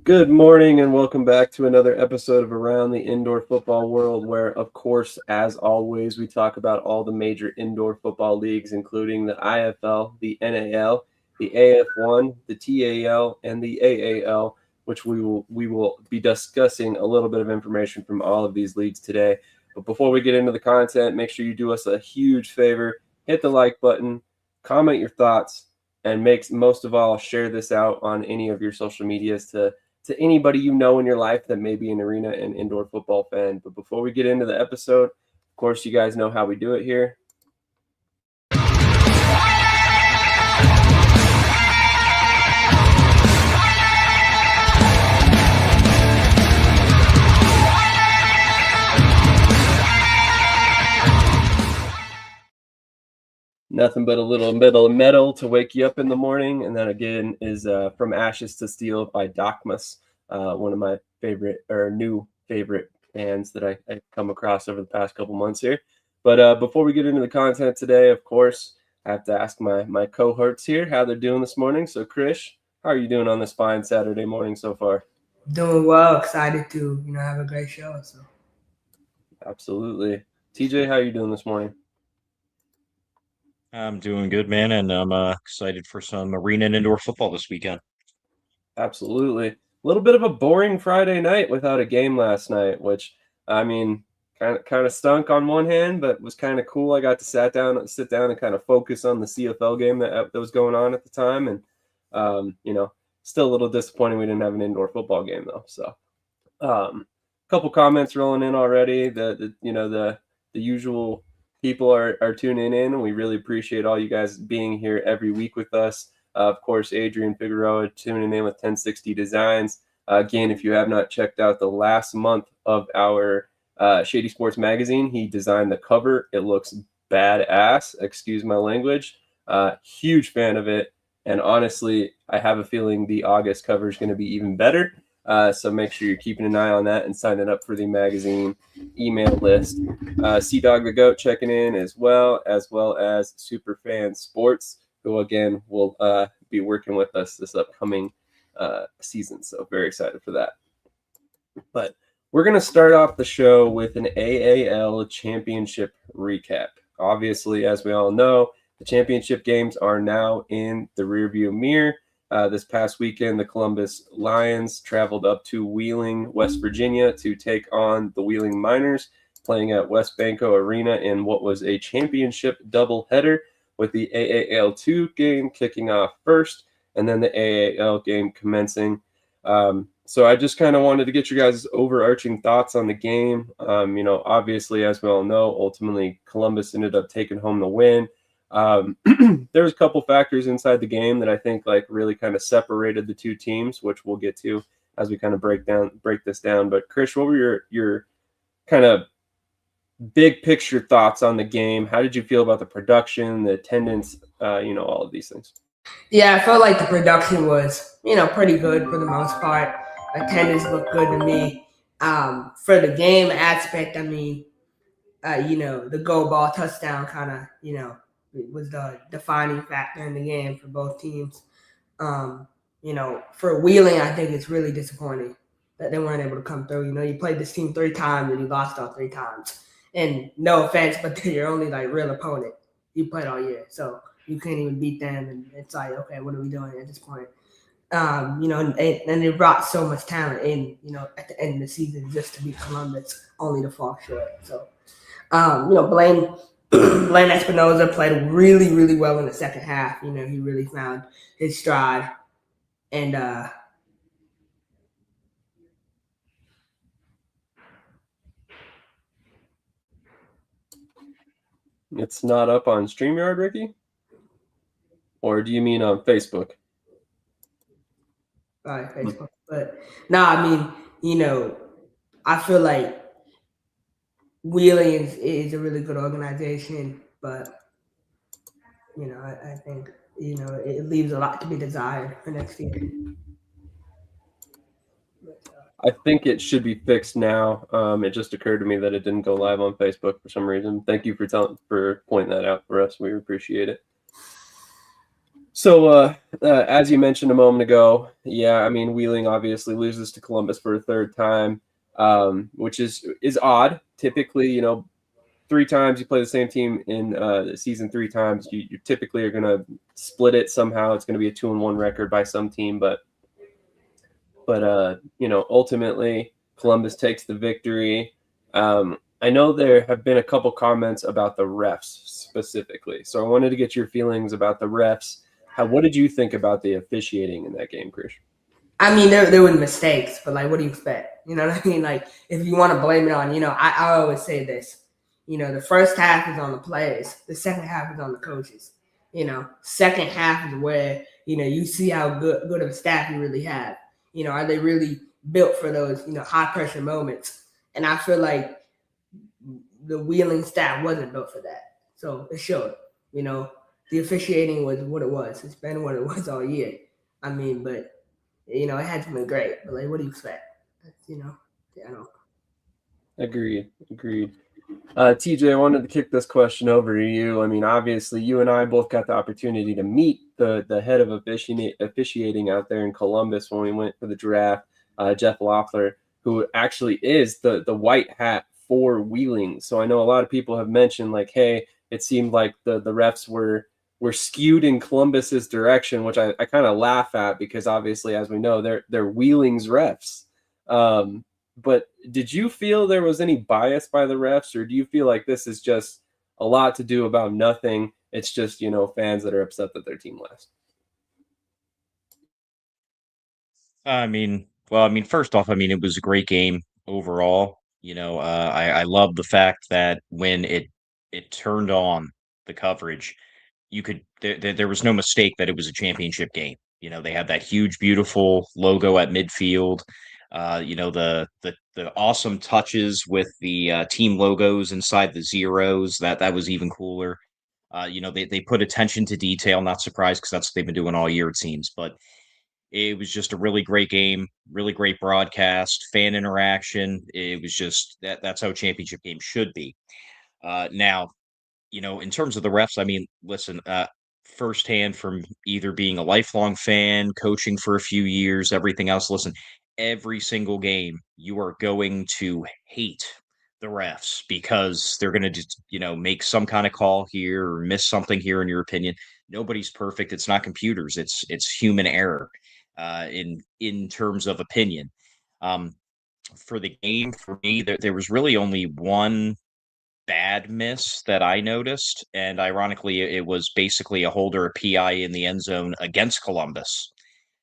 Good morning and welcome back to another episode of Around the Indoor Football World, where, of course, as always, we talk about all the major indoor football leagues, including the IFL, the NAL, the AF1, the TAL, and the AAL, which we will be discussing a little bit of information from all of these leagues today. But before we get into the content, make sure you do us a huge favor, hit the like button, comment your thoughts, and most of all, share this out on any of your social medias to anybody you know in your life that may be an arena and indoor football fan. But before we get into the episode, of course, you guys know how we do it here. Nothing but a little bit of metal to wake you up in the morning. And that, again, is From Ashes to Steel by Docmus, one of my new favorite bands that I've come across over the past couple months here. But before we get into the content today, of course, I have to ask my cohorts here how they're doing this morning. So, Krish, how are you doing on this fine Saturday morning so far? Doing well, excited to have a great show. So Absolutely. TJ, how are you doing this morning? I'm doing good, man, and I'm excited for some arena and indoor football this weekend. Absolutely. A little bit of a boring Friday night without a game last night, which, I mean, kind of stunk on one hand, but was kind of cool. I got to sit down and kind of focus on the CFL game that was going on at the time, and still a little disappointing we didn't have an indoor football game though. So, a couple comments rolling in already. The usual people are tuning in, and we really appreciate all you guys being here every week with us. Of course, Adrian Figueroa tuning in with 1060 Designs. Again, if you have not checked out the last month of our Shady Sports magazine, he designed the cover. It looks badass. Excuse my language. Huge fan of it. And honestly, I have a feeling the August cover is going to be even better. So make sure you're keeping an eye on that and signing up for the magazine email list. Sea-Dog the Goat checking in as well as Superfan Sports, who again will be working with us this upcoming season. So very excited for that. But we're going to start off the show with an AAL championship recap. Obviously, as we all know, the championship games are now in the rearview mirror. This past weekend, the Columbus Lions traveled up to Wheeling, West Virginia to take on the Wheeling Miners, playing at West Banco Arena in what was a championship doubleheader, with the AAL2 game kicking off first and then the AAL game commencing. So I just kind of wanted to get your guys' overarching thoughts on the game. Obviously, as we all know, ultimately Columbus ended up taking home the win. There's a couple factors inside the game that I think really kind of separated the two teams, which we'll get to as we kind of break this down. But Krish, what were your kind of big picture thoughts on the game? How did you feel about the production, the attendance, all of these things? Yeah, I felt like the production was, pretty good for the most part. Attendance looked good to me. For the game aspect, I mean, the goal ball touchdown kind of, was the defining factor in the game for both teams. For Wheeling, I think it's really disappointing that they weren't able to come through. You played this team 3 times and you lost all 3 times. And no offense, but they're your only real opponent you played all year. So you can't even beat them. And it's like, okay, what are we doing at this point? And they brought so much talent in, at the end of the season just to beat Columbus, only to fall short. So, Blaine Espinoza played really, really well in the second half. He really found his stride. And It's not up on StreamYard, Ricky? Or do you mean on Facebook? Facebook. But no, I mean, I feel like Wheeling is a really good organization, but I think it leaves a lot to be desired for next year. I think it should be fixed now. It just occurred to me that it didn't go live on Facebook for some reason. Thank you for pointing that out for us. We appreciate it. So, as you mentioned a moment ago, yeah, I mean, Wheeling obviously loses to Columbus for a third time, which is odd. Typically, you know, three times you play the same team in the season, three times you typically are going to split it somehow. It's going to be a 2-1 record by some team, but you know, ultimately Columbus takes the victory. I know there have been a couple comments about the refs specifically, so I wanted to get your feelings about the refs. What did you think about the officiating in that game, Krish? I mean, there were mistakes, but like, what do you expect? You know what I mean? Like, if you want to blame it on, I always say this. The first half is on the players. The second half is on the coaches. Second half is where you see how good of a staff you really have. Are they really built for those high pressure moments? And I feel like the Wheeling staff wasn't built for that. So it showed. The officiating was what it was. It's been what it was all year. I mean, but it hasn't been great. But like, what do you expect? I don't. Agreed. TJ, I wanted to kick this question over to you. I mean, obviously, you and I both got the opportunity to meet the head of officiating out there in Columbus when we went for the draft, Jeff Loeffler, who actually is the white hat for Wheeling. So I know a lot of people have mentioned like, hey, it seemed like the refs were skewed in Columbus's direction, which I kind of laugh at because obviously, as we know, they're Wheeling's refs. But did you feel there was any bias by the refs, or do you feel like this is just a lot to do about nothing? It's just, fans that are upset that their team lost. First off, it was a great game overall. I love the fact that when it turned on the coverage, there was no mistake that it was a championship game. They had that huge, beautiful logo at midfield. The awesome touches with the team logos inside the zeros. That was even cooler. They put attention to detail. Not surprised because that's what they've been doing all year, it seems. But it was just a really great game, really great broadcast, fan interaction. It was just that's how a championship game should be. Now, in terms of the refs, listen, firsthand from either being a lifelong fan, coaching for a few years, everything else, listen, every single game you are going to hate the refs because they're going to just, make some kind of call here or miss something here in your opinion. Nobody's perfect. It's not computers. It's human error in terms of opinion. Um, for the game, for me, there was really only one bad miss that I noticed, and ironically, it was basically a holder, a PI in the end zone against Columbus.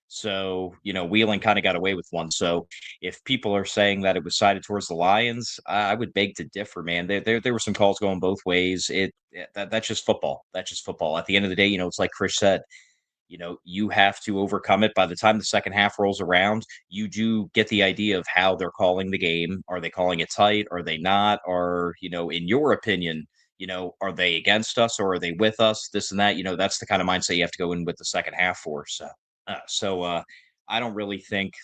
So, Wheeling kind of got away with one. So, if people are saying that it was sided towards the Lions, I would beg to differ, man. There were some calls going both ways. That's just football. That's just football. At the end of the day, it's like Krish said, you have to overcome it. By the time the second half rolls around, you do get the idea of how they're calling the game. Are they calling it tight? Are they not? Or, in your opinion, are they against us or are they with us? This and that, that's the kind of mindset you have to go in with the second half for. So I don't really think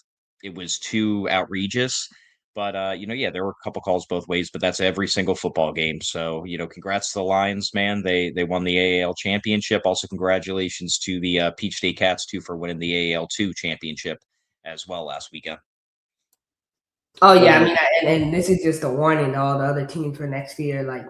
it was too outrageous. But yeah, there were a couple calls both ways, but that's every single football game. So, congrats to the Lions, man. They won the AAL championship. Also, congratulations to the Peach State Cats too for winning the AAL2 championship as well last weekend. Oh yeah, I mean, and this is just a warning to all the other teams for next year. Like,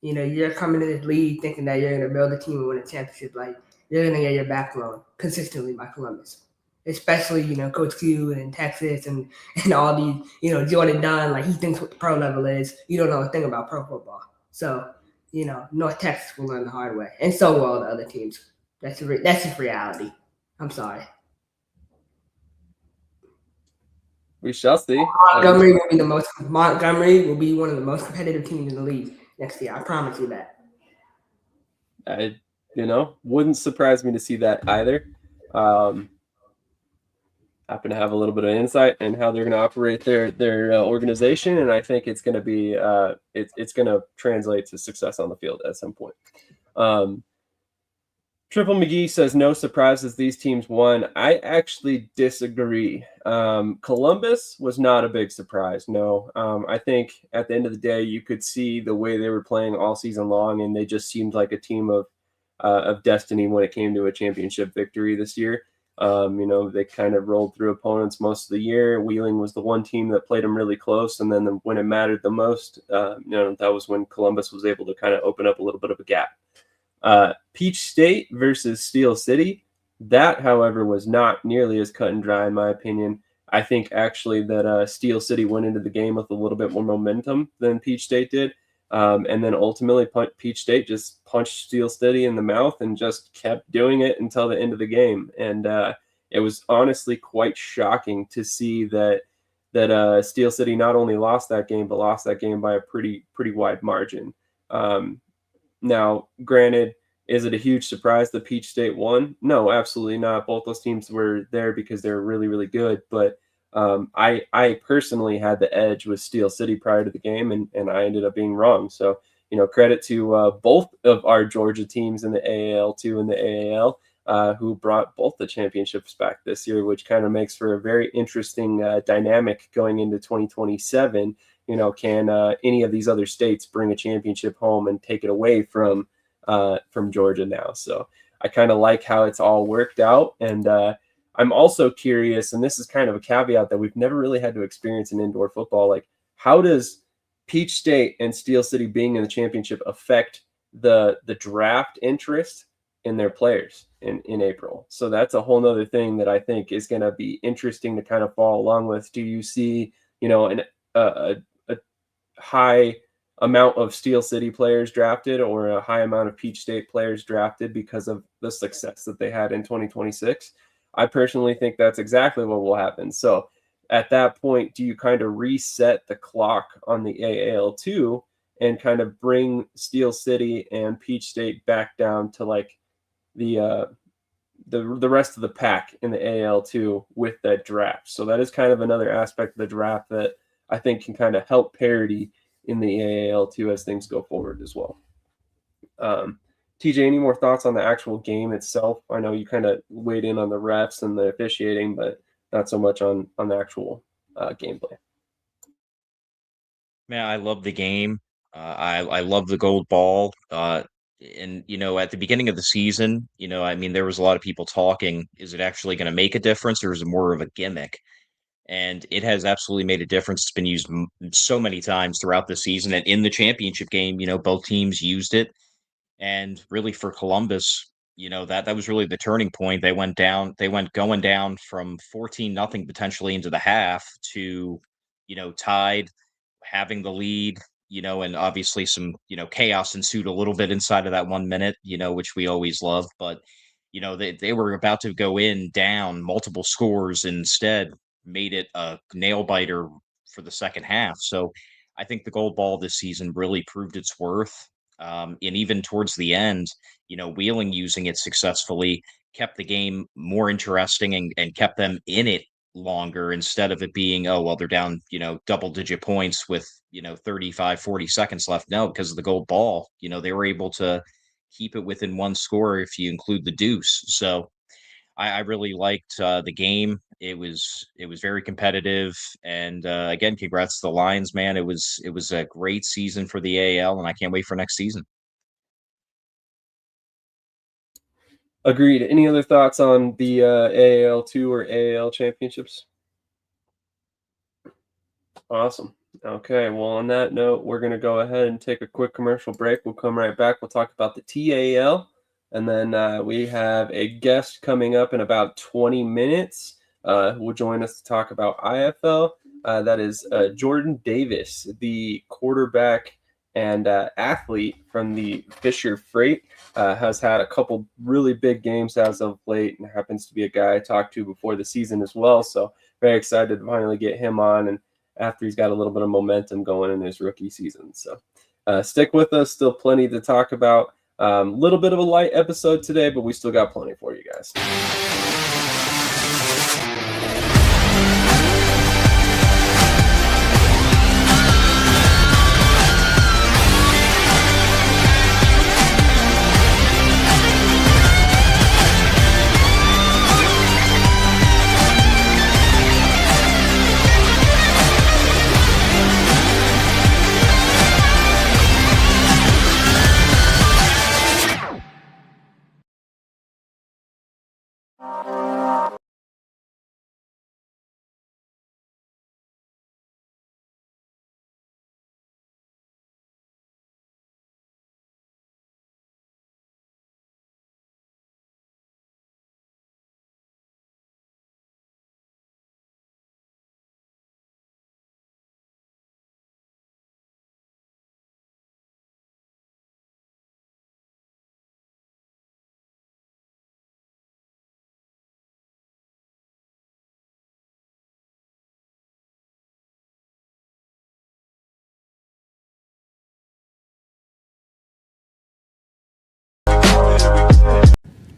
you're coming to this league thinking that you're going to build a team and win a championship. Like, you're going to get your back blown consistently by Columbus, especially Coach Q and Texas and all these Jordan Dunn. Like, he thinks what the pro level is. You don't know a thing about pro football. So North Texas will learn the hard way, and so will all the other teams. That's just reality. I'm sorry. We shall see. Montgomery will be one of the most competitive teams in the league next year. I promise you that. I wouldn't surprise me to see that either. Happen to have a little bit of insight in how they're going to operate their organization, and I think it's going to be it's going to translate to success on the field at some point. Triple McGee says no surprises, these teams won. I actually disagree. Columbus was not a big surprise. No, I think at the end of the day, you could see the way they were playing all season long, and they just seemed like a team of of destiny when it came to a championship victory this year. They kind of rolled through opponents most of the year. Wheeling was the one team that played them really close, and then when it mattered the most, that was when Columbus was able to kind of open up a little bit of a gap. Peach State versus Steel City. That, however, was not nearly as cut and dry, in my opinion. I think actually that Steel City went into the game with a little bit more momentum than Peach State did. And then ultimately, Peach State just punched Steel City in the mouth and just kept doing it until the end of the game. And it was honestly quite shocking to see that Steel City not only lost that game, but lost that game by a pretty wide margin. Now, granted, is it a huge surprise that Peach State won? No, absolutely not. Both those teams were there because they're really, really good. But I personally had the edge with Steel City prior to the game, and I ended up being wrong. So, credit to both of our Georgia teams in the AAL2 and the AAL who brought both the championships back this year, which kind of makes for a very interesting dynamic going into 2027. Can any of these other states bring a championship home and take it away from Georgia now? So I kind of like how it's all worked out. And I'm also curious, and this is kind of a caveat that we've never really had to experience in indoor football. Like, how does Peach State and Steel City being in the championship affect the draft interest in their players in April? So that's a whole nother thing that I think is going to be interesting to kind of follow along with. Do you see, a high amount of Steel City players drafted or a high amount of Peach State players drafted because of the success that they had in 2026? I personally think that's exactly what will happen. So at that point, do you kind of reset the clock on the AAL2 and kind of bring Steel City and Peach State back down to like the rest of the pack in the AAL2 with that draft? So that is kind of another aspect of the draft that I think can kind of help parity in the AAL2 as things go forward as well. TJ, any more thoughts on the actual game itself? I know you kind of weighed in on the refs and the officiating, but not so much on the actual gameplay. Man, I love the game. I love the gold ball. And, at the beginning of the season, there was a lot of people talking, is it actually going to make a difference or is it more of a gimmick? And it has absolutely made a difference. It's been used so many times throughout the season. And in the championship game, both teams used it. And really for Columbus, that was really the turning point. They went going down from 14-0 potentially into the half to, tied, having the lead, and obviously some, chaos ensued a little bit inside of that 1 minute, which we always love. But, they were about to go in down multiple scores, instead made it a nail biter for the second half. So I think the gold ball this season really proved its worth. And even towards the end, Wheeling using it successfully kept the game more interesting and kept them in it longer, instead of it being, oh, well, they're down, double digit points with, 35, 40 seconds left. No, because of the gold ball, they were able to keep it within one score if you include the deuce. So I really liked the game. It was very competitive, and again, congrats to the Lions, man. It was a great season for the AAL, and I can't wait for next season. Agreed. Any other thoughts on the AAL2 or AAL championships? Awesome. Okay, well, on that note, we're going to go ahead and take a quick commercial break. We'll come right back. We'll talk about the TAL. And then we have a guest coming up in about 20 minutes who will join us to talk about IFL. That is Jordan Davis, the quarterback and athlete from the Fisher Freight. Has had a couple really big games as of late and happens to be a guy I talked to before the season as well. So very excited to finally get him on, and after he's got a little bit of momentum going in his rookie season. So stick with us. Still plenty to talk about. Little bit of a light episode today, but we still got plenty for you guys.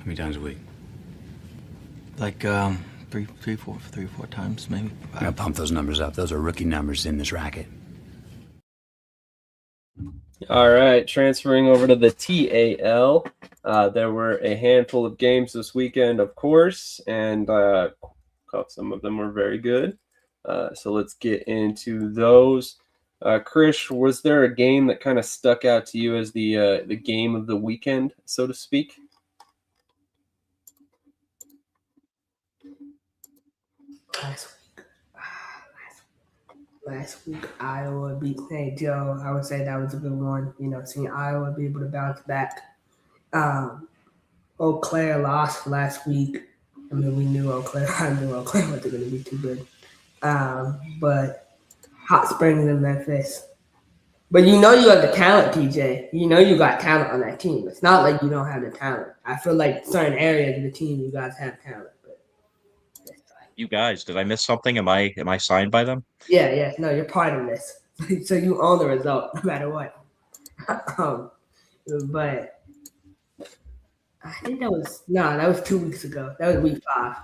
How many times a week? Like three, four times maybe. I gotta pump those numbers up. Those are rookie numbers in this racket. All right, transferring over to the TAL. There were a handful of games this weekend, of course, and some of them were very good. So let's get into those. Krish, was there a game that kind of stuck out to you as the game of the weekend, so to speak? Last week, Iowa beat St. Joe. I would say that was a good one. Seeing Iowa be able to bounce back. Eau Claire lost last week. I mean, we knew Eau Claire. I knew Eau Claire wasn't going to be too good. But Hot Springs and Memphis. But you have the talent, TJ. You got talent on that team. It's not like you don't have the talent. I feel like certain areas of the team, you guys have talent. You guys, did I miss something? Am I signed by them? Yeah. No, you're part of this. So you own the result no matter what. But I think that was 2 weeks ago. That was week 5.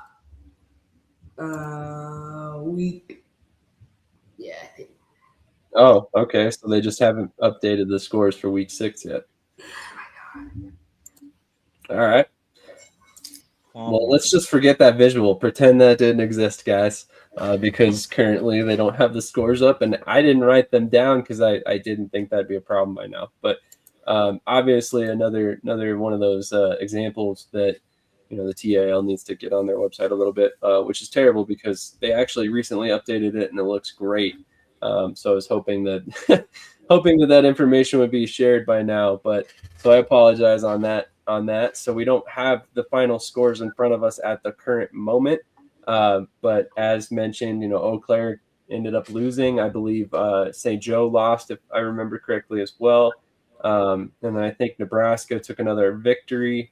I think. Oh, okay. So they just haven't updated the scores for week 6 yet. All right. Well, let's just forget that visual. Pretend that didn't exist, guys, because currently they don't have the scores up, and I didn't write them down because I didn't think that'd be a problem by now. But obviously, another one of those examples that the TAL needs to get on their website a little bit, which is terrible because they actually recently updated it and it looks great. So I was hoping that that information would be shared by now, but so I apologize on that. So we don't have the final scores in front of us at the current moment. But as mentioned, Eau Claire ended up losing. I believe St. Joe lost, if I remember correctly, as well. And then I think Nebraska took another victory.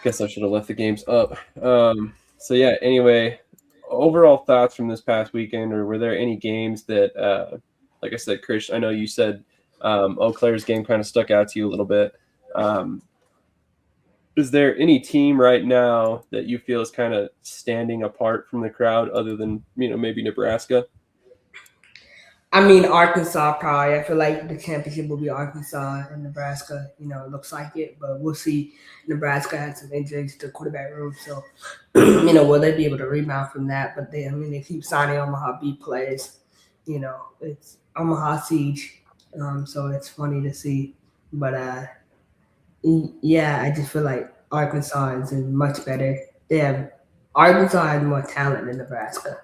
Guess I should have left the games up. So yeah, anyway, overall thoughts from this past weekend, or were there any games that, like I said, Krish, I know you said Eau Claire's game kind of stuck out to you a little bit. Is there any team right now that you feel is kind of standing apart from the crowd other than, maybe Nebraska? I mean, Arkansas probably. I feel like the championship will be Arkansas and Nebraska. It looks like it, but we'll see. Nebraska had some injuries to the quarterback room, so will they be able to rebound from that? But they keep signing Omaha B players. It's Omaha Siege, so it's funny to see. But I just feel like Arkansas is much better. Arkansas has more talent than Nebraska.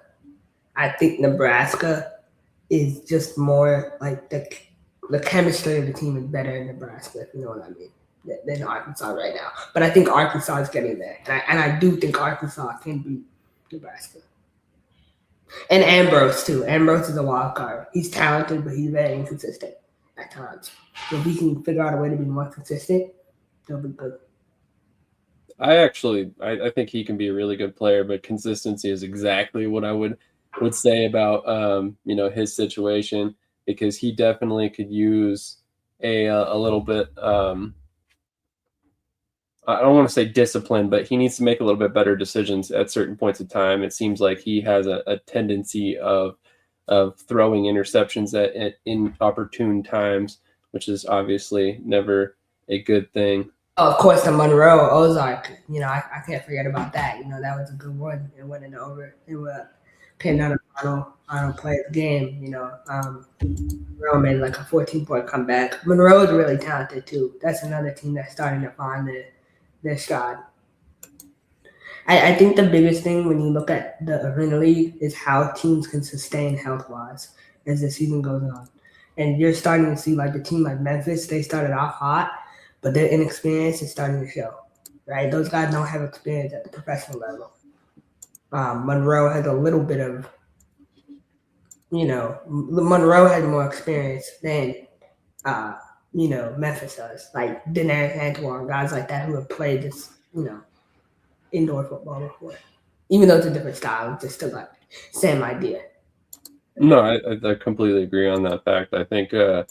I think Nebraska is just more like the chemistry of the team is better in Nebraska, if you know what I mean, than Arkansas right now. But I think Arkansas is getting there, and I do think Arkansas can beat Nebraska. And Ambrose too. Ambrose is a wild card. He's talented, but he's very inconsistent at times. So if he can figure out a way to be more consistent, they'll be good. I think he can be a really good player, but consistency is exactly what I would say about his situation, because he definitely could use a little bit I don't want to say discipline, but he needs to make a little bit better decisions at certain points of time. It seems like he has a tendency of throwing interceptions at inopportune times, which is obviously never a good thing. Oh, of course, the Monroe Ozark. I can't forget about that. That was a good one. It went into over. It was pinned on a final play of the game. Monroe made like a 14-point comeback. Monroe is really talented too. That's another team that's starting to find their stride. I think the biggest thing when you look at the Arena League is how teams can sustain health-wise as the season goes on. And you're starting to see like the team like Memphis, they started off hot, but their inexperience is starting to show, right? Those guys don't have experience at the professional level. Monroe has a little bit of, Monroe has more experience than, Memphis does. Like Daenerys Antoine, guys like that who have played this, indoor football before. Even though it's a different style, it's just still like same idea. No, I completely agree on that fact. I think the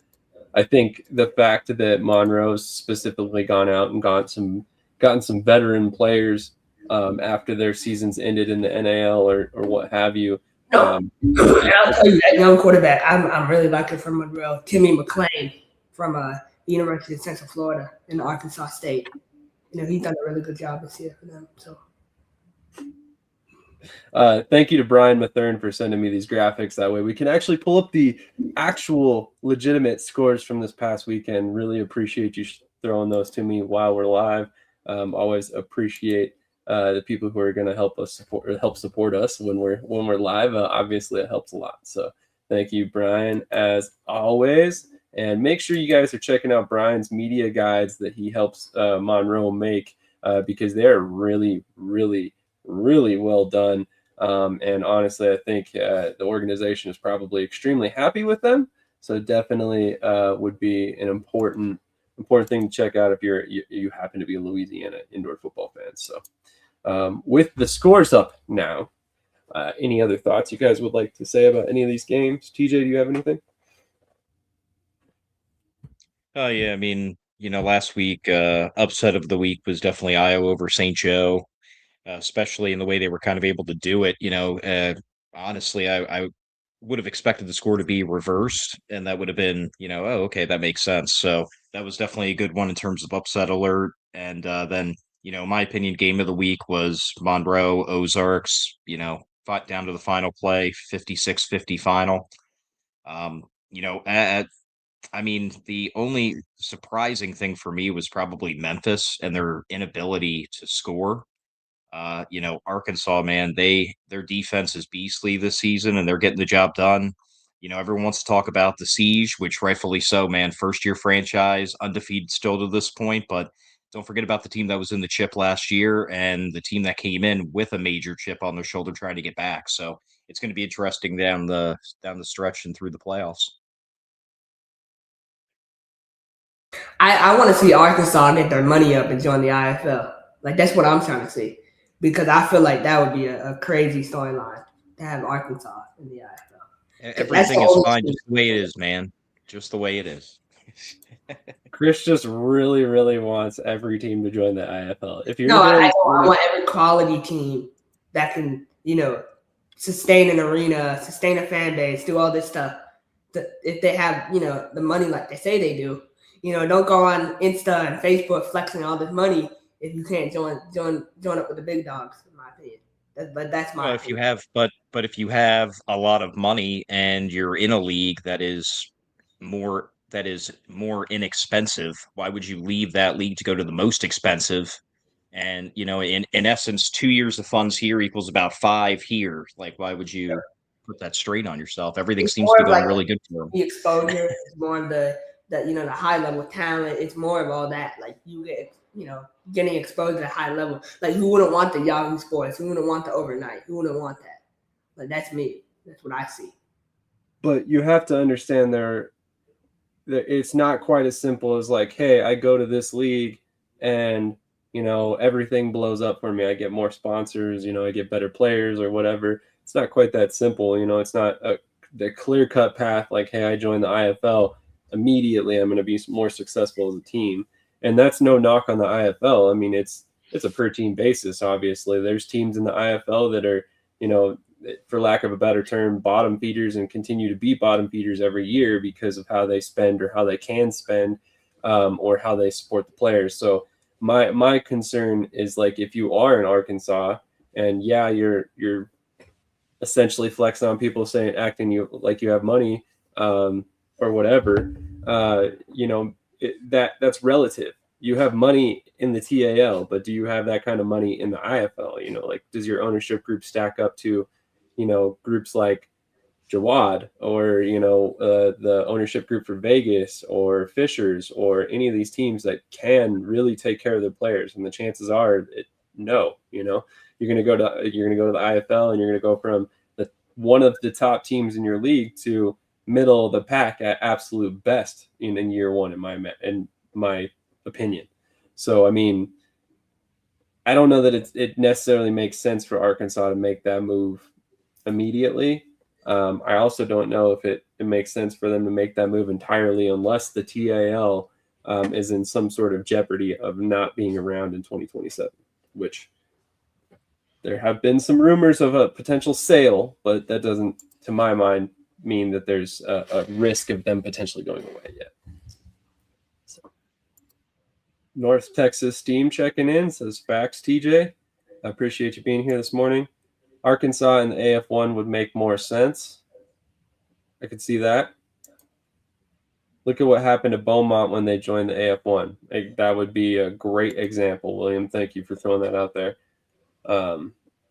fact that Monroe's specifically gone out and got some gotten some veteran players after their seasons ended in the NAL or what have you. And I'll tell you that young quarterback, I'm really liking from Monroe, Timmy McClain from University of Central Florida in Arkansas State. He's done a really good job this year for them. So. Thank you to Brian Mathern for sending me these graphics. That way we can actually pull up the actual legitimate scores from this past weekend. Really appreciate you throwing those to me while we're live. Always appreciate the people who are going to help support us when we're live. Obviously, it helps a lot. So thank you, Brian, as always. And make sure you guys are checking out Brian's media guides that he helps Monroe make because they're really, really, really well done. And honestly, I think the organization is probably extremely happy with them. So definitely would be an important thing to check out if you happen to be a Louisiana indoor football fan. So with the scores up now, any other thoughts you guys would like to say about any of these games? TJ, do you have anything? Oh yeah, I mean, last week upset of the week was definitely Iowa over St. Joe. Especially in the way they were kind of able to do it. Honestly, I would have expected the score to be reversed, and that would have been, oh, okay, that makes sense. So that was definitely a good one in terms of upset alert. And then, my opinion, game of the week was Monroe Ozarks. Fought down to the final play, 56-50 final. I mean, the only surprising thing for me was probably Memphis and their inability to score. Arkansas, man, their defense is beastly this season and they're getting the job done. Everyone wants to talk about the Siege, which rightfully so, man. First year franchise, undefeated still to this point, but don't forget about the team that was in the chip last year and the team that came in with a major chip on their shoulder trying to get back. So it's going to be interesting down the stretch and through the playoffs. I want to see Arkansas get their money up and join the IFL. Like, that's what I'm trying to see. Because I feel like that would be a crazy storyline to have Arkansas in the IFL. Everything is fine just the way it is, man. Just the way it is. Krish just really, really wants every team to join the IFL. I want every quality team that can, sustain an arena, sustain a fan base, do all this stuff. If they have, the money like they say they do, don't go on Insta and Facebook flexing all this money if you can't join up with the big dogs, in my opinion. That's my opinion. If you have a lot of money and you're in a league that is more inexpensive, why would you leave that league to go to the most expensive? And in essence, 2 years of funds here equals about 5 here. Like, why would you put that strain on yourself? Everything seems to be going really good for them. The exposure is more of the high level talent. It's more of all that. Like, you get getting exposed at a high level. Like, who wouldn't want the Yahoo Sports? Who wouldn't want the overnight? Who wouldn't want that? Like, that's me. That's what I see. But you have to understand it's not quite as simple as like, hey, I go to this league and, everything blows up for me. I get more sponsors, I get better players or whatever. It's not quite that simple. It's not the clear-cut path like, hey, I joined the IFL. Immediately I'm going to be more successful as a team. And that's no knock on the IFL. I mean, it's a per team basis, obviously. There's teams in the IFL that are, for lack of a better term, bottom feeders and continue to be bottom feeders every year because of how they spend or how they can spend or how they support the players. So my concern is, like, if you are in Arkansas and you're essentially flexing on people acting like you have money or whatever, that's relative. You have money in the TAL, but do you have that kind of money in the IFL? Like, does your ownership group stack up to, groups like Jawad or, the ownership group for Vegas or Fishers or any of these teams that can really take care of their players? And the chances are no, you're going to go to the IFL and you're going to go from one of the top teams in your league to middle of the pack at absolute best in year one, in my opinion. So, I mean, I don't know that it necessarily makes sense for Arkansas to make that move immediately. I also don't know if it makes sense for them to make that move entirely unless the TAL is in some sort of jeopardy of not being around in 2027, which there have been some rumors of a potential sale, but that doesn't, to my mind, mean that there's a risk of them potentially going away yet. So, North Texas Steam checking in, says facts, TJ. I appreciate you being here this morning. Arkansas and the AF1 would make more sense. I could see that. Look at what happened to Beaumont when they joined the AF1. That would be a great example, William. Thank you for throwing that out there.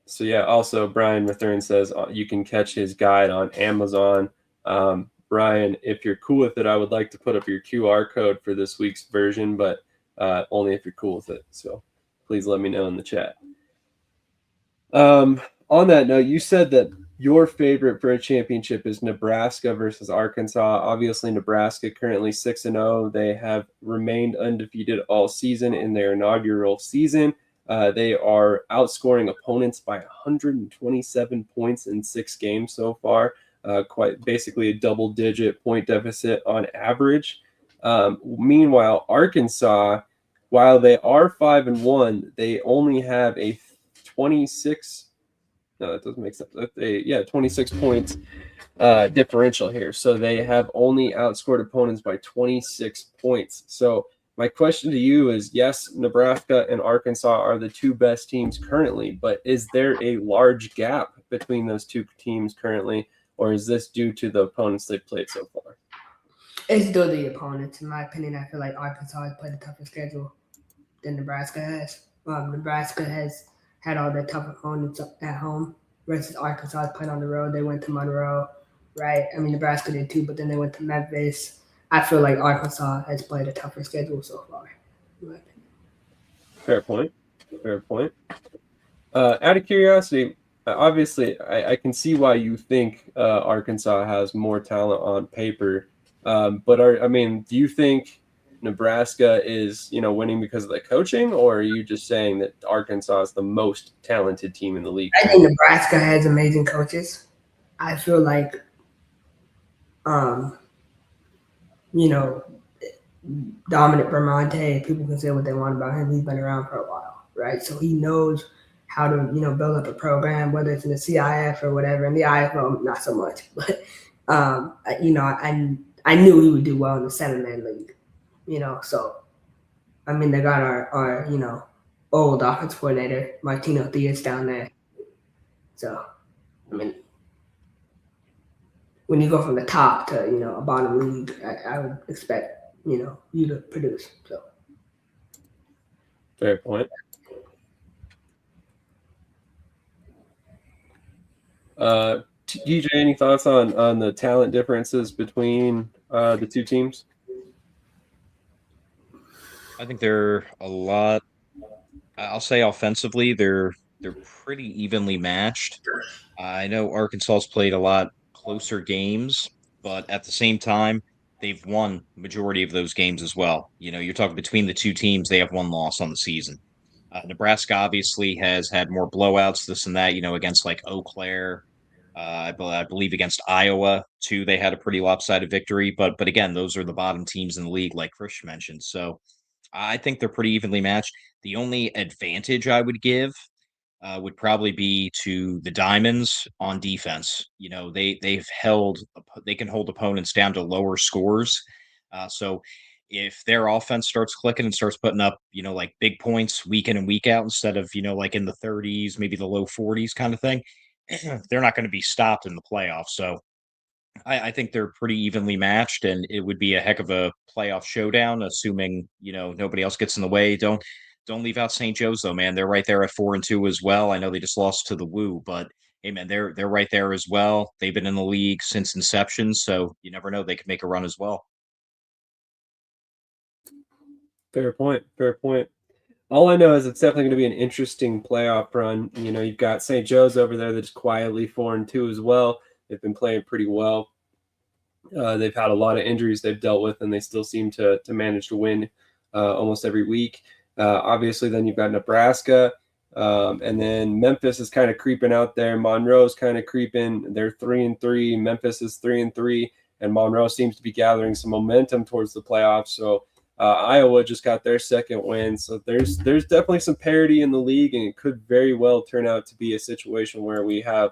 So, yeah, also Brian Mathern says you can catch his guide on Amazon. Brian, if you're cool with it, I would like to put up your QR code for this week's version, but only if you're cool with it. So please let me know in the chat. On that note, you said that your favorite for a championship is Nebraska versus Arkansas. Obviously, Nebraska currently 6-0. They have remained undefeated all season in their inaugural season. They are outscoring opponents by 127 points in 6 games so far. Quite basically a double-digit point deficit on average. Meanwhile, Arkansas, while they are 5-1, they only have a 26. No, that doesn't make sense. 26 points differential here. So they have only outscored opponents by 26 points. So my question to you is, yes, Nebraska and Arkansas are the 2 best teams currently, but is there a large gap between those 2 teams currently, or is this due to the opponents they've played so far? It's due to the opponents. In my opinion, I feel like Arkansas has played a tougher schedule than Nebraska has. Nebraska has had all their tough opponents at home versus Arkansas has played on the road. They went to Monroe, right? I mean, Nebraska did too, but then they went to Memphis. I feel like Arkansas has played a tougher schedule so far, in my opinion. Fair point. Out of curiosity, obviously, I can see why you think Arkansas has more talent on paper. But do you think Nebraska is, winning because of the coaching, or are you just saying that Arkansas is the most talented team in the league? I think Nebraska has amazing coaches. I feel like, Dominic Bramante, people can say what they want about him. He's been around for a while, right? So he knows how to, build up a program, whether it's in the CIF or whatever. In the IFL, not so much. But, I knew he would do well in the 7-man league. So, they got our old offense coordinator, Martino Diaz, down there. So, when you go from the top to, a bottom league, I would expect, you to produce. So, fair point. DJ, any thoughts on the talent differences between the 2 teams? I think they're a lot. I'll say offensively, they're pretty evenly matched. I know Arkansas's played a lot closer games, but at the same time, they've won the majority of those games as well. You're talking between the 2 teams, they have 1 loss on the season. Nebraska obviously has had more blowouts, this and that, against like Eau Claire. I believe against Iowa, too, they had a pretty lopsided victory. But again, those are the bottom teams in the league, like Krish mentioned. So I think they're pretty evenly matched. The only advantage I would give would probably be to the Diamonds on defense. They can hold opponents down to lower scores. So if their offense starts clicking and starts putting up, like big points week in and week out instead of, like in the 30s, maybe the low 40s kind of thing, they're not going to be stopped in the playoffs. So I think they're pretty evenly matched, and it would be a heck of a playoff showdown, assuming nobody else gets in the way. Don't leave out St. Joe's though, man. They're right there at 4-2 as well. I know they just lost to the Woo, but hey, man, they're right there as well. They've been in the league since inception, so you never know, they could make a run as well. Fair point. All I know is it's definitely going to be an interesting playoff run. You've got St. Joe's over there that's quietly 4-2 as well. They've been playing pretty well. They've had a lot of injuries they've dealt with, and they still seem to manage to win almost every week. Obviously, then you've got Nebraska, and then Memphis is kind of creeping out there. Monroe's kind of creeping. They're 3-3. Memphis is 3-3, and Monroe seems to be gathering some momentum towards the playoffs. So Iowa just got their second win. So there's definitely some parity in the league, and it could very well turn out to be a situation where we have,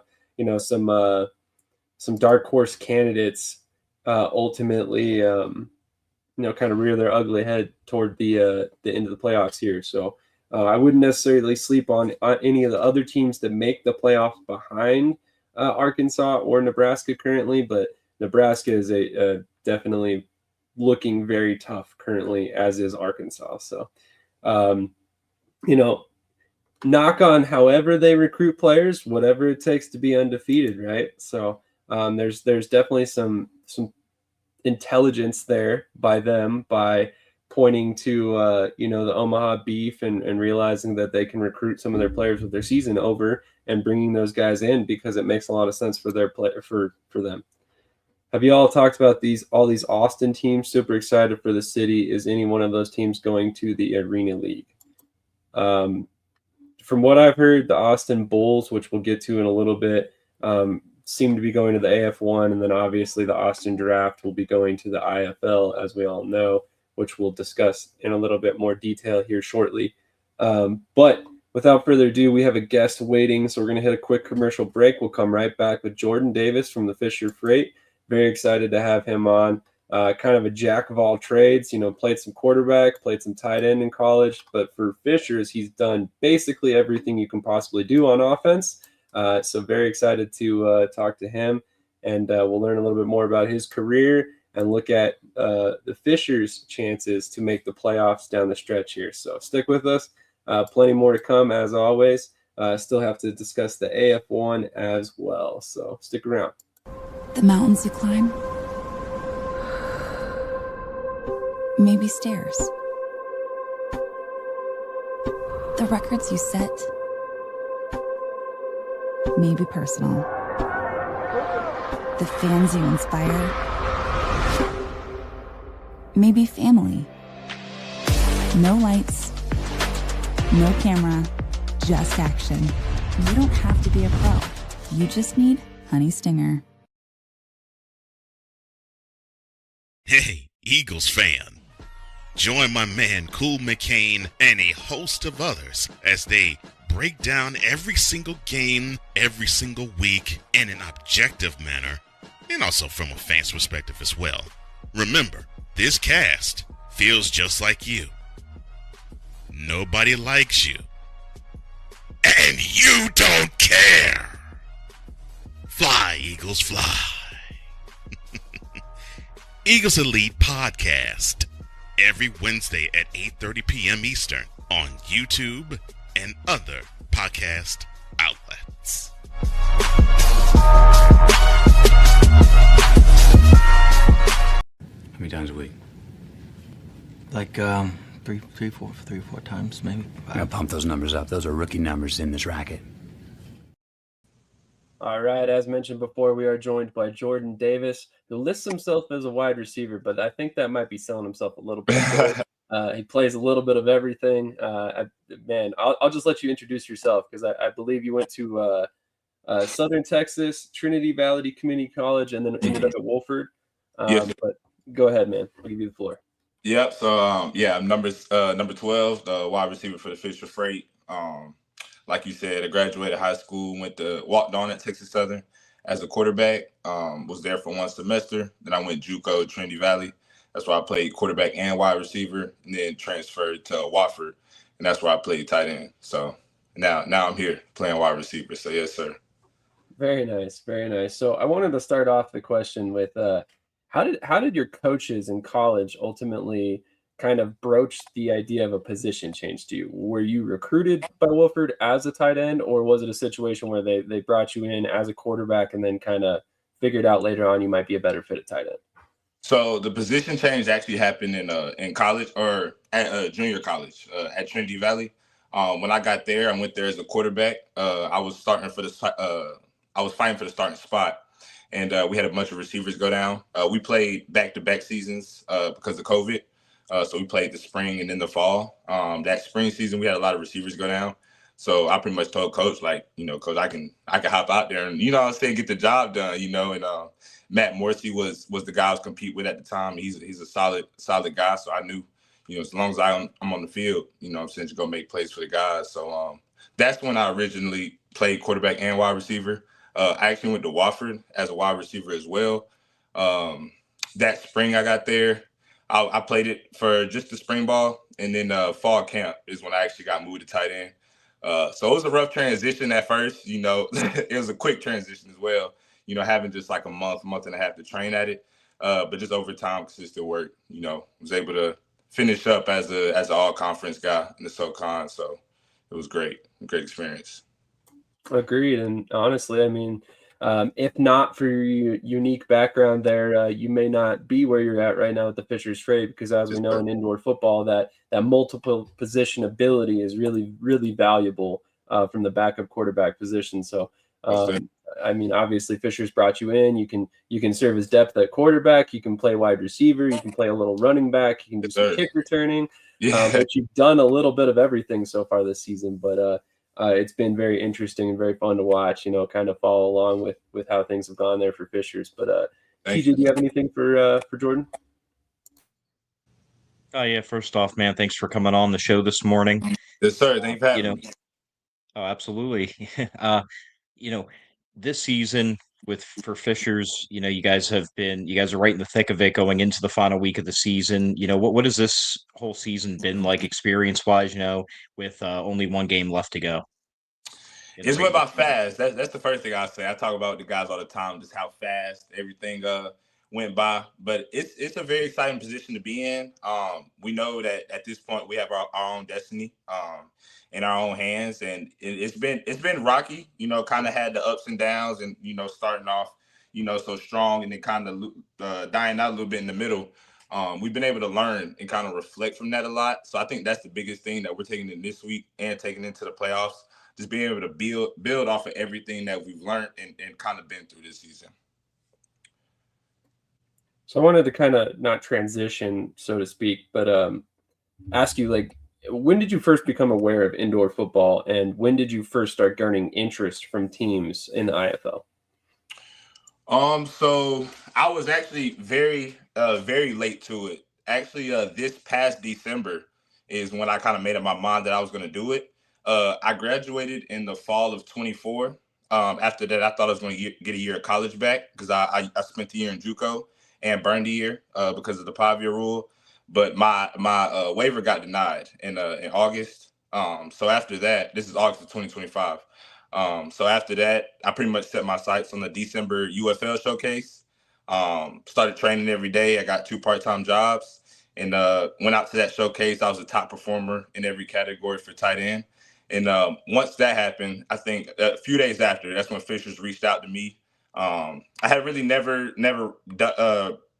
some dark horse candidates ultimately, kind of rear their ugly head toward the end of the playoffs here. So I wouldn't necessarily sleep on any of the other teams that make the playoffs behind Arkansas or Nebraska currently, but Nebraska is a definitely looking very tough currently, as is Arkansas. So, knock on however they recruit players, whatever it takes to be undefeated, right? So there's definitely some intelligence there by them by pointing to the Omaha beef and realizing that they can recruit some of their players with their season over and bringing those guys in because it makes a lot of sense for their play for them. Have you all talked about all these Austin teams? Super excited for the city. Is any one of those teams going to the Arena League? From what I've heard, the Austin Bulls, which we'll get to in a little bit, seem to be going to the AF1, and then obviously the Austin Draft will be going to the IFL, as we all know, which we'll discuss in a little bit more detail here shortly. But without further ado, we have a guest waiting, so we're going to hit a quick commercial break. We'll come right back with Jordan Davis from the Fisher Freight. Very excited to have him on. Kind of a jack of all trades, played some quarterback, played some tight end in college, but for Fishers, he's done basically everything you can possibly do on offense. So very excited to talk to him, and we'll learn a little bit more about his career and look at the Fishers' chances to make the playoffs down the stretch here. So stick with us. Plenty more to come, as always. Still have to discuss the AF1 as well. So stick around. The mountains you climb, maybe stairs. The records you set, maybe personal. The fans you inspire, maybe family. No lights, no camera, just action. You don't have to be a pro. You just need HoneyStinger. Hey, Eagles fan. Join my man Cool McCain and a host of others as they break down every single game, every single week in an objective manner, and also from a fan's perspective as well. Remember, this cast feels just like you. Nobody likes you. And you don't care. Fly, Eagles, fly. Eagles Elite Podcast, every Wednesday at 8:30 p.m. Eastern on YouTube and other podcast outlets. How many times a week? Like three, four times, maybe. I'm gonna pump those numbers up. Those are rookie numbers in this racket. All right, as mentioned before, we are joined by Jordan Davis, who lists himself as a wide receiver, but I think that might be selling himself a little bit. He plays a little bit of everything. I'll just let you introduce yourself, because I believe you went to Southern Texas, Trinity Valley Community College, and then ended up at Woolford. Yes. But go ahead, man. I'll give you the floor. Yep. So, I'm number 12, the wide receiver for the Fisher Freight. Like you said, I graduated high school, walked on at Texas Southern as a quarterback, was there for one semester. Then I went JUCO, Trinity Valley. That's where I played quarterback and wide receiver, and then transferred to Wofford, and that's where I played tight end. So now I'm here playing wide receiver. So yes, sir. Very nice, very nice. So I wanted to start off the question with how did your coaches in college ultimately kind of broach the idea of a position change to you? Were you recruited by Woolford as a tight end, or was it a situation where they brought you in as a quarterback and then kind of figured out later on you might be a better fit at tight end? So the position change actually happened in college, or at junior college at Trinity Valley. When I got there, I went there as a quarterback. I was fighting for the starting spot, and we had a bunch of receivers go down. We played back-to-back seasons because of COVID. So we played the spring and then the fall. That spring season, we had a lot of receivers go down. So I pretty much told coach, coach, I can hop out there and, get the job done, and Matt Morsey was the guy I was competing with at the time. He's a solid guy. So I knew, as long as I'm on the field, I'm saying, to go make plays for the guys. So that's when I originally played quarterback and wide receiver. I actually went to Wofford as a wide receiver as well. That spring I got there, I played it for just the spring ball, and then fall camp is when I actually got moved to tight end. So it was a rough transition at first. It was a quick transition as well. Having just like a month and a half to train at it, but just over time, consistent work. Was able to finish up as an all conference guy in the SoCon. So it was great experience. Agreed. And honestly, I mean, if not for your unique background there, you may not be where you're at right now with the Fishers trade, because as we know in indoor football, that multiple position ability is really, really valuable from the backup quarterback position. So, I mean, obviously Fishers brought you in. You can serve as depth at quarterback. You can play wide receiver. You can play a little running back. You can do some kick returning. But you've done a little bit of everything so far this season. But it's been very interesting and very fun to watch, kind of follow along with how things have gone there for Fishers. But TJ, do you have anything for Jordan? Oh yeah, first off, man, thanks for coming on the show this morning. Yes, sir. Thank you for having me. Oh, absolutely. This season for Fishers, you guys are right in the thick of it going into the final week of the season. What has this whole season been like experience-wise, with only one game left to go? It's went by fast. That's the first thing I say. I talk about the guys all the time, just how fast everything went by. But it's a very exciting position to be in. We know that at this point we have our own destiny in our own hands, and it's been rocky. Kind of had the ups and downs, and starting off so strong, and then kind of dying out a little bit in the middle. We've been able to learn and kind of reflect from that a lot. So I think that's the biggest thing that we're taking in this week and taking into the playoffs. Just being able to build off of everything that we've learned and kind of been through this season. So I wanted to kind of not transition, so to speak, but ask you, like, when did you first become aware of indoor football, and when did you first start garnering interest from teams in the IFL? So I was actually very late to it. Actually, this past December is when I kind of made up my mind that I was going to do it. I graduated in the fall of 24. After that, I thought I was going to get a year of college back, because I spent the year in JUCO and burned a year because of the 5-year rule. But my waiver got denied in August. So after that, this is August of 2025. So after that, I pretty much set my sights on the December UFL showcase. Started training every day. I got 2 part-time jobs, and went out to that showcase. I was a top performer in every category for tight end. And once that happened, I think a few days after, that's when Fishers reached out to me. I had really never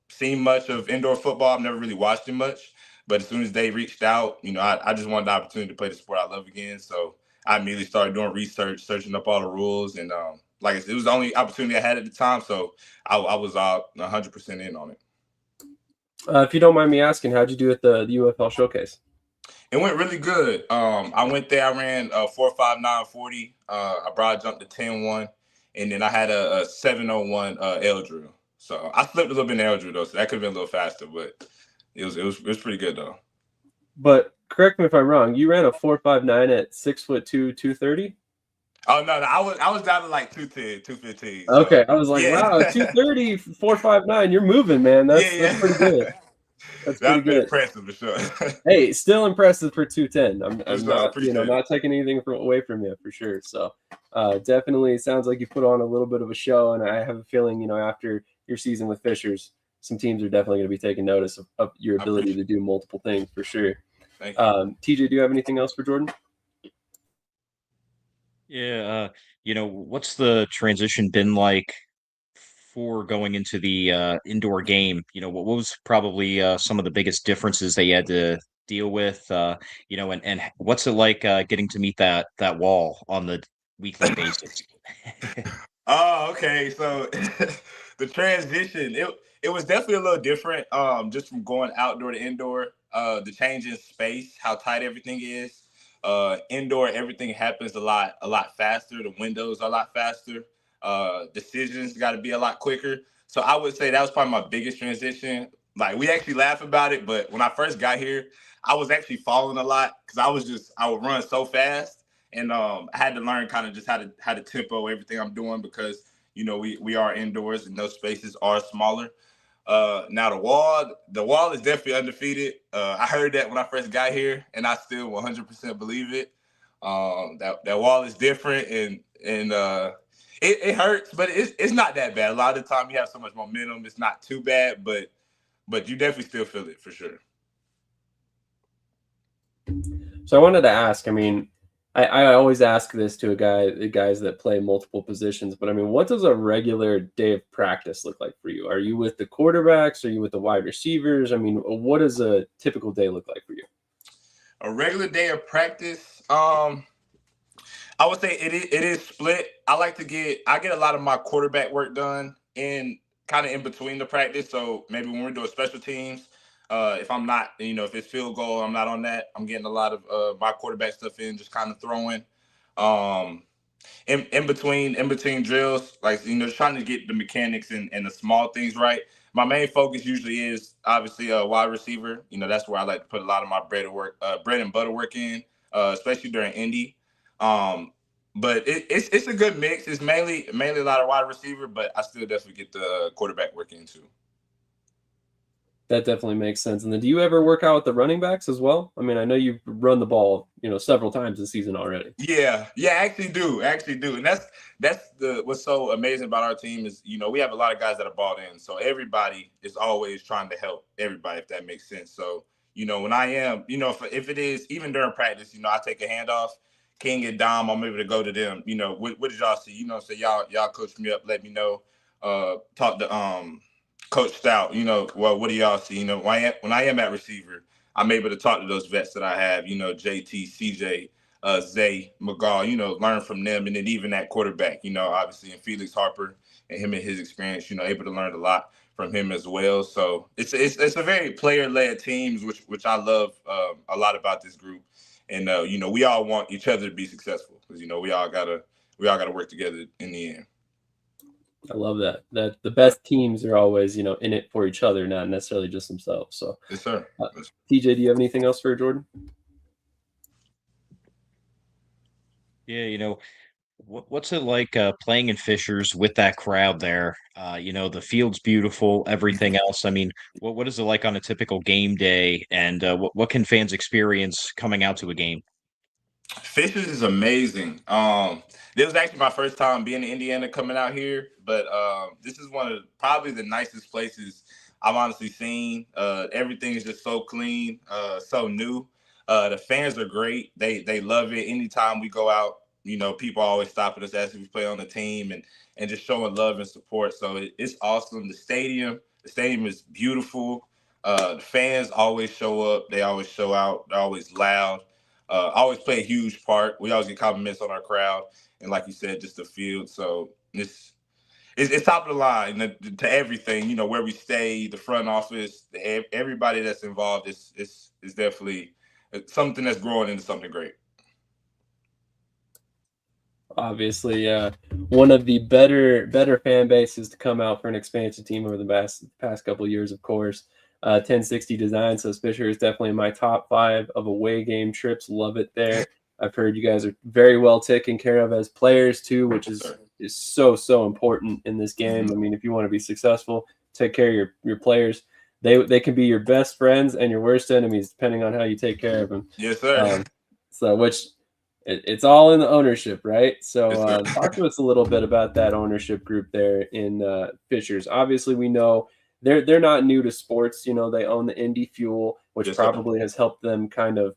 seen much of indoor football. I've never really watched it much. But as soon as they reached out, I just wanted the opportunity to play the sport I love again. So I immediately started doing research, searching up all the rules. And like I said, it was the only opportunity I had at the time. So I was 100% in on it. If you don't mind me asking, how'd you do at the UFL showcase? It went really good. I went there. I ran 4.59 40. I broad jumped to 10.1, and then I had a 7.01 L drill. So I slipped a little bit in L drill though, so that could have been a little faster, but it was pretty good though. But correct me if I'm wrong. You ran a 4.59 at 6'2", 230. Oh no, I was down to like 210, 215. So. Okay, I was like, wow, 230, 4.59. You're moving, man. That's pretty good. That's pretty good. Impressive for sure. Hey, still impressive for 210. I'm not, not taking anything away from you for sure. So, definitely sounds like you put on a little bit of a show, and I have a feeling, after your season with Fishers, some teams are definitely going to be taking notice of your ability to do multiple things for sure. Thank you. TJ, do you have anything else for Jordan? Yeah, what's the transition been like for going into the indoor game? What was probably some of the biggest differences that you had to deal with? And what's it like getting to meet that wall on the weekly basis? Oh, okay. So the transition, it was definitely a little different. Just from going outdoor to indoor, the change in space, how tight everything is. Indoor, everything happens a lot faster. The windows are a lot faster. Decisions got to be a lot quicker. So I would say that was probably my biggest transition. Like we actually laugh about it, but when I first got here, I was actually falling a lot because I would run so fast, and I had to learn kind of just how to tempo everything I'm doing because we are indoors and those spaces are smaller. Now the wall is definitely undefeated. I heard that when I first got here, and I still 100% believe it. That wall is different, and it hurts, but it's not that bad. A lot of the time, you have so much momentum, it's not too bad, but you definitely still feel it for sure. So I wanted to ask, I mean, I always ask this to guys that play multiple positions, but I mean, what does a regular day of practice look like for you? Are you with the quarterbacks? Are you with the wide receivers? I mean, what does a typical day look like for you? A regular day of practice, I would say it is split. I get a lot of my quarterback work done in between the practice. So maybe when we're doing special teams, if I'm not, if it's field goal, I'm not on that. I'm getting a lot of my quarterback stuff in, just kind of throwing. In between drills, like trying to get the mechanics and the small things right. My main focus usually is obviously a wide receiver. That's where I like to put a lot of my bread and butter work in, especially during Indy. But it's a good mix. It's mainly a lot of wide receiver, but I still definitely get the quarterback work in too. That definitely makes sense. And then do you ever work out with the running backs as well? I mean, I know you've run the ball, several times this season already. Yeah, I actually do. And that's what's so amazing about our team is, we have a lot of guys that are bought in. So everybody is always trying to help everybody, if that makes sense. So, when I am, if it is, even during practice, I take a handoff, King and Dom, I'm able to go to them. What did y'all see? So y'all coach me up, let me know. Talk to Coach Stout, what do y'all see? When I am at receiver, I'm able to talk to those vets that I have, JT, CJ, Zay, McGaw, learn from them. And then even at quarterback, obviously, and Felix Harper and him and his experience, able to learn a lot from him as well. So it's a very player-led team, which I love a lot about this group. And, we all want each other to be successful because, we all gotta work together in the end. I love that. That the best teams are always, in it for each other, not necessarily just themselves. So, yes, sir. TJ, do you have anything else for Jordan? Yeah, what's it like playing in Fishers with that crowd there? The field's beautiful, everything else. I mean, what is it like on a typical game day, and what can fans experience coming out to a game? Fishers is amazing. This was actually my first time being in Indiana coming out here, but this is one of probably the nicest places I've honestly seen. Everything is just so clean, so new. The fans are great. They love it. Anytime we go out, people always stop at us asking if we play on the team and just showing love and support. So it's awesome. The stadium is beautiful. The fans always show up. They always show out. They're always loud. Always play a huge part. We always get compliments on our crowd, and like you said, just the field. So it's top of the line to everything. Where we stay, the front office, everybody that's involved is definitely something that's growing into something great. Obviously, one of the better fan bases to come out for an expansion team over the past couple of years, of course. 1060 design, so Fisher is definitely in my top 5 of away game trips. Love it there. I've heard you guys are very well taken care of as players too, which is so important in this game. I mean, if you want to be successful, take care of your players. They can be your best friends and your worst enemies depending on how you take care of them. Yes, sir. It's all in the ownership, right? So talk to us a little bit about that ownership group there in Fishers. Obviously, we know they're not new to sports. They own the Indy Fuel, which probably has helped them kind of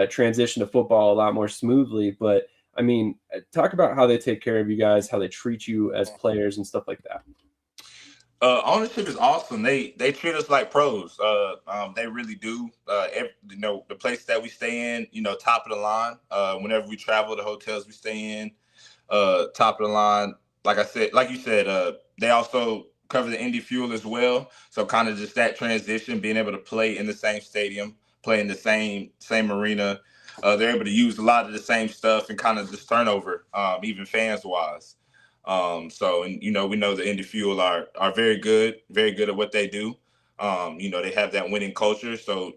transition to football a lot more smoothly. But I mean, talk about how they take care of you guys, how they treat you as players and stuff like that. Ownership is awesome. They treat us like pros. They really do. The place that we stay in, top of the line. Whenever we travel, the hotels we stay in, top of the line. Like you said, they also cover the Indy Fuel as well. So kind of just that transition, being able to play in the same stadium, play in the same arena. They're able to use a lot of the same stuff and kind of just turnover, even fans wise. We know the Indy Fuel are very good at what they do. They have that winning culture. So,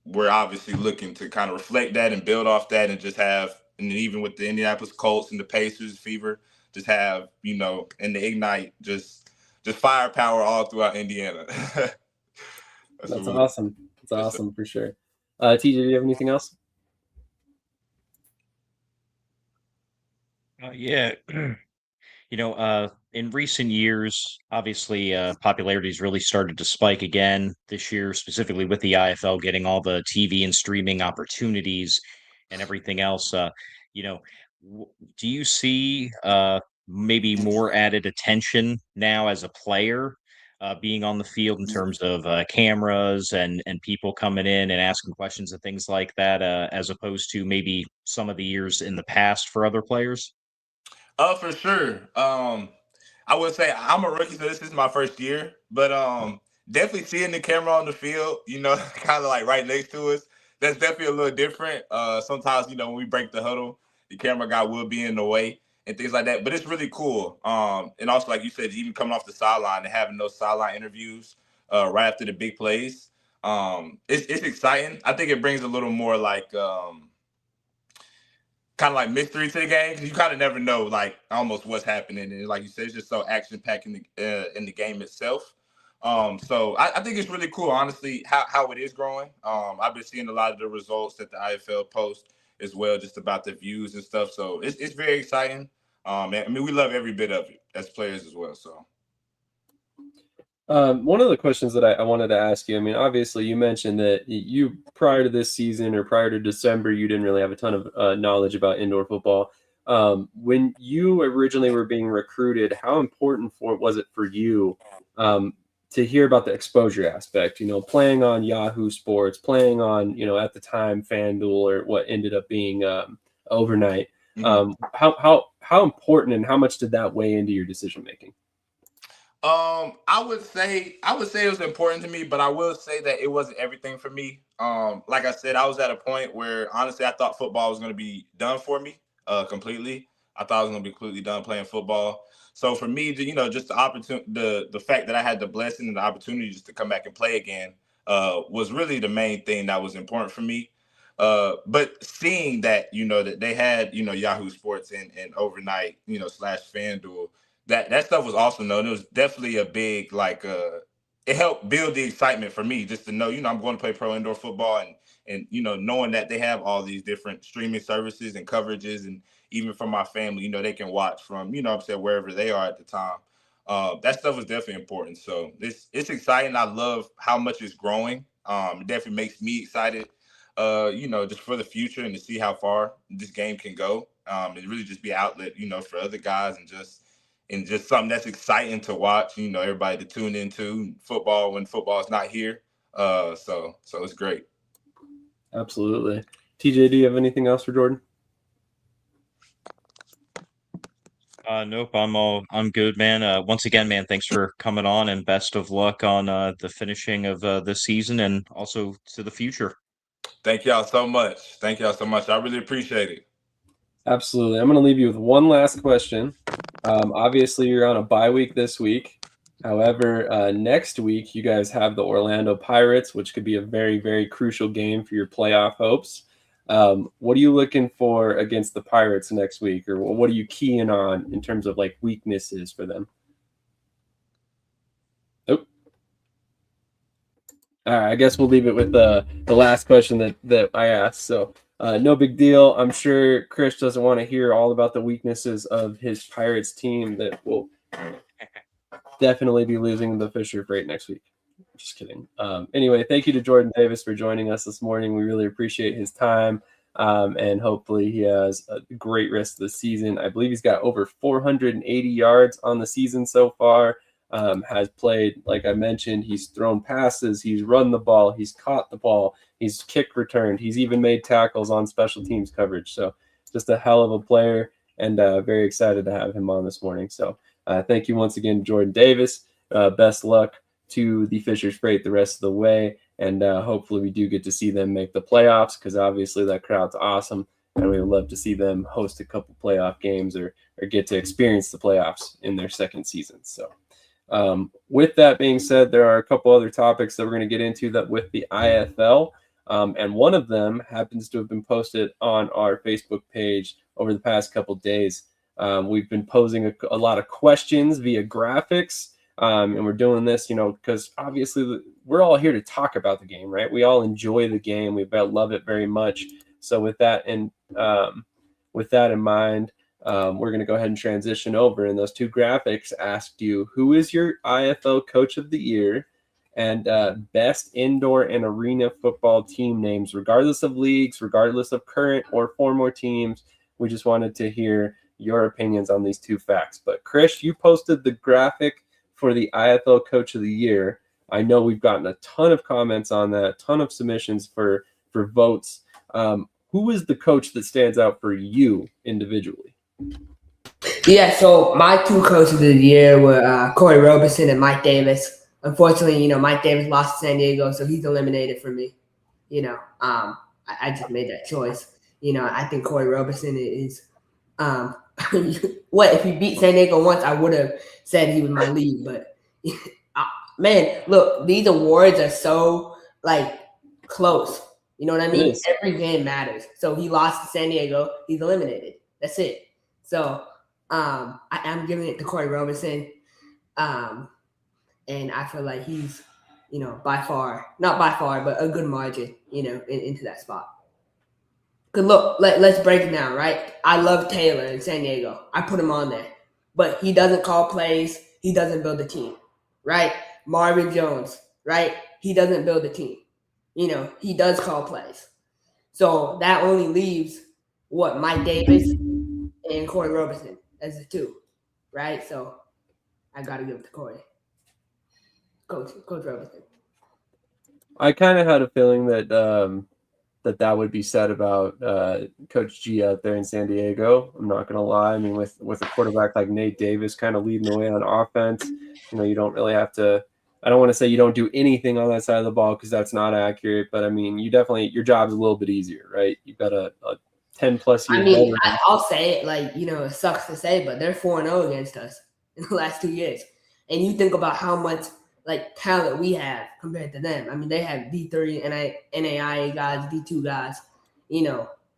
we're obviously looking to kind of reflect that and build off that and just have, and even with the Indianapolis Colts and the Pacers fever, just have, and the Ignite, just firepower all throughout Indiana. That's awesome. That's awesome for sure. TJ, do you have anything else? Yeah. In recent years, obviously, popularity's really started to spike again this year, specifically with the IFL getting all the TV and streaming opportunities and everything else. You know, do you see maybe more added attention now as a player being on the field in terms of cameras and people coming in and asking questions and things like that, as opposed to maybe some of the years in the past for other players? For sure. I would say I'm a rookie, so this is my first year, but definitely seeing the camera on the field, kind of like right next to us, that's definitely a little different. Sometimes, when we break the huddle, the camera guy will be in the way and things like that, but it's really cool. And also, like you said, even coming off the sideline and having those sideline interviews right after the big plays, it's exciting. I think it brings a little more like kind of like mystery to the game, because you kind of never know like almost what's happening, and like you said, it's just so action packed in the game itself. So I think it's really cool, honestly, how it is growing. I've been seeing a lot of the results that the IFL post as well, just about the views and stuff. So it's very exciting. And we love every bit of it as players as well. So. One of the questions that I wanted to ask you, obviously you mentioned that you, prior to this season or prior to December, you didn't really have a ton of knowledge about indoor football. When you originally were being recruited, how important was it for you to hear about the exposure aspect, playing on Yahoo Sports, playing on, at the time, FanDuel, or what ended up being Overnight. Mm-hmm. How important and how much did that weigh into your decision making? I would say it was important to me, but I will say that it wasn't everything for me. Like I said, I was at a point where honestly I thought football was going to be done for me completely. I thought I was going to be completely done playing football. So for me, just the opportunity, the fact that I had the blessing and the opportunity just to come back and play again was really the main thing that was important for me. But seeing that, that they had, Yahoo Sports and Overnight, / FanDuel, that stuff was awesome though. And it was definitely a big, it helped build the excitement for me just to know, I'm going to play pro indoor football and knowing that they have all these different streaming services and coverages, and even for my family, they can watch from, wherever they are at the time. That stuff was definitely important. So it's exciting. I love how much it's growing. It definitely makes me excited, just for the future and to see how far this game can go. And really just be an outlet, for other guys and just something that's exciting to watch, everybody to tune into football when football is not here. So it's great. Absolutely. TJ, do you have anything else for Jordan? Nope, I'm good, man. Once again, man, thanks for coming on, and best of luck on the finishing of this season and also to the future. Thank y'all so much. I really appreciate it. Absolutely. I'm going to leave you with one last question. Obviously, you're on a bye week this week. However, next week, you guys have the Orlando Pirates, which could be a very, very crucial game for your playoff hopes. What are you looking for against the Pirates next week? Or what are you keying on in terms of weaknesses for them? Nope. All right, I guess we'll leave it with the last question that I asked. So no big deal. I'm sure Krish doesn't want to hear all about the weaknesses of his Pirates team that will definitely be losing the Fisher Freight next week. Just kidding. Anyway, thank you to Jordan Davis for joining us this morning. We really appreciate his time, and hopefully he has a great rest of the season. I believe he's got over 480 yards on the season so far. Has played, like I mentioned, he's thrown passes, he's run the ball, he's caught the ball, he's kick returned, he's even made tackles on special teams coverage. So just a hell of a player, and very excited to have him on this morning. So thank you once again, Jordan Davis. Best luck to the Fisher's Freight the rest of the way, and hopefully we do get to see them make the playoffs, because obviously that crowd's awesome, and we would love to see them host a couple playoff games or get to experience the playoffs in their second season. So With that being said, there are a couple other topics that we're going to get into that with the IFL. And one of them happens to have been posted on our Facebook page over the past couple days. We've been posing a lot of questions via graphics, and we're doing this, because obviously we're all here to talk about the game, right? We all enjoy the game. We love it very much. So with that in mind, we're going to go ahead and transition over. And those two graphics asked you, who is your IFL Coach of the Year and best indoor and arena football team names, regardless of leagues, regardless of current or former teams. We just wanted to hear your opinions on these two facts. But Krish, you posted the graphic for the IFL Coach of the Year. I know we've gotten a ton of comments on that, a ton of submissions for votes. Who is the coach that stands out for you individually? Yeah, so my two coaches of the year were Corey Roberson and Mike Davis. Unfortunately, Mike Davis lost to San Diego, so he's eliminated for me. I just made that choice. I think Corey Roberson is what if he beat San Diego once, I would have said he was my lead. But man, look, these awards are so close. You know what I mean? Every game matters. So he lost to San Diego, he's eliminated. That's it. So I'm giving it to Corey Roberson. And I feel like he's, not by far, but a good margin, into that spot. Because look, let's break it down, right? I love Taylor in San Diego. I put him on there. But he doesn't call plays. He doesn't build a team, right? Marvin Jones, right? He doesn't build a team. He does call plays. So that only leaves, Mike Davis and Corey Roberson as the two, right? So I got to give it to Corey. Coach Roberson. I kind of had a feeling that that would be said about Coach G out there in San Diego. I'm not going to lie. I mean, with a quarterback like Nate Davis kind of leading the way on offense, you don't really have to – I don't want to say you don't do anything on that side of the ball because that's not accurate. But, I mean, your job's a little bit easier, right? You've got a 10-plus year veteran. I'll say it it sucks to say, but they're 4-0 against us in the last 2 years. And you think about how much – talent we have compared to them. I mean, they have D3 NAIA guys, D2 guys,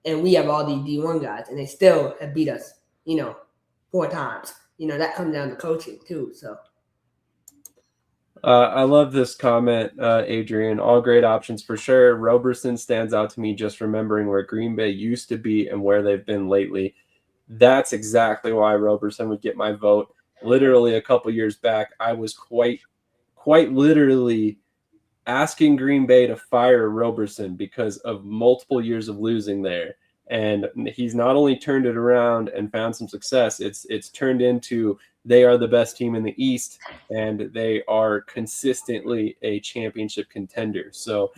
and we have all these D1 guys, and they still have beat us, 4 times. That comes down to coaching too. So, I love this comment, Adrian. All great options for sure. Roberson stands out to me just remembering where Green Bay used to be and where they've been lately. That's exactly why Roberson would get my vote. Literally a couple years back, I was quite literally asking Green Bay to fire Roberson because of multiple years of losing there. And he's not only turned it around and found some success, it's turned into they are the best team in the East and they are consistently a championship contender. So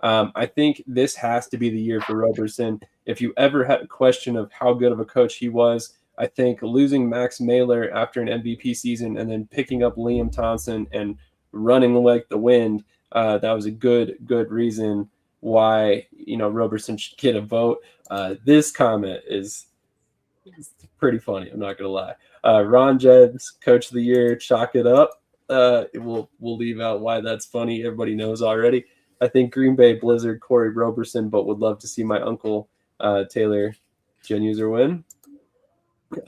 I think this has to be the year for Roberson. If you ever had a question of how good of a coach he was, I think losing Max Mailer after an MVP season and then picking up Liam Thompson and running like the wind, that was a good reason why Roberson should get a vote. This comment is pretty funny. I'm not gonna lie. Ron Jeds, Coach of the Year, chalk it up. We'll leave out why that's funny. Everybody knows already. I think Green Bay Blizzard, Corey Roberson, but would love to see my uncle Taylor Gen User win.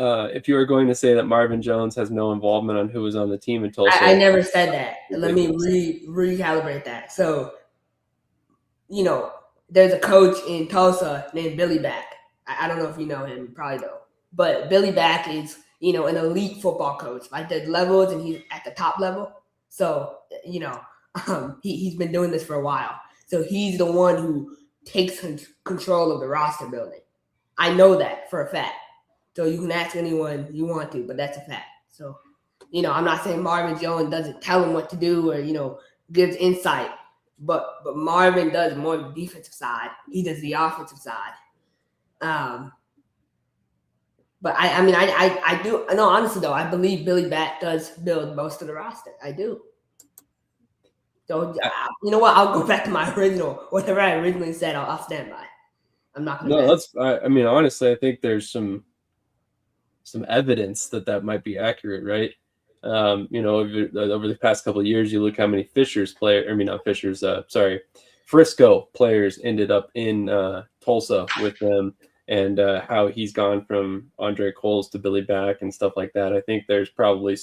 If you are going to say that Marvin Jones has no involvement on who was on the team in Tulsa, I never said that. Let me recalibrate that. So, there's a coach in Tulsa named Billy Back. I don't know if you know him, you probably don't. But Billy Back is, an elite football coach. There's levels and he's at the top level. So, he's been doing this for a while. So he's the one who takes control of the roster building. I know that for a fact. So you can ask anyone you want to, but that's a fact. So, I'm not saying Marvin Jones doesn't tell him what to do or, gives insight, but Marvin does more of the defensive side. He does the offensive side. But I do. No, honestly though, I believe Billy Bat does build most of the roster. I do. So you know what? I'll go back to my original, whatever I originally said. I'll stand by. I'm not going to. No, that's. Honestly, I think there's some evidence that might be accurate, right? Over the past couple of years, you look how many Frisco players ended up in Tulsa with them, and how he's gone from Andre Coles to Billy Back and stuff like that. I think there's probably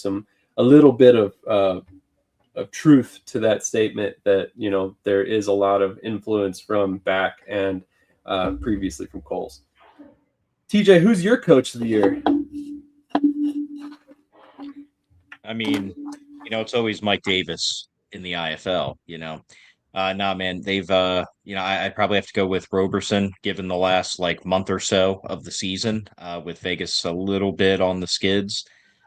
a little bit of truth to that statement that, there is a lot of influence from Back and previously from Coles. TJ, who's your coach of the year? I mean, it's always Mike Davis in the IFL, Nah, man, they've, I'd probably have to go with Roberson, given the last month or so of the season, with Vegas a little bit on the skids.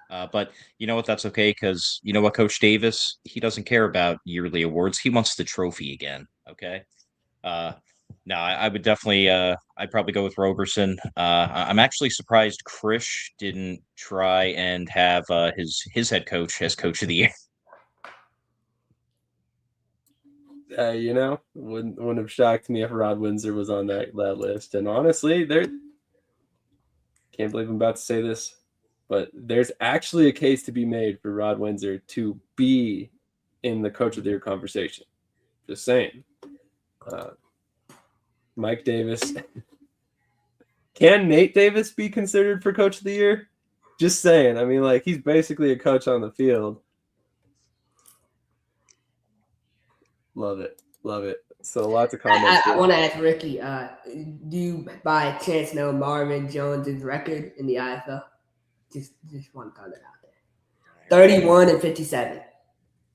But you know what? That's okay, because you know what, Coach Davis, he doesn't care about yearly awards. He wants the trophy again. Okay. No, I would definitely. I'd probably go with Roberson. I'm actually surprised Krish didn't try and have his head coach as coach of the year. Wouldn't have shocked me if Rod Windsor was on that list. And honestly, can't believe I'm about to say this, but there's actually a case to be made for Rod Windsor to be in the coach of the year conversation. Just saying. Mike Davis. Can Nate Davis be considered for coach of the year? Just saying. I mean, he's basically a coach on the field. Love it. So lots of comments. I want to ask Ricky, do you by chance know Marvin Jones's record in the IFL? Just want to throw that out there. 31-57.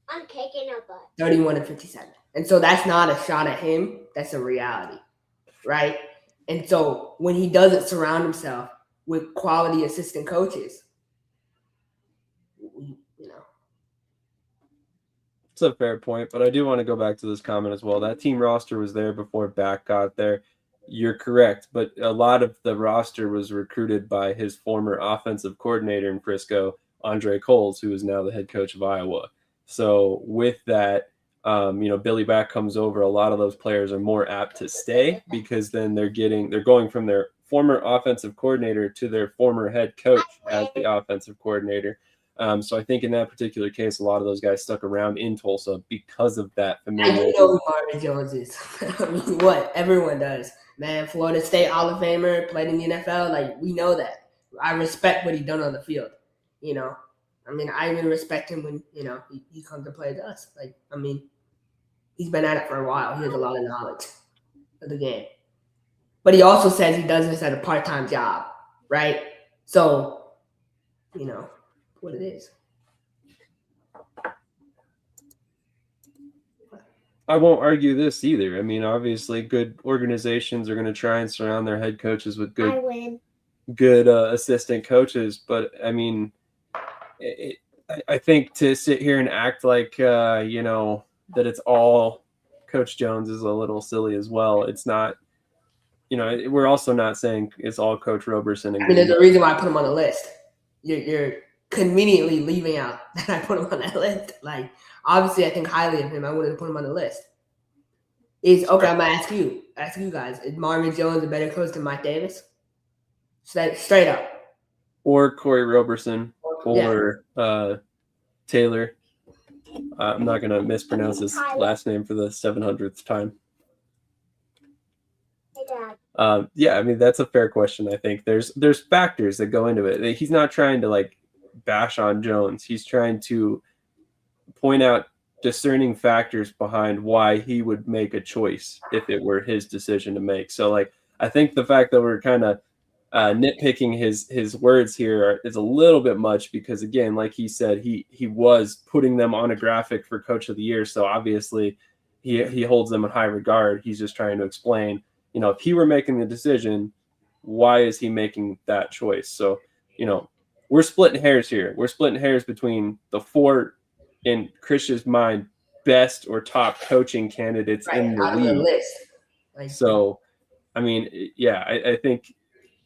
I'm kicking a butt. 31-57. And so that's not a shot at him. That's a reality, right? And so when he doesn't surround himself with quality assistant coaches, It's a fair point, but I do want to go back to this comment as well. That team roster was there before Back got there. You're correct, but a lot of the roster was recruited by his former offensive coordinator in Frisco, Andre Coles, who is now the head coach of Iowa. So with that, Billy Back comes over. A lot of those players are more apt to stay because then they're going from their former offensive coordinator to their former head coach as the offensive coordinator. So I think in that particular case, a lot of those guys stuck around in Tulsa because of that familiarity. I know who Marvin Jones is. I mean, what? Everyone does. Man, Florida State Hall of Famer, played in the NFL. We know that. I respect what he done on the field. I even respect him when, he comes to play with us. He's been at it for a while. He has a lot of knowledge of the game. But he also says he does this at a part-time job, right? So, what it is. I won't argue this either. I mean, obviously, good organizations are going to try and surround their head coaches with good assistant coaches. But I mean, I think to sit here and act like that it's all Coach Jones is a little silly as well. It's not. We're also not saying it's all Coach Roberson. There's a reason why I put him on the list. You're conveniently leaving out that I put him on that list. Obviously, I think highly of him. I wouldn't put him on the list. I'm gonna ask you guys: is Marvin Jones a better coach than Mike Davis? Straight up. Or Corey Roberson, or Taylor. I'm not gonna mispronounce his last name for the 700th time. That's a fair question. I think there's factors that go into it. He's not trying to bash on Jones. He's trying to point out discerning factors behind why he would make a choice if it were his decision to make. So I think the fact that we're kind of nitpicking his words here is a little bit much because, again, like he said, he was putting them on a graphic for Coach of the Year. So obviously he holds them in high regard. He's just trying to explain, if he were making the decision, why is he making that choice? So, we're splitting hairs here. We're splitting hairs between the four, in Krish's mind, best or top coaching candidates in the league. List. So, I think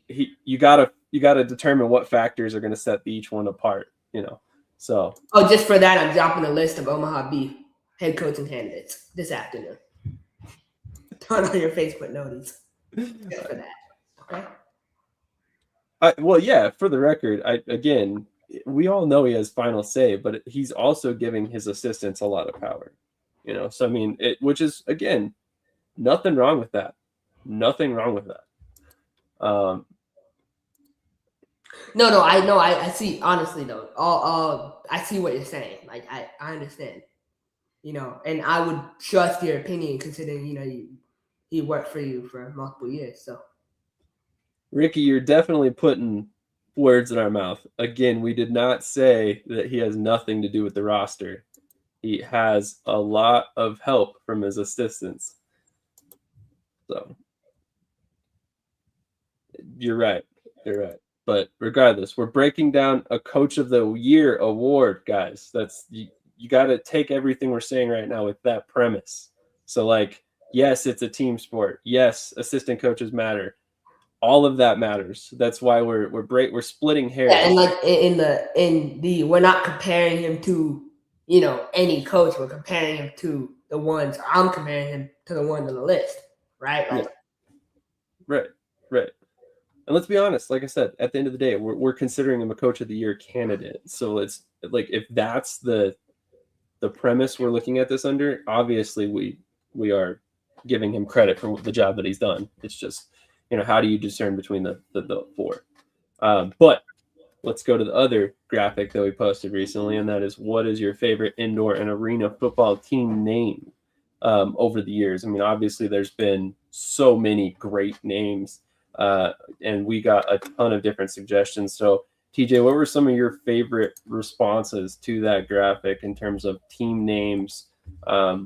you gotta determine what factors are going to set each one apart. So. Oh, just for that, I'm dropping a list of Omaha Beef head coaching candidates this afternoon. Turn on your Facebook notice just for that. Okay. For the record, we all know he has final say, but he's also giving his assistants a lot of power. So I mean, which is, again, nothing wrong with that. Nothing wrong with that. No, I know. I see. Honestly, though, I see what you're saying. Like, I understand. And I would trust your opinion, considering he worked for you for multiple years. So, Ricky, you're definitely putting words in our mouth. Again, we did not say that he has nothing to do with the roster. He has a lot of help from his assistants. So you're right. You're right. But regardless, we're breaking down a Coach of the Year award, guys. That's you got to take everything we're saying right now with that premise. So, like, yes, it's a team sport. Yes, assistant coaches matter. All of that matters. That's why we're splitting hairs. Yeah, and like we're not comparing him to any coach. We're comparing him to the ones. I'm comparing him to the ones on the list, right? Like, right. And let's be honest, like I said, at the end of the day, we're considering him a Coach of the Year candidate. So it's like, if that's the premise we're looking at this under, obviously we are giving him credit for the job that he's done. It's just, how do you discern between the four? But let's go to the other graphic that we posted recently, and that is, what is your favorite indoor and arena football team name over the years? I mean, obviously there's been so many great names. And we got a ton of different suggestions. So, TJ, what were some of your favorite responses to that graphic in terms of team names, that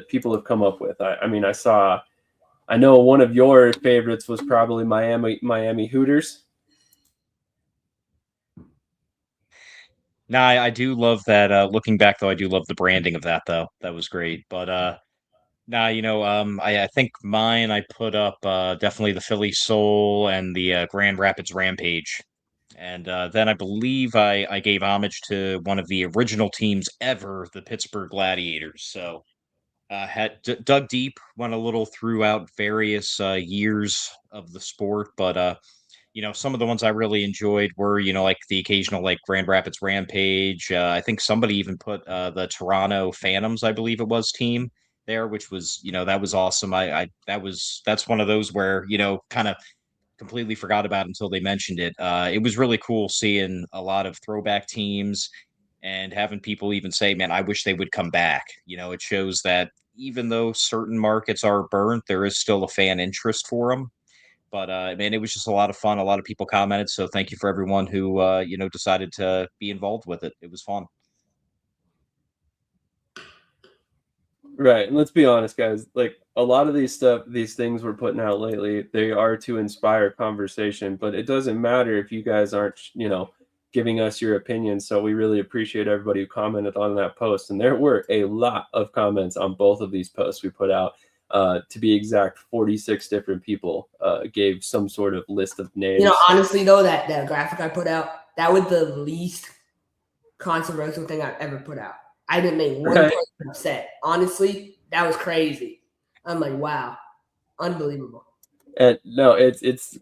people have come up with? I know one of your favorites was probably Miami Hooters. No, I do love that. Looking back, though, I do love the branding of that, though. That was great. But I think mine, I put up definitely the Philly Soul and the Grand Rapids Rampage. And then I believe I gave homage to one of the original teams ever, the Pittsburgh Gladiators. So had dug deep, went a little throughout various years of the sport, but some of the ones I really enjoyed were, like the occasional like Grand Rapids Rampage. I think somebody even put the Toronto Phantoms, I believe it was, team there, which was, that was awesome. That's one of those where, kind of completely forgot about until they mentioned it. It was really cool seeing a lot of throwback teams and having people even say, man, I wish they would come back. It shows that even though certain markets are burnt, there is still a fan interest for them. But man, it was just a lot of fun. A lot of people commented. So thank you for everyone who, decided to be involved with it. It was fun. Right. And let's be honest, guys, like, a lot of these things we're putting out lately, they are to inspire conversation, but it doesn't matter if you guys aren't, giving us your opinion. So we really appreciate everybody who commented on that post. And there were a lot of comments on both of these posts we put out. To be exact, 46 different people gave some sort of list of names. Honestly, though, that graphic I put out, that was the least controversial thing I've ever put out. I didn't make one person upset. Honestly, that was crazy. I'm like, wow, unbelievable. And no, it's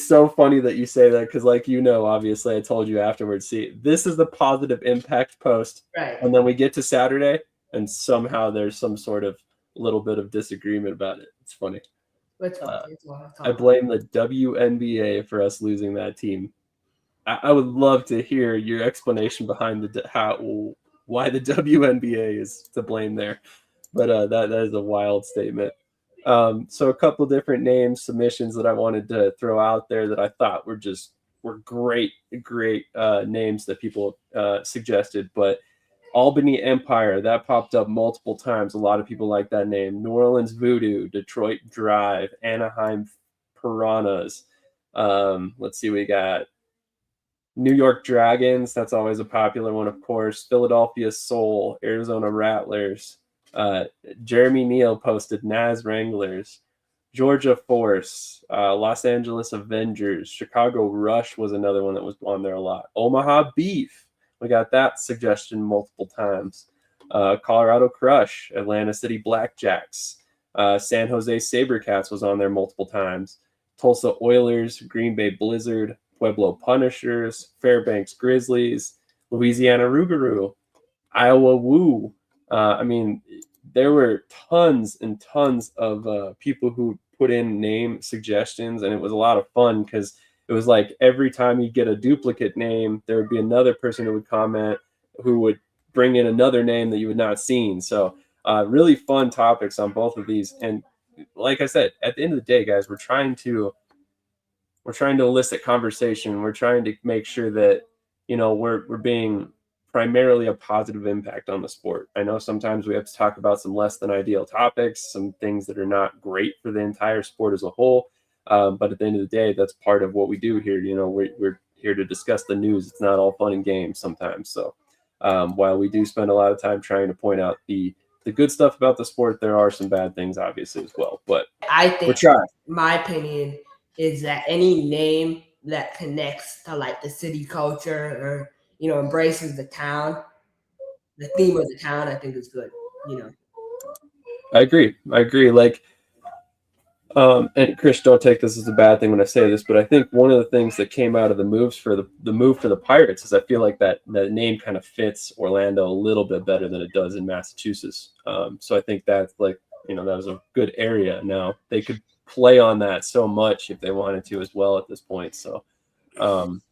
so funny that you say that, because, like, obviously I told you afterwards, see, this is the positive impact post. Right. And then we get to Saturday and somehow there's some sort of little bit of disagreement about it. It's funny. I blame the WNBA for us losing that team. I would love to hear your explanation behind why the WNBA is to blame there. But that is a wild statement. So a couple different names, submissions that I wanted to throw out there that I thought were great names that people suggested. But Albany Empire, that popped up multiple times. A lot of people like that name. New Orleans Voodoo, Detroit Drive, Anaheim Piranhas. Let's see, we got New York Dragons. That's always a popular one, of course. Philadelphia Soul, Arizona Rattlers. Jeremy Neal posted Naz Wranglers. Georgia Force, Los Angeles Avengers. Chicago Rush was another one that was on there a lot. Omaha Beef. We got that suggestion multiple times. Colorado Crush, Atlanta City Blackjacks. San Jose Sabercats was on there multiple times. Tulsa Oilers, Green Bay Blizzard, Pueblo Punishers, Fairbanks Grizzlies, Louisiana Rougarou, Iowa Woo. I mean, there were tons and tons of people who put in name suggestions, and it was a lot of fun because it was like every time you get a duplicate name, there would be another person who would comment who would bring in another name that you had not seen. So really fun topics on both of these. And like I said, at the end of the day, guys, we're trying to elicit conversation. We're trying to make sure that, you know, we're being primarily a positive impact on the sport. I know sometimes we have to talk about some less than ideal topics, some things that are not great for the entire sport as a whole. But at the end of the day, that's part of what we do here. You know, we're here to discuss the news. It's not all fun and games sometimes. So while we do spend a lot of time trying to point out the good stuff about the sport, there are some bad things obviously as well. But I think we're trying. My opinion is that any name that connects to like the city culture or, you know, embraces the town, the theme of the town, I think is good. You know, I agree. Like, and Krish, don't take this as a bad thing when I say this, but I think one of the things that came out of the moves for the move for the Pirates is I feel like that name kind of fits Orlando a little bit better than it does in Massachusetts. So I think that's like, you know, that was a good area. Now they could play on that so much if they wanted to as well at this point. So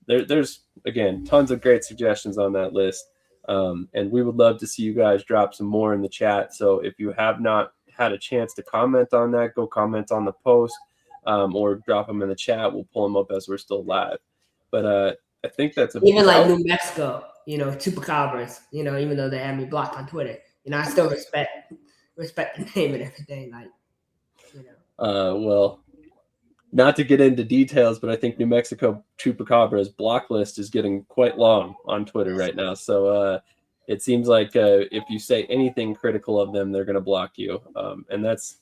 there's again tons of great suggestions on that list, and we would love to see you guys drop some more in the chat. So if you have not had a chance to comment on that, go comment on the post, or drop them in the chat. We'll pull them up as we're still live. But I think that's even like New Mexico, you know, Chupacabras, you know, even though they have me blocked on Twitter, you know, I still respect the name and everything. Like, you know. Well, not to get into details, but I think New Mexico Chupacabra's block list is getting quite long on Twitter right now. So it seems like if you say anything critical of them, they're going to block you. And that's,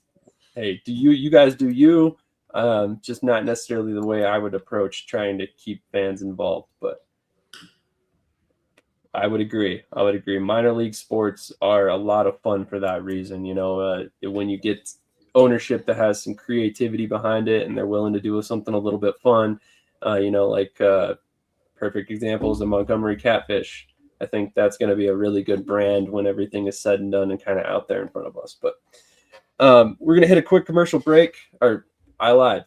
hey, you guys do you, just not necessarily the way I would approach trying to keep fans involved. But I would agree. Minor league sports are a lot of fun for that reason. You know, when you get ownership that has some creativity behind it and they're willing to do something a little bit fun, you know, like perfect examples of Montgomery Catfish. I think that's going to be a really good brand when everything is said and done and kind of out there in front of us. But we're going to hit a quick commercial break. Or I lied.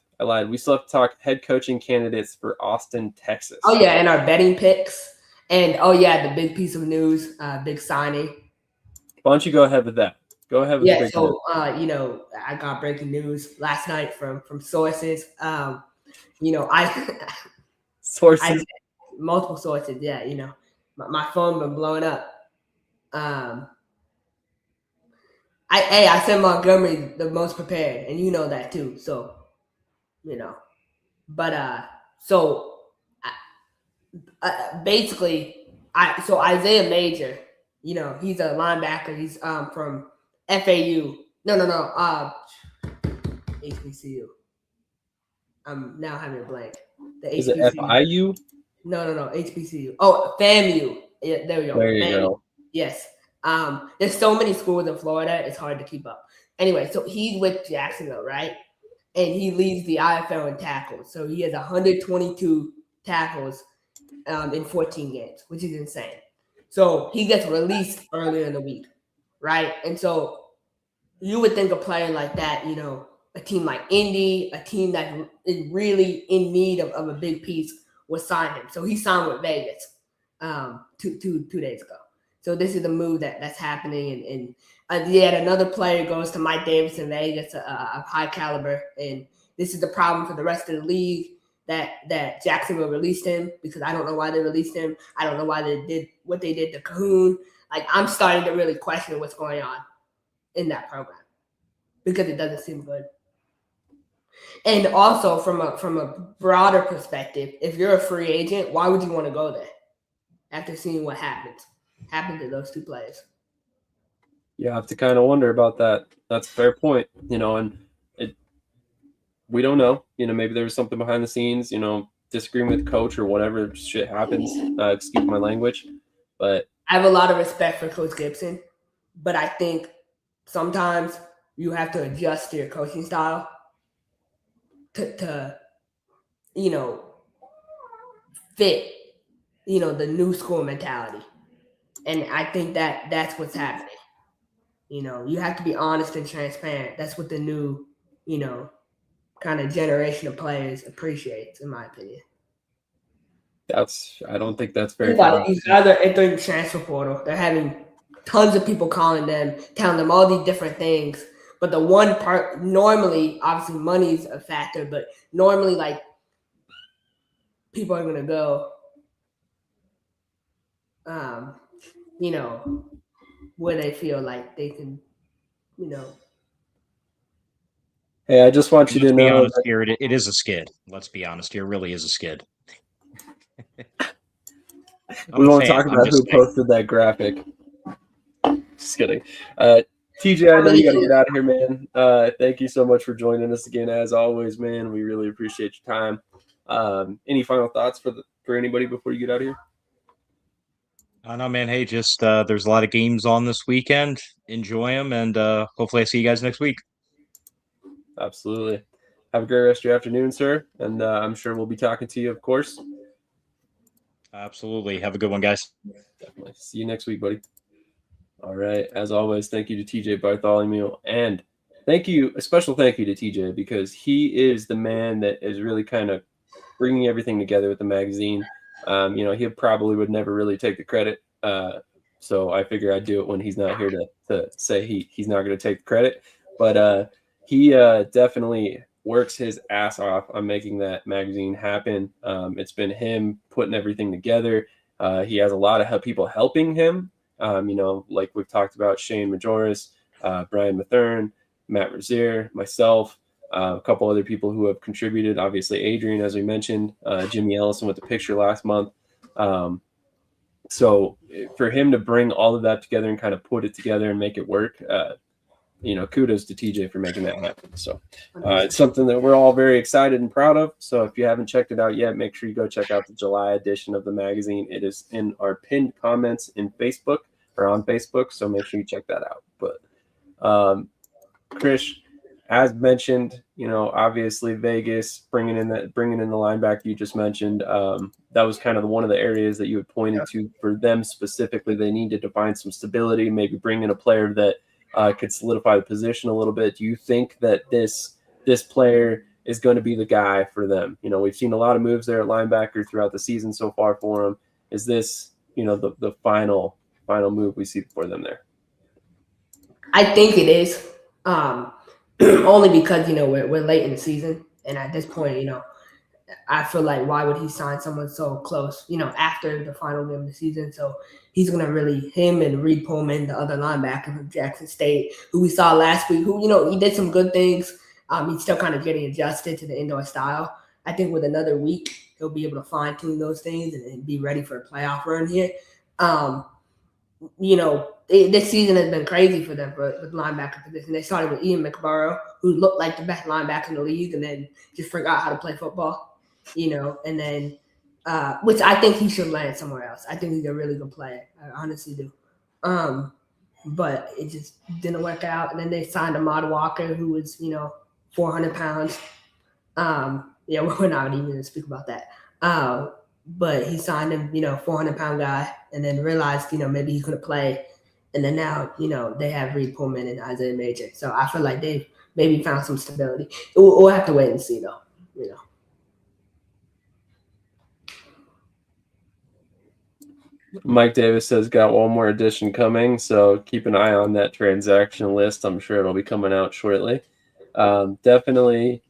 We still have to talk head coaching candidates for Austin, Texas. Oh, yeah, and our betting picks. And, oh, yeah, the big piece of news, big signing. Why don't you go ahead with that? Go ahead with yeah, the big so, you know, I got breaking news last night from sources. You know, sources. Multiple sources, yeah, you know. My phone been blowing up. I said Montgomery the most prepared, and you know that too. So, you know, but basically, Isaiah Major, you know, he's a linebacker. He's from FAU. No, HBCU. I'm now having a blank. The Is it FIU? No, HBCU. Oh, FAMU. Yeah, there we go. There you go. Yes. There's so many schools in Florida, it's hard to keep up. Anyway, so he's with Jacksonville, right? And he leads the IFL in tackles. So he has 122 tackles in 14 games, which is insane. So he gets released earlier in the week, right? And so you would think a player like that, you know, a team like Indy, a team that is really in need of a big piece, would sign him. So he signed with Vegas 2 days ago. So this is the move that's happening. And yet another player goes to Mike Davis in Vegas, a high caliber. And this is the problem for the rest of the league, that Jacksonville released him, because I don't know why they released him. I don't know why they did what they did to Cahoon. Like, I'm starting to really question what's going on in that program, because it doesn't seem good. And also from a broader perspective, if you're a free agent, why would you want to go there after seeing what happened to those two players? You have to kind of wonder about that. That's a fair point, you know, and we don't know, you know, maybe there was something behind the scenes, you know, disagreeing with the coach or whatever shit happens. Excuse my language, but I have a lot of respect for Coach Gibson, but I think sometimes you have to adjust your coaching style to you know, fit, the new school mentality. And I think that's what's happening. You have to be honest and transparent. That's what the new, kind of generation of players appreciates, in my opinion. I don't think that's very Think about far it. off. These guys are entering the transfer portal. They're having tons of people calling them, telling them all these different things. But the one part, normally, obviously money's a factor, but normally, like, people are going to go, where they feel like they can, Hey, I just want you to Let's be know honest that here. It is a skid. Let's be honest here. It really is a skid. we won't talk I'm about just who saying. posted that graphic. Just kidding. TJ, I know you got to get out of here, man. Thank you so much for joining us again, as always, man. We really appreciate your time. Any final thoughts for anybody before you get out of here? I know, man. Hey, just there's a lot of games on this weekend. Enjoy them, and hopefully I see you guys next week. Absolutely. Have a great rest of your afternoon, sir. And I'm sure we'll be talking to you, of course. Absolutely. Have a good one, guys. Definitely. See you next week, buddy. All right. As always, thank you to TJ Bartholomew. And a special thank you to TJ, because he is the man that is really kind of bringing everything together with the magazine. He probably would never really take the credit. So I figure I'd do it when he's not here to say he's not going to take the credit. But he definitely works his ass off on making that magazine happen. It's been him putting everything together. He has a lot of people helping him. Like we've talked about, Shane Majoris, Brian Mathern, Matt Rozier, myself, a couple other people who have contributed. Obviously, Adrian, as we mentioned, Jimmy Ellison with the picture last month. So for him to bring all of that together and kind of put it together and make it work, kudos to TJ for making that happen. So it's something that we're all very excited and proud of. So if you haven't checked it out yet, make sure you go check out the July edition of the magazine. It is in our pinned comments in Facebook or on Facebook. So make sure you check that out. But Krish, as mentioned, obviously Vegas bringing in the linebacker you just mentioned. That was kind of one of the areas that you had pointed to for them specifically. They needed to find some stability, maybe bring in a player that could solidify the position a little bit. Do you think that this player is going to be the guy for them? We've seen a lot of moves there at linebacker throughout the season so far for him. Is this, the final move we see for them there? I think it is. Only because, we're late in the season. And at this point, I feel like why would he sign someone so close, after the final game of the season? So he's going to really, him and Reed Pullman, the other linebacker from Jackson State, who we saw last week, who, he did some good things. He's still kind of getting adjusted to the indoor style. I think with another week, he'll be able to fine tune those things and be ready for a playoff run here. This season has been crazy for them with linebacker position. They started with Ian McBurrow, who looked like the best linebacker in the league, and then just forgot how to play football, and then which I think he should land somewhere else. I think he's a really good player. I honestly do. But it just didn't work out. And then they signed Ahmad Walker, who was, 400 pounds. We're not even going to speak about that. But he signed him, 400-pound guy, and then realized, maybe he couldn't play. And then now, they have Reed Pullman and Isaiah Major. So I feel like they've maybe found some stability. We'll have to wait and see, though, Mike Davis says got one more edition coming, so keep an eye on that transaction list. I'm sure it'll be coming out shortly. Definitely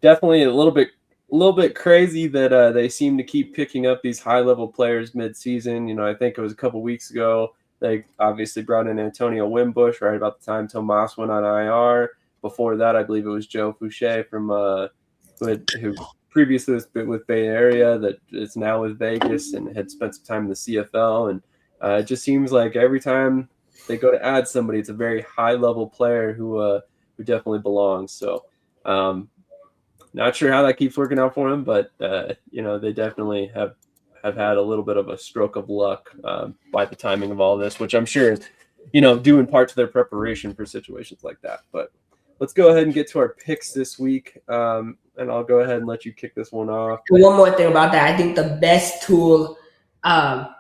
a little bit crazy that they seem to keep picking up these high-level players mid-season. I think it was a couple weeks ago they obviously brought in Antonio Wimbush right about the time Tomas went on IR. Before that, I believe it was Joe Fouché from who previously was with Bay Area that is now with Vegas and had spent some time in the CFL. And it just seems like every time they go to add somebody, it's a very high-level player who definitely belongs. So not sure how that keeps working out for him, but they definitely have had a little bit of a stroke of luck by the timing of all this, which I'm sure is, due in part to their preparation for situations like that. But let's go ahead and get to our picks this week. and I'll go ahead and let you kick this one off. One more thing about that. I think the best tool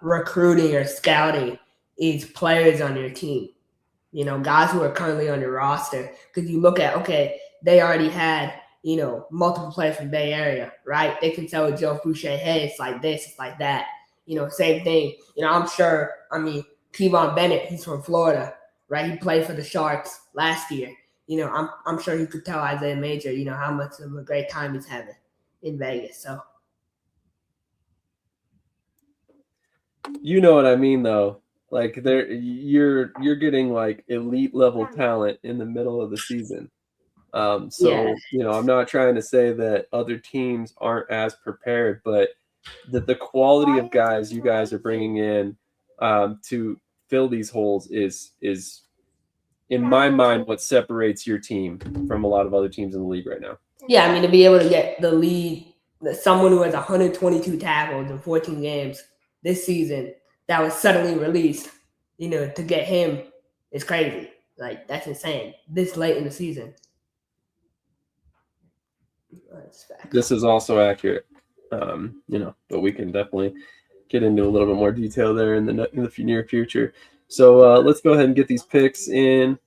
recruiting or scouting is players on your team. You know, guys who are currently on your roster. Because you look at, okay, they already had, you know, multiple players from Bay Area, right? They can tell Joe Fouché, hey, it's like this, it's like that. You know, same thing. You know, I'm sure, Kevon Bennett, he's from Florida, right? He played for the Sharks last year. You know, I'm sure he could tell Isaiah Major, you know, how much of a great time he's having in Vegas. So, you know what I mean, though. Like you're getting like elite level talent in the middle of the season. You know, I'm not trying to say that other teams aren't as prepared, but the quality of guys you guys are bringing in to fill these holes is in my mind what separates your team from a lot of other teams in the league right now. Yeah, to be able to get the lead, someone who has 122 tackles in 14 games this season that was suddenly released, you know, to get him is crazy. Like, that's insane. This late in the season. This is also accurate, you know, but we can definitely get into a little bit more detail there in the near future. So let's go ahead and get these picks in.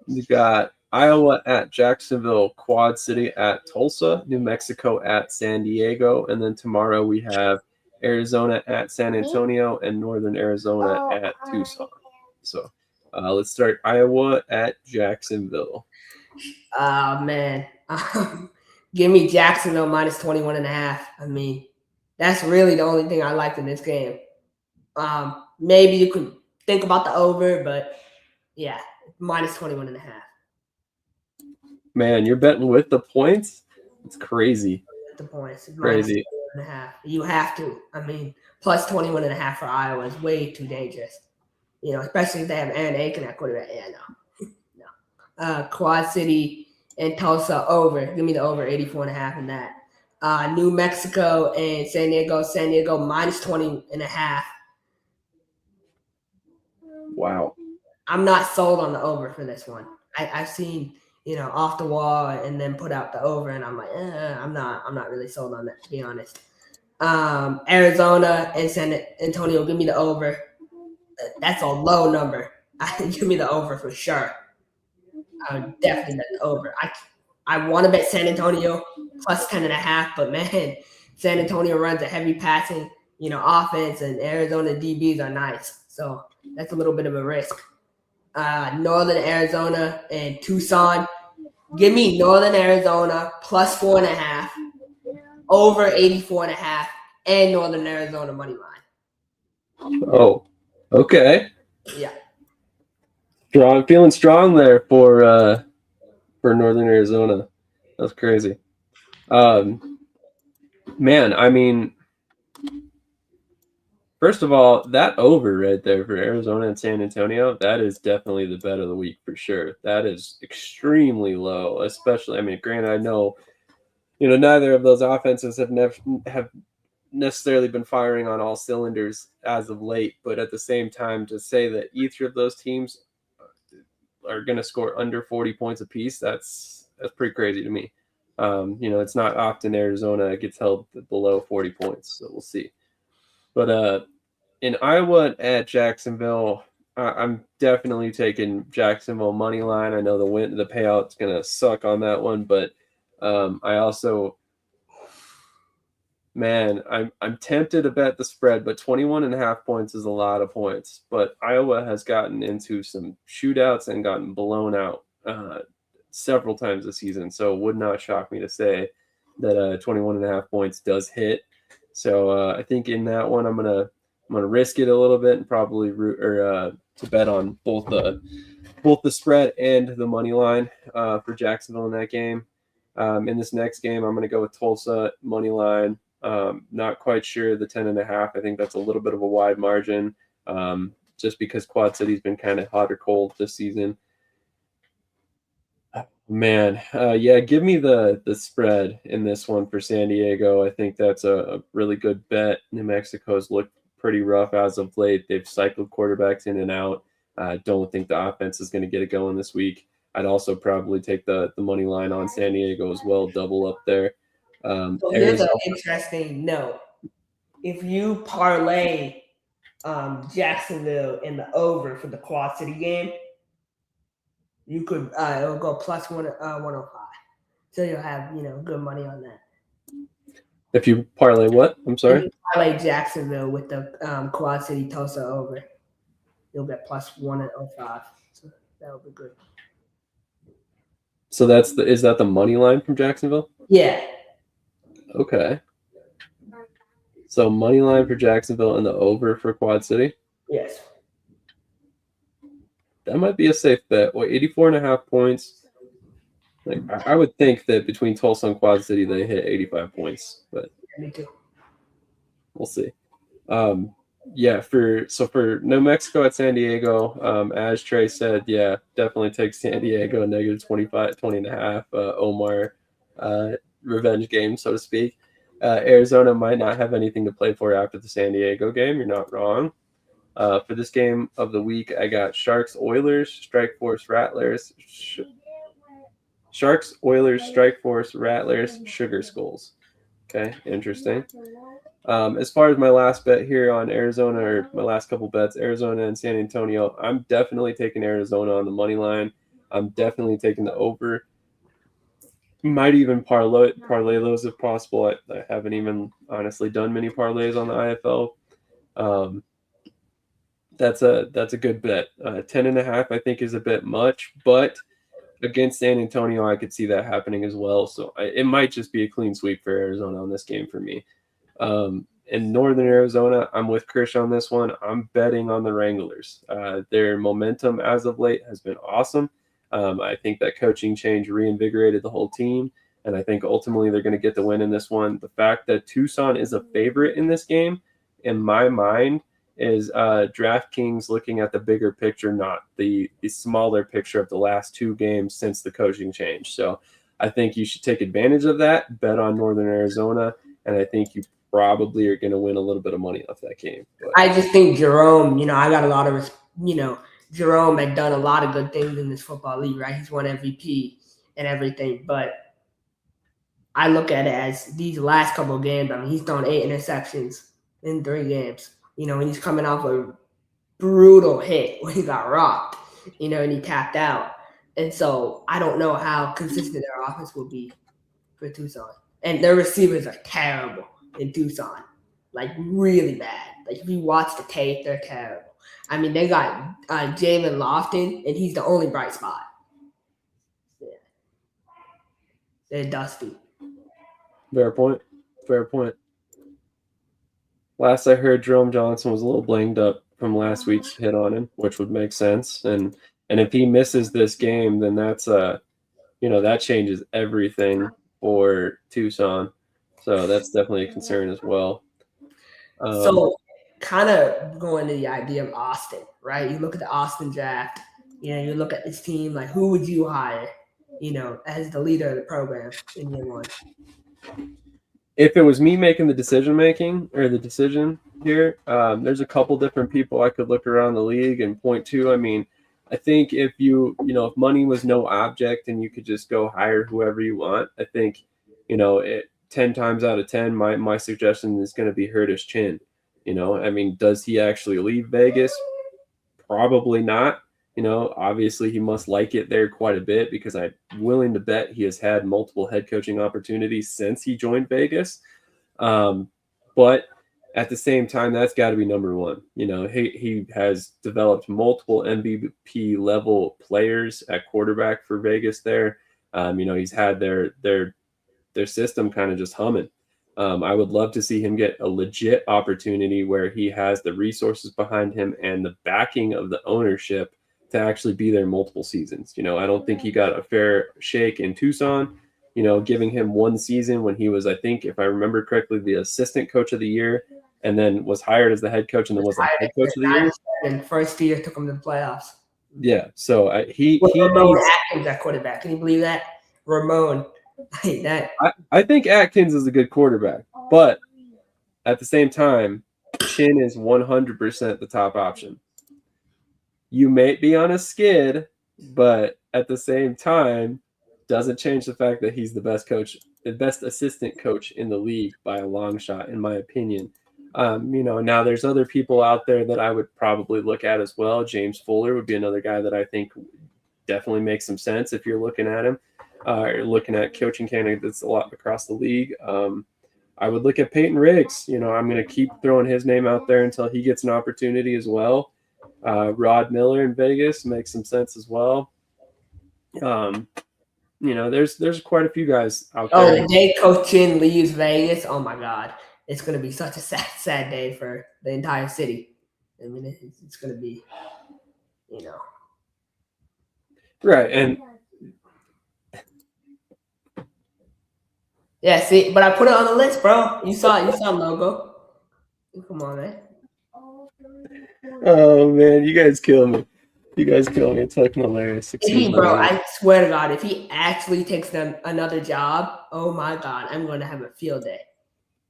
We got Iowa at Jacksonville, Quad City at Tulsa, New Mexico at San Diego, and then tomorrow we have Arizona at San Antonio and Northern Arizona at Tucson. So let's start Iowa at Jacksonville. Man. Give me Jacksonville minus 21.5. That's really the only thing I liked in this game. Maybe you could think about the over, but yeah, minus 21.5. Man, you're betting with the points? It's crazy. The points. It's crazy. Minus 21.5. You have to. Plus 21.5 for Iowa is way too dangerous. You know, especially if they have Aaron Aiken at quarterback. Yeah, no. Quad City and Tulsa over. Give me the over 84.5 in that. New Mexico and San Diego minus 20.5. Wow. I'm not sold on the over for this one. I've seen, you know, off the wall and then put out the over, and I'm like, I'm not really sold on that, to be honest. Arizona and San Antonio, give me the over. That's a low number. Give me the over for sure. I would definitely bet the over. I want to bet San Antonio plus 10.5, but man, San Antonio runs a heavy passing, you know, offense, and Arizona DBs are nice. So that's a little bit of a risk. Northern Arizona and Tucson. Give me Northern Arizona plus 4.5, over 84.5, and Northern Arizona money line. Oh, okay. Yeah. Feeling strong there for Northern Arizona. That's crazy. Man, first of all, that over right there for Arizona and San Antonio, that is definitely the bet of the week for sure. That is extremely low, especially, granted, I know, you know, neither of those offenses have necessarily been firing on all cylinders as of late, but at the same time, to say that either of those teams are going to score under 40 points apiece, that's pretty crazy to me. You know, it's not often Arizona gets held below 40 points, so we'll see. But in Iowa at Jacksonville, I'm definitely taking Jacksonville money line. I know the payout's going to suck on that one, but I also, man, I'm tempted to bet the spread, but 21.5 points is a lot of points. But Iowa has gotten into some shootouts and gotten blown out several times this season, so it would not shock me to say that 21.5 points does hit. So I think in that one, I'm gonna risk it a little bit and probably to bet on both the spread and the money line for Jacksonville in that game. In this next game, I'm gonna go with Tulsa money line. Not quite sure the 10.5. I think that's a little bit of a wide margin, just because Quad City's been kind of hot or cold this season. Man, yeah, give me the spread in this one for San Diego. I think that's a really good bet. New Mexico's looked pretty rough as of late. They've cycled quarterbacks in and out. Don't think the offense is going to get it going this week. I'd also probably take the money line on San Diego as well, double up there. So here's an interesting note. If you parlay Jacksonville in the over for the Quad City game, you could it'll go plus 105. So you'll have good money on that. If you parlay what? I'm sorry? If you parlay Jacksonville with the Quad City Tulsa over, you'll get plus 105. So that would be good. So is that the money line from Jacksonville? Yeah. Okay. So money line for Jacksonville and the over for Quad City? Yes. That might be a safe bet. 84.5 points. Like I would think that between Tulsa and Quad City they hit 85 points, but yeah, me too. We'll see. For New Mexico at San Diego, as Trey said, yeah, definitely take San Diego negative 20.5 Omar revenge game, so to speak. Arizona might not have anything to play for after the San Diego game. You're not wrong. For this game of the week, I got Sharks, Oilers, Strike Force, Rattlers. Sharks, Oilers, Strike Force, Rattlers, Sugar Skulls. Okay, interesting. As far as my last bet here on Arizona, or my last couple bets, Arizona and San Antonio, I'm definitely taking Arizona on the money line. I'm definitely taking the over. Might even parlay those if possible. I haven't even honestly done many parlays on the IFL. That's a good bet. 10.5 I think is a bit much, but against San Antonio, I could see that happening as well. So it might just be a clean sweep for Arizona on this game for me. In Northern Arizona, I'm with Krish on this one. I'm betting on the Wranglers. Their momentum as of late has been awesome. I think that coaching change reinvigorated the whole team, and I think ultimately they're going to get the win in this one. The fact that Tucson is a favorite in this game, in my mind, is DraftKings looking at the bigger picture, not the smaller picture of the last two games since the coaching change. So I think you should take advantage of that, bet on Northern Arizona, and I think you probably are going to win a little bit of money off that game. But I just think Jerome, I got a lot of, Jerome had done a lot of good things in this football league, right? He's won MVP and everything, but I look at it as these last couple of games. I mean, he's thrown 8 interceptions in 3 games. And he's coming off a brutal hit when he got rocked, and he tapped out. And so I don't know how consistent their offense will be for Tucson. And their receivers are terrible in Tucson, like really bad. Like if you watch the tape, they're terrible. I mean, they got Jalen Lofton, and he's the only bright spot. Yeah. They're dusty. Fair point. Last I heard, Jerome Johnson was a little blinged up from last week's hit on him, which would make sense. And if he misses this game, then that's that changes everything for Tucson. So that's definitely a concern as well. So kind of going to the idea of Austin, right? You look at the Austin draft, you look at this team, like who would you hire, as the leader of the program in year one? If it was me making the decision here, there's a couple different people I could look around the league and point to. I mean, I think if if money was no object and you could just go hire whoever you want, I think, 10 times out of 10, my suggestion is going to be Curtis Chin. I mean, does he actually leave Vegas? Probably not. Obviously he must like it there quite a bit, because I'm willing to bet he has had multiple head coaching opportunities since he joined Vegas. But at the same time, that's got to be number one. He has developed multiple MVP level players at quarterback for Vegas there. He's had their system kind of just humming. I would love to see him get a legit opportunity where he has the resources behind him and the backing of the ownership to actually be there multiple seasons. I don't think he got a fair shake in Tucson, giving him one season when he was, I think, if I remember correctly, the assistant coach of the year, and then was hired as the head coach, and then was the head coach of the year. And first year took him to the playoffs. Yeah, so he Ramon Atkins at quarterback. Can you believe that? Ramon. I think Atkins is a good quarterback, but at the same time, Chin is 100% the top option. You may be on a skid, but at the same time, doesn't change the fact that he's the best coach, the best assistant coach in the league by a long shot, in my opinion. Now there's other people out there that I would probably look at as well. James Fuller would be another guy that I think definitely makes some sense if you're looking at him. You're looking at coaching candidates a lot across the league. I would look at Peyton Riggs. I'm going to keep throwing his name out there until he gets an opportunity as well. Rod Miller in Vegas makes some sense as well. There's quite a few guys out there. Oh, the day Coach Chin leaves Vegas, oh my God, it's going to be such a sad day for the entire city. I mean, it's going to be, Right, and yeah, see, but I put it on the list, bro. You saw logo. Come on, man. Oh man, you guys kill me. It's fucking hilarious. Bro, I swear to God, if he actually takes them another job, oh my God, I'm going to have a field day.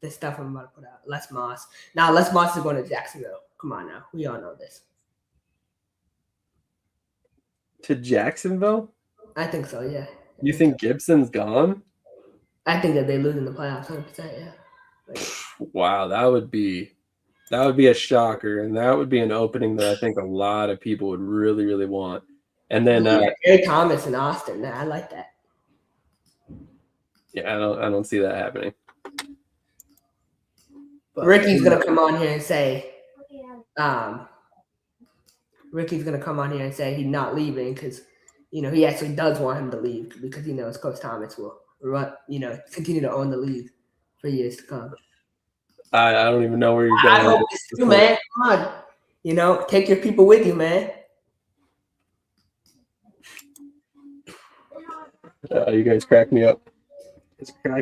The stuff I'm about to put out. Les Moss. Now, Les Moss is going to Jacksonville. Come on now. We all know this. To Jacksonville? I think so, yeah. You think Gibson's gone? I think that they lose in the playoffs 100%, yeah. Wow, that would be a shocker, and that would be an opening that I think a lot of people would really, really want. And then Gary Thomas in Austin. I like that. Yeah, I don't see that happening. But Ricky's gonna come on here and say, he's not leaving because he actually does want him to leave because he knows Coach Thomas will continue to own the league for years to come. I don't even know where you're going. I hope it's true, man. Come on. Take your people with you, man. You guys crack me up. All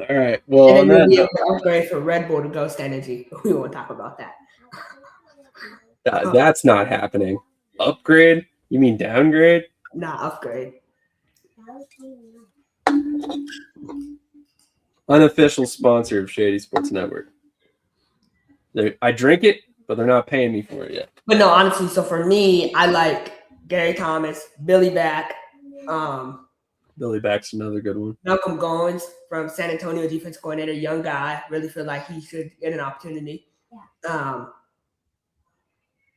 right. Well, and then we'll be able to upgrade from Red Bull to Ghost Energy. We won't talk about that. That's not happening. Upgrade? You mean downgrade? Nah, upgrade. Unofficial sponsor of Shady Sports Network. I drink it, but they're not paying me for it yet. But no, honestly, so for me, I like Gary Thomas, Billy Back. Billy Back's another good one. Malcolm Goins from San Antonio, defense coordinator, young guy. Really feel like he should get an opportunity. Yeah.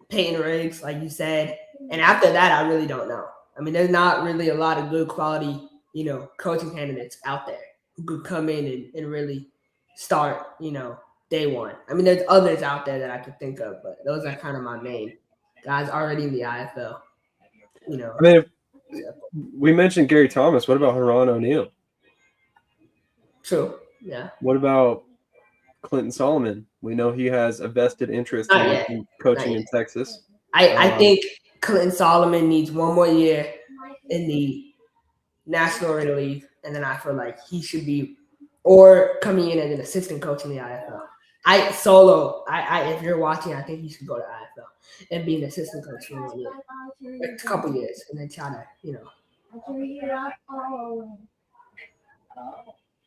Peyton Riggs, like you said. And after that, I really don't know. I mean, there's not really a lot of good quality, coaching candidates out there who could come in and really start, day one. I mean, there's others out there that I could think of, but those are kind of my main guys already in the IFL. I mean, we mentioned Gary Thomas. What about Haran O'Neal? True. Yeah. What about Clinton Solomon? We know he has a vested interest in coaching in Texas. I think Clinton Solomon needs one more year in the National Arena League, and then I feel like he should be or coming in as an assistant coach in the IFL. If you're watching, I think he should go to IFL and be an assistant coach for 1 year, a couple years, and then try to,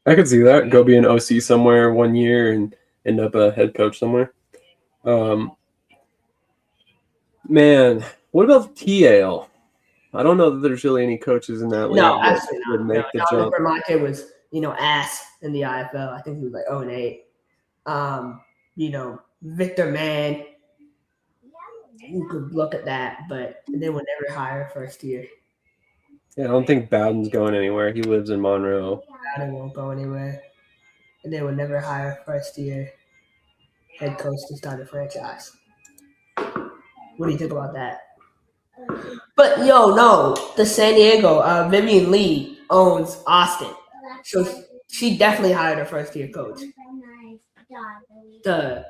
I could see that. Go be an OC somewhere 1 year and end up a head coach somewhere. Man, what about TAL? I don't know that there's really any coaches in that league that would make the jump. Vermonte was, ass in the IFL. I think he was like 0-8. Victor Mann, you could look at that, but they would never hire first year. Yeah, I don't think Bowden's going anywhere. He lives in Monroe. Bowden won't go anywhere. And they would never hire first year head coach to start a franchise. What do you think about that? But the San Diego, Vivian Lee owns Austin. So she definitely hired her first year coach. The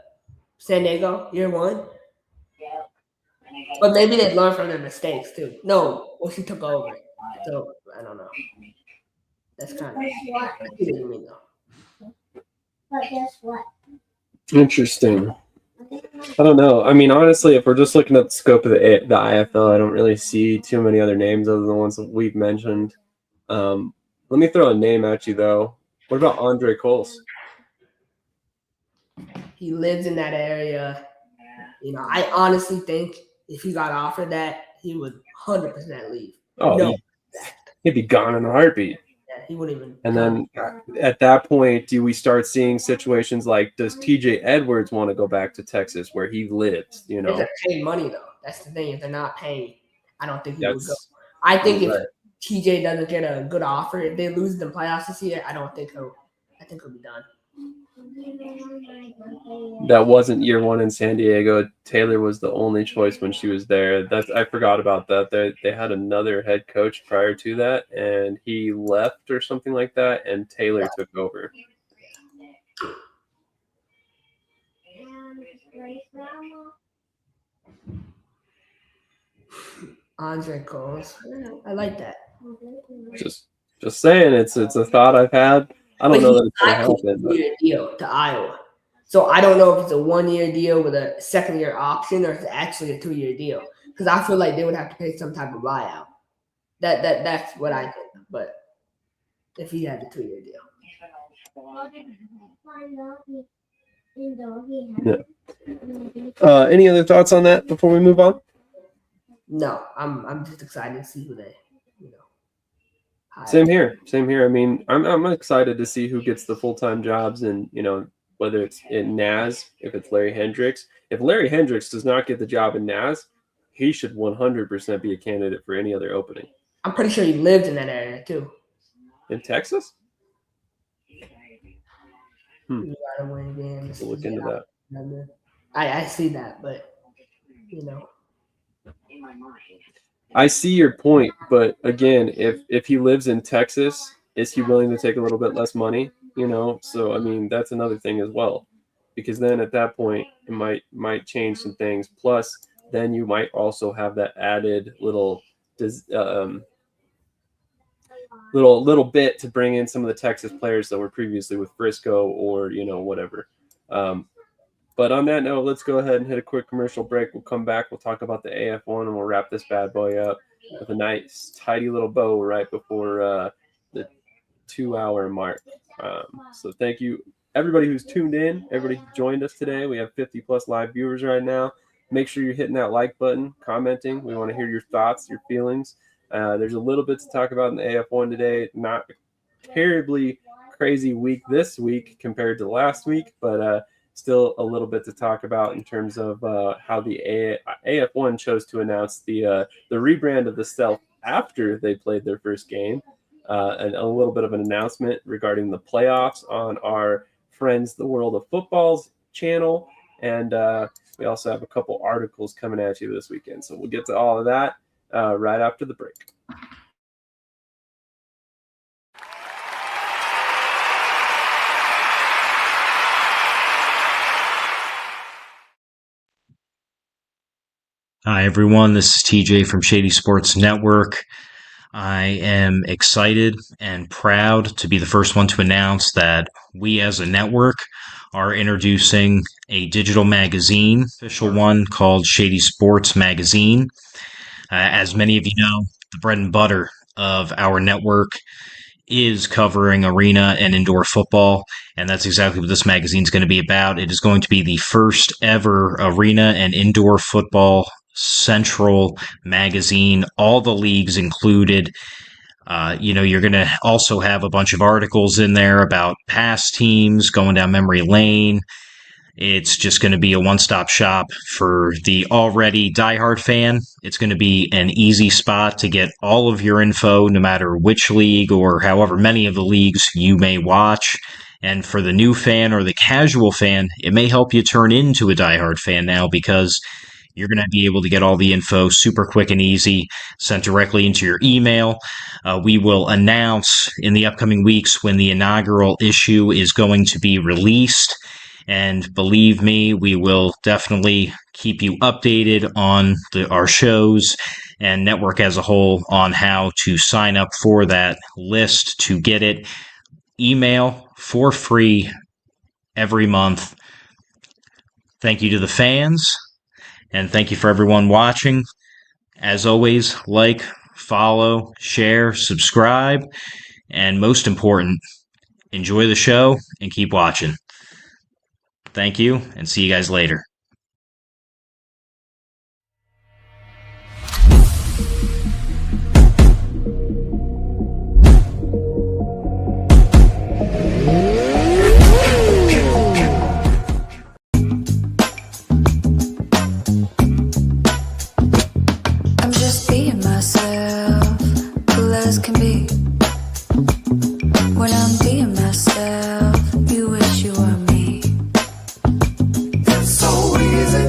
San Diego, year one. But maybe they learned from their mistakes too. No, she took over. So I don't know. That's kind of what you mean though. But guess what? Interesting. I don't know. I mean, honestly, if we're just looking at the scope of the IFL, I don't really see too many other names other than the ones that we've mentioned. Let me throw a name at you, though. What about Andre Coles? He lives in that area. I honestly think if he got offered that, he would 100% leave. Oh, He'd be gone in a heartbeat. Yeah, he wouldn't even. And then at that point, do we start seeing situations like, does TJ Edwards want to go back to Texas where he lives? You know, if they're paying money though, that's the thing. If they're not paying, I don't think he would go. That's I think if right. TJ doesn't get a good offer, if they lose the playoffs this year, I think he'll be done. That wasn't year one in San Diego. Taylor was the only choice when she was there. I forgot about that. They had another head coach prior to that, and he left or something like that, and Taylor took over. Andre Coles, I like that. Just saying, it's a thought I've had. I don't know that it's going to happen. But deal to Iowa. So I don't know if it's a 1-year deal with a second-year option or if it's actually a 2-year deal. Because I feel like they would have to pay some type of buyout. That's what I think. But if he had a 2-year deal. Yeah. Any other thoughts on that before we move on? No, I'm just excited to see who they, hire. Same here. I mean, I'm excited to see who gets the full-time jobs, and whether it's in NAS, if it's Larry Hendricks. If Larry Hendricks does not get the job in NAS, he should 100% be a candidate for any other opening. I'm pretty sure he lived in that area too. In Texas? You gotta win games. We'll look into that. I see that, but I see your point, but again, if he lives in Texas, is he willing to take a little bit less money? So I mean, that's another thing as well, because then at that point it might change some things. Plus, then you might also have that added little bit to bring in some of the Texas players that were previously with Frisco or whatever. But on that note, let's go ahead and hit a quick commercial break. We'll come back. We'll talk about the AF1, and we'll wrap this bad boy up with a nice, tidy little bow right before the 2-hour mark. So thank you, everybody who's tuned in, everybody who joined us today. We have 50-plus live viewers right now. Make sure you're hitting that like button, commenting. We want to hear your thoughts, your feelings. There's a little bit to talk about in the AF1 today. Not a terribly crazy week this week compared to last week, but still a little bit to talk about in terms of how the AF1 chose to announce the rebrand of the Stealth after they played their first game, and a little bit of an announcement regarding the playoffs on our Friends the World of Football's channel, and we also have a couple articles coming at you this weekend. So we'll get to all of that right after the break. Hi, everyone. This is TJ from Shady Sports Network. I am excited and proud to be the first one to announce that we as a network are introducing a digital magazine, official one called Shady Sports Magazine. As many of you know, the bread and butter of our network is covering arena and indoor football, and that's exactly what this magazine is going to be about. It is going to be the first ever arena and indoor football central magazine, all the leagues included. You're going to also have a bunch of articles in there about past teams, going down memory lane. It's just going to be a one-stop shop for the already diehard fan. It's going to be an easy spot to get all of your info, no matter which league or however many of the leagues you may watch. And for the new fan or the casual fan, it may help you turn into a diehard fan now, because you're going to be able to get all the info super quick and easy, sent directly into your email. We will announce in the upcoming weeks when the inaugural issue is going to be released. And believe me, we will definitely keep you updated on our shows and network as a whole on how to sign up for that list to get it. Email for free every month. Thank you to the fans. And thank you for everyone watching. As always, like, follow, share, subscribe, and most important, enjoy the show and keep watching. Thank you, and see you guys later. can be. When I'm being myself, you wish you were me. It's so easy.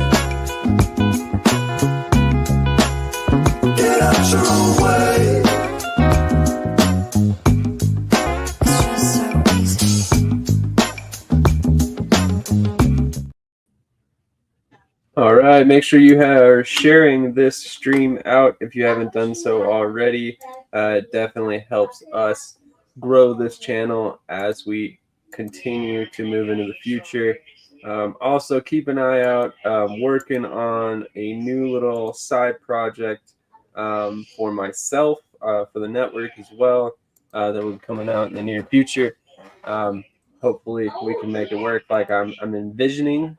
Get out your own way. It's just so easy. All right, make sure you are sharing this stream out if you haven't done so already. It definitely helps us grow this channel as we continue to move into the future. Also, keep an eye out. Working on a new little side project for myself, for the network as well, that will be coming out in the near future. Hopefully, we can make it work like I'm envisioning,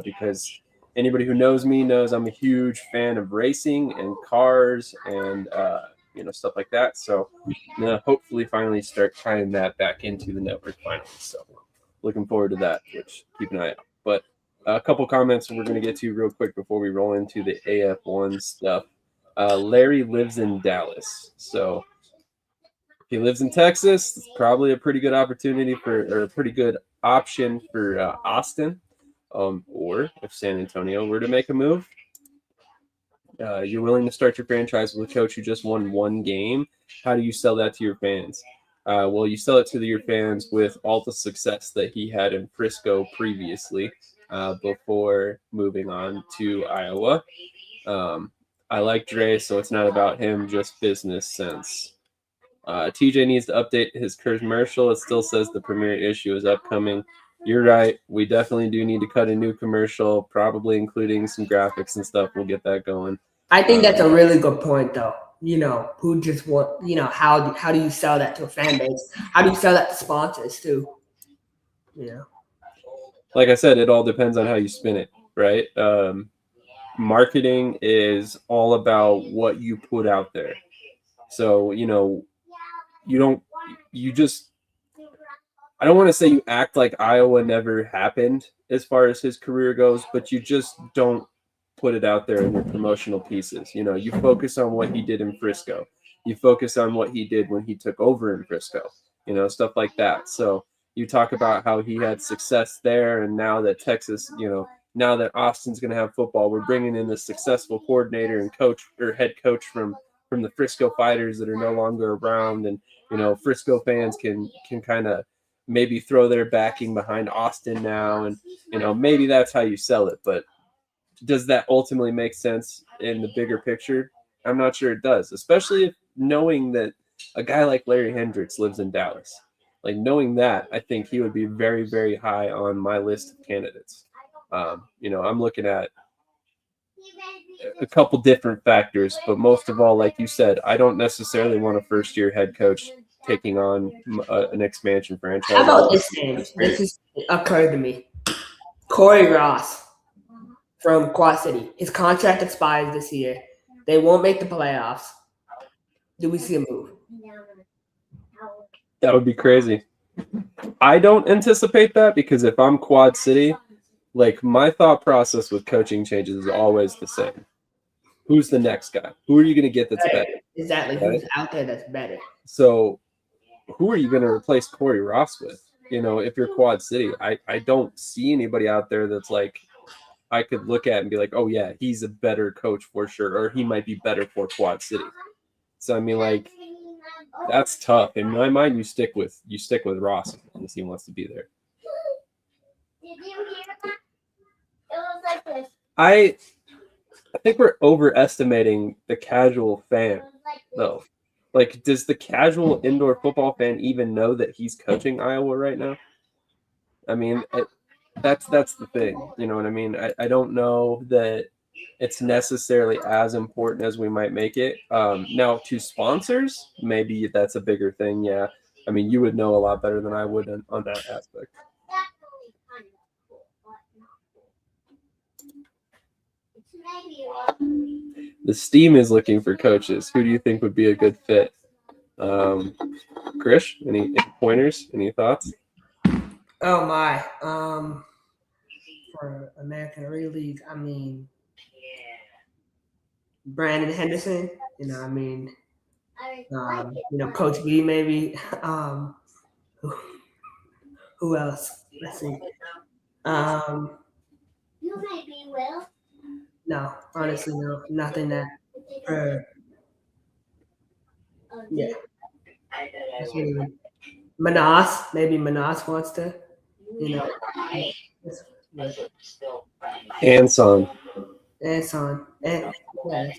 because anybody who knows me knows I'm a huge fan of racing and cars and stuff like that. So hopefully finally start tying that back into the network finally. So looking forward to that, which keep an eye out. But a couple comments we're going to get to real quick before we roll into the AF1 stuff. Larry lives in Dallas. So if he lives in Texas, it's probably a pretty good opportunity or a pretty good option for Austin. Or if San Antonio were to make a move, you're willing to start your franchise with a coach who just won one game. How do you sell that to your fans? Well, you sell it to your fans with all the success that he had in Frisco previously, before moving on to Iowa. I like Dre, so it's not about him, just business sense. TJ needs to update his commercial. It still says the premiere issue is upcoming. You're right. We definitely do need to cut a new commercial, probably including some graphics and stuff. We'll get that going. I think that's a really good point, though. Who just want, how do you sell that to a fan base? How do you sell that to sponsors, too? Like I said, it all depends on how you spin it, right? Marketing is all about what you put out there. So, I don't want to say you act like Iowa never happened as far as his career goes, but you just don't put it out there in your promotional pieces. You focus on what he did in Frisco. You focus on what he did when he took over in Frisco, stuff like that. So you talk about how he had success there, and now that Texas, now that Austin's going to have football, we're bringing in this successful coordinator and coach or head coach from the Frisco Fighters that are no longer around, and Frisco fans can kind of maybe throw their backing behind Austin now, and maybe that's how you sell it. But does that ultimately make sense in the bigger picture? I'm not sure it does, especially if knowing that a guy like Larry Hendricks lives in Dallas. Like, knowing that, I think he would be very, very high on my list of candidates. I'm looking at a couple different factors, but most of all, like you said, I don't necessarily want a first-year head coach taking on an expansion franchise. How about this name? This just occurred to me. Corey Ross from Quad City. His contract expires this year. They won't make the playoffs. Do we see a move? That would be crazy. I don't anticipate that, because if I'm Quad City, like, my thought process with coaching changes is always the same. Who's the next guy? Who are you going to get that's better? Exactly. Right? Who's out there that's better? So who are you going to replace Corey Ross with? If you're Quad City, I don't see anybody out there that's like I could look at and be like, oh yeah, he's a better coach for sure, or he might be better for Quad City. So I mean, like, that's tough. In my mind, you stick with Ross unless he wants to be there. Did you hear that? It was like this. I think we're overestimating the casual fan, though. Like, does the casual indoor football fan even know that he's coaching Iowa right now? I mean, that's the thing. You know what I mean? I don't know that it's necessarily as important as we might make it. Now, to sponsors, maybe that's a bigger thing. Yeah. I mean, you would know a lot better than I would on that aspect. The Steam is looking for coaches. Who do you think would be a good fit? Krish, any pointers? Any thoughts? Oh my. For American League, I mean, Brandon Henderson. Coach B maybe. Who else? Let's see. You maybe will. No, honestly, no, nothing that. Yeah. Manas, maybe Manas wants to, And Son. And Son. And yeah,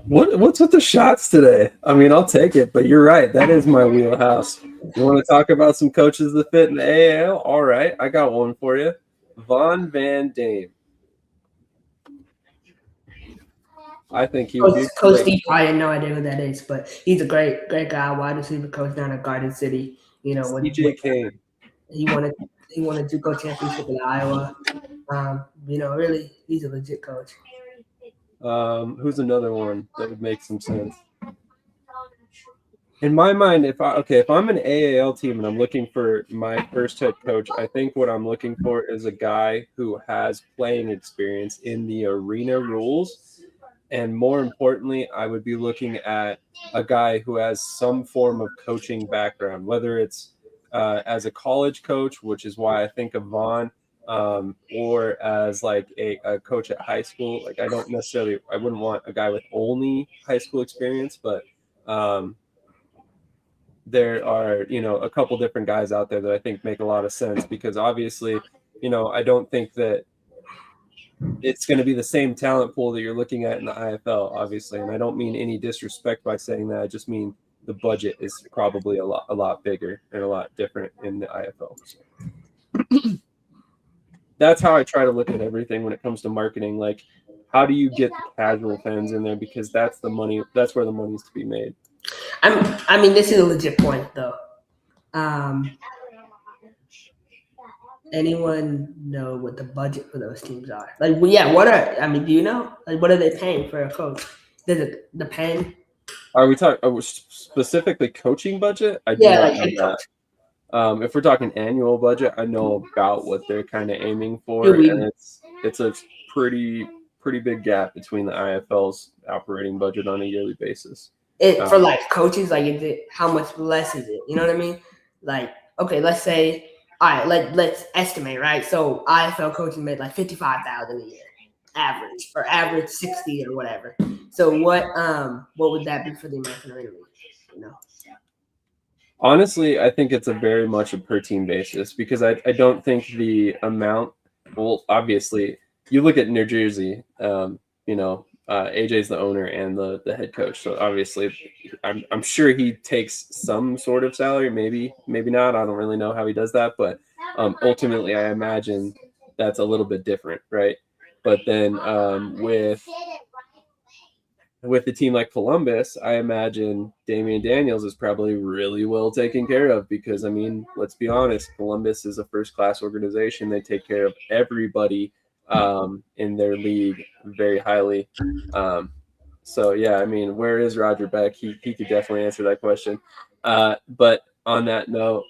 What's with the shots today? I mean, I'll take it, but you're right. That is my wheelhouse. You want to talk about some coaches that fit in the AAL? All right, I got one for you. Von Van Dame. I think he would be Coach D. I had no idea who that is, but he's a great guy, wide receiver coach down at Garden City. CJ Kane. He won a JUCO championship in Iowa. Really, he's a legit coach. Who's another one that would make some sense? In my mind, if I'm an AAL team and I'm looking for my first head coach, I think what I'm looking for is a guy who has playing experience in the arena rules. And more importantly, I would be looking at a guy who has some form of coaching background, whether it's as a college coach, which is why I think of Vaughn, or as like a coach at high school. Like I wouldn't want a guy with only high school experience, but there are, a couple different guys out there that I think make a lot of sense because obviously, I don't think that it's going to be the same talent pool that you're looking at in the IFL, obviously. And I don't mean any disrespect by saying that. I just mean the budget is probably a lot bigger and a lot different in the IFL. So. That's how I try to look at everything when it comes to marketing. Like, how do you get the casual fans in there? Because that's the money. That's where the money is to be made. I mean, this is a legit point, though. Anyone know what the budget for those teams are? Like, do you know? Like, what are they paying for a coach? Does it depend? Are we talking specifically coaching budget? I do not know that. If we're talking annual budget, I know about what they're kind of aiming for, and it's a pretty big gap between the IFL's operating budget on a yearly basis. For like coaches, like how much less is it? You know what I mean? Like, okay, let's say, all right, let's estimate, right? So IFL coaches made like $55,000 a year, average 60 or whatever. So what would that be for the American Arena League? Honestly, I think it's a very much a per team basis because I don't think the amount. Well, obviously, you look at New Jersey. AJ's the owner and the head coach, so obviously, I'm sure he takes some sort of salary. Maybe not. I don't really know how he does that, but ultimately, I imagine that's a little bit different, right? But then with a team like Columbus, I imagine Damian Daniels is probably really well taken care of because, I mean, let's be honest, Columbus is a first-class organization. They take care of everybody in their league very highly. So, yeah, I mean, where is Roger Beck? He could definitely answer that question. But on that note,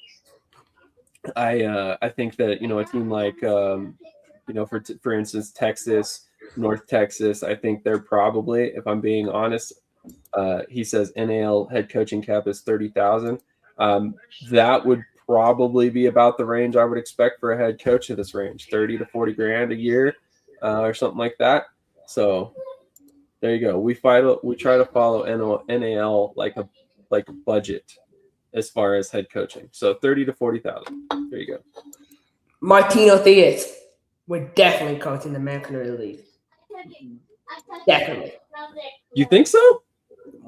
I think that, a team like, for instance, Texas, North Texas, I think they're probably, if I'm being honest, he says NAL head coaching cap is $30,000. That would probably be about the range I would expect for a head coach of this range, 30 to 40 grand a year, or something like that. So there you go. We try to follow NAL like a budget as far as head coaching. So 30 to 40,000. There you go. Martino Theus would definitely coach in the American Arena League. Definitely. You think so?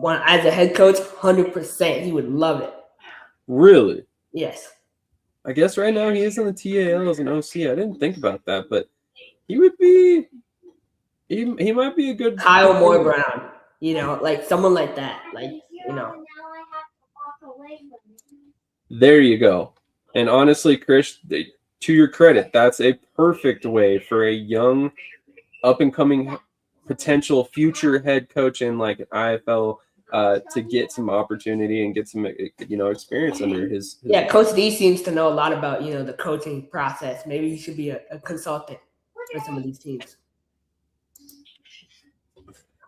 As a head coach, 100%. He would love it. Really? Yes. I guess right now he is in the TAL as an OC. I didn't think about that, but he would be. He might be a good Kyle Moore Brown. Like someone like that. There you go. And honestly, Krish, to your credit, that's a perfect way for a young, up-and-coming potential future head coach in like an IFL to get some opportunity and get some experience under his. Yeah, Coach D seems to know a lot about the coaching process. Maybe he should be a consultant. for some of these teams.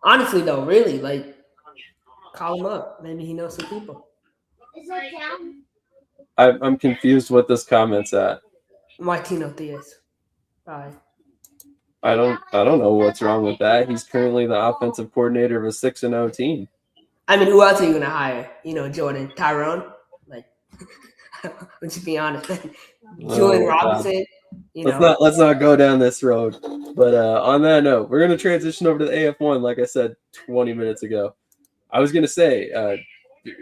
Honestly, though, really, like, call him up. Maybe he knows some people. I'm confused what this comment's at. Martino Diaz. Right. I don't know what's wrong with that. He's currently the offensive coordinator of a 6-0 team. I mean, who else are you gonna hire? Jordan, Tyrone. Like, let's be honest. Julian Robinson. Let's not go down this road. But on that note, we're gonna transition over to the AF1. Like I said 20 minutes ago, I was gonna say,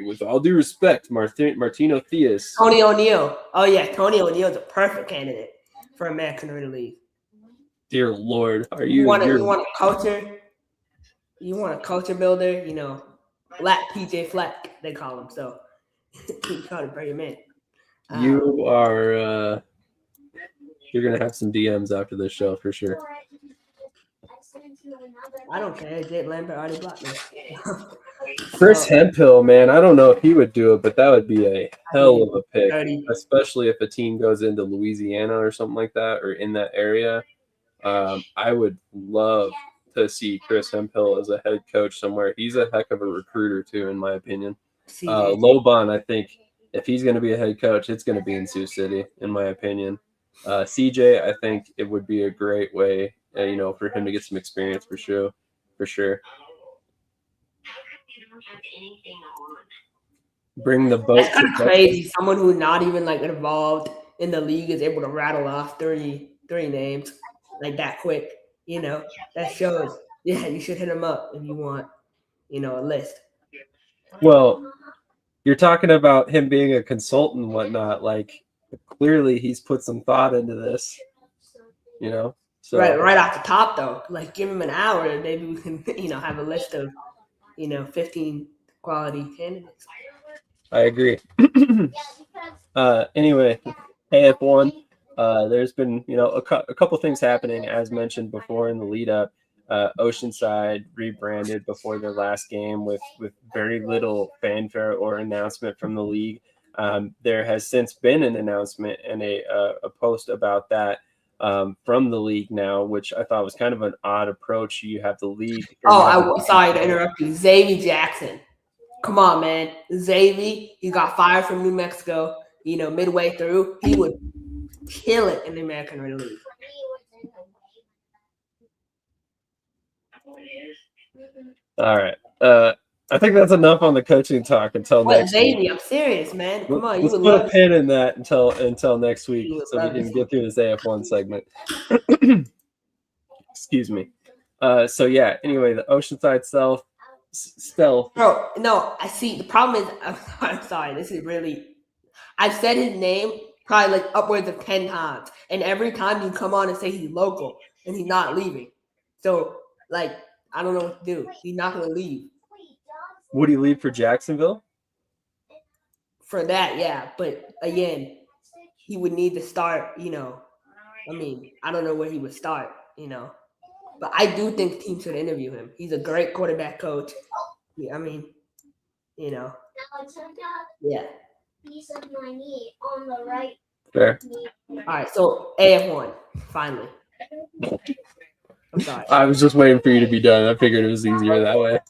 with all due respect, Martino Diaz. Tony O'Neill. Oh yeah, Tony O'Neill is a perfect candidate for American Riddle League. Dear Lord, are you want a culture? You want a culture builder? Black PJ Fleck, they call him. So you gotta bring him in. You are. You're gonna have some DMs after this show for sure. I don't care. Jake Lambert already blocked me. Chris Hemphill, man, I don't know if he would do it, but that would be a hell of a pick, especially if a team goes into Louisiana or something like that, or in that area. I would love to see Chris Hemphill as a head coach somewhere. He's a heck of a recruiter too, in my opinion. Lobon, I think if he's going to be a head coach, it's going to be in Sioux City, in my opinion. CJ, I think it would be a great way, for him to get some experience for sure. Bring the boat. That's kind of crazy. Someone who's not even involved in the league is able to rattle off three names like that quick. That shows. Yeah, you should hit him up if you want, a list. Well, you're talking about him being a consultant and whatnot. Like, clearly he's put some thought into this. So right off the top though, give him an hour and maybe we can, have a list of, 15 quality candidates. I agree. Anyway, AF1, there's been, a couple things happening as mentioned before in the lead up. Oceanside rebranded before their last game with very little fanfare or announcement from the league. There has since been an announcement and a post about that from the league now, which I thought was kind of an odd approach. You have the league. Sorry to interrupt you. Xavier Jackson. Come on, man. Xavier, he got fired from New Mexico. Midway through, he would kill it in the American Riddle League. All right. I think that's enough on the coaching talk until next week. I'm serious, man. Come on, let's put a pin in that until next week so we can get through this AF1 segment. Excuse me. So yeah. Anyway, the Oceanside stealth. Bro, no, I see. The problem is, I'm sorry. This is really. I've said his name probably upwards of 10 times, and every time you come on and say he's local and he's not leaving. So I don't know what to do. He's not going to leave. Would he leave for Jacksonville? For that, yeah. But again, he would need to start, I don't know where he would start, But I do think teams should interview him. He's a great quarterback coach. Yeah, yeah. Piece of my knee on the right. Fair. All right, so AF1, finally. I'm sorry. I was just waiting for you to be done. I figured it was easier that way.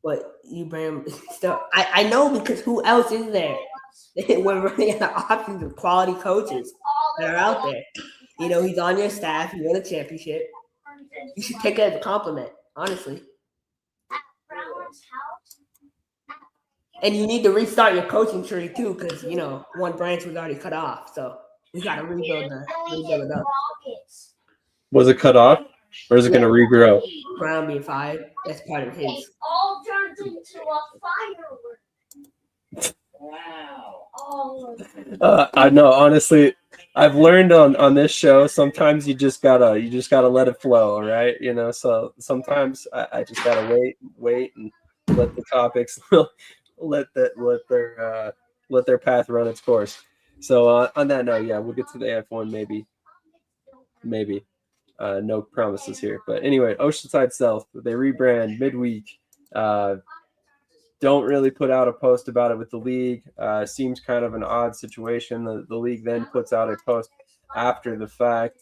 But you bring him still. I know because who else is there? We're running out of options of quality coaches that are out there. He's on your staff. He won a championship. You should take it as a compliment, honestly. And you need to restart your coaching tree too, because one branch was already cut off. So we got to rebuild it up. Was it cut off, or is it going to regrow? Brown being fired. That's part of his. It all turned into a firework. Wow. I know. Honestly, I've learned on this show. Sometimes you just gotta let it flow, right? So sometimes I just gotta wait and let the topics let their path run its course. So on that note, yeah, we'll get to the F1 maybe. No promises here, but anyway, Oceanside Stealth, they rebrand midweek. Don't really put out a post about it with the league. Seems kind of an odd situation. The league then puts out a post after the fact.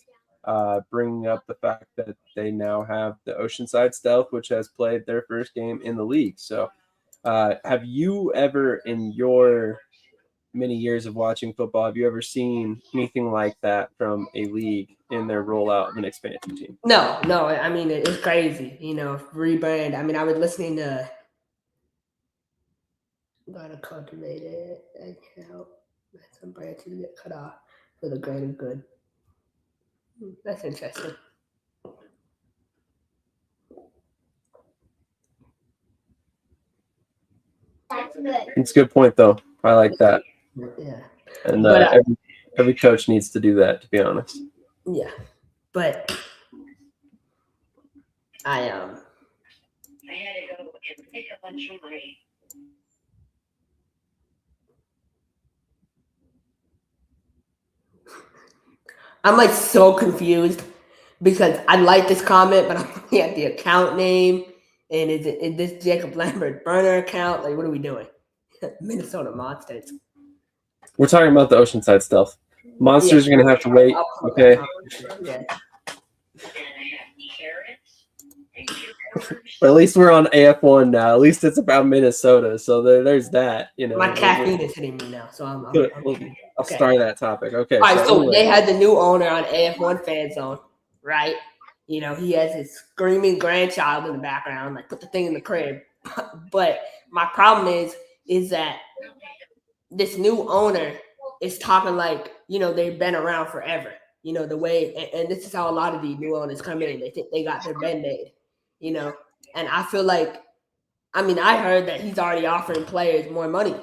bringing up the fact that they now have the Oceanside Stealth, which has played their first game in the league. So have you ever, in your many years of watching football, have you ever seen anything like that from a league in their rollout of an expansion team? No. I mean, it's crazy. Rebrand. I mean, I was listening to Gotta cultivate it and help let some branches get cut off for the greater good. That's interesting. That's good. It's a good point, though. I like that. Yeah. And But, every coach needs to do that, to be honest. Yeah. But I had to go and pick a bunch of money. I'm like so confused because I like this comment, but I'm looking at the account name. And is this Jacob Lambert burner account? Like, what are we doing? Minnesota Monsters. We're talking about the Oceanside Stealth. Monsters are going to have to wait. Okay. Yeah. But at least we're on AF1 now. At least it's about Minnesota. So there's that. My caffeine is hitting me now. So I'm I'll start that topic. Okay. All right. So anyway. they had the new owner on AF1 Fan Zone, right? He has his screaming grandchild in the background, like put the thing in the crib. But my problem is that this new owner is talking like, they've been around forever. The way, and this is how a lot of these new owners come in. They think they got their Band-Aid, and I feel like, I heard that he's already offering players more money.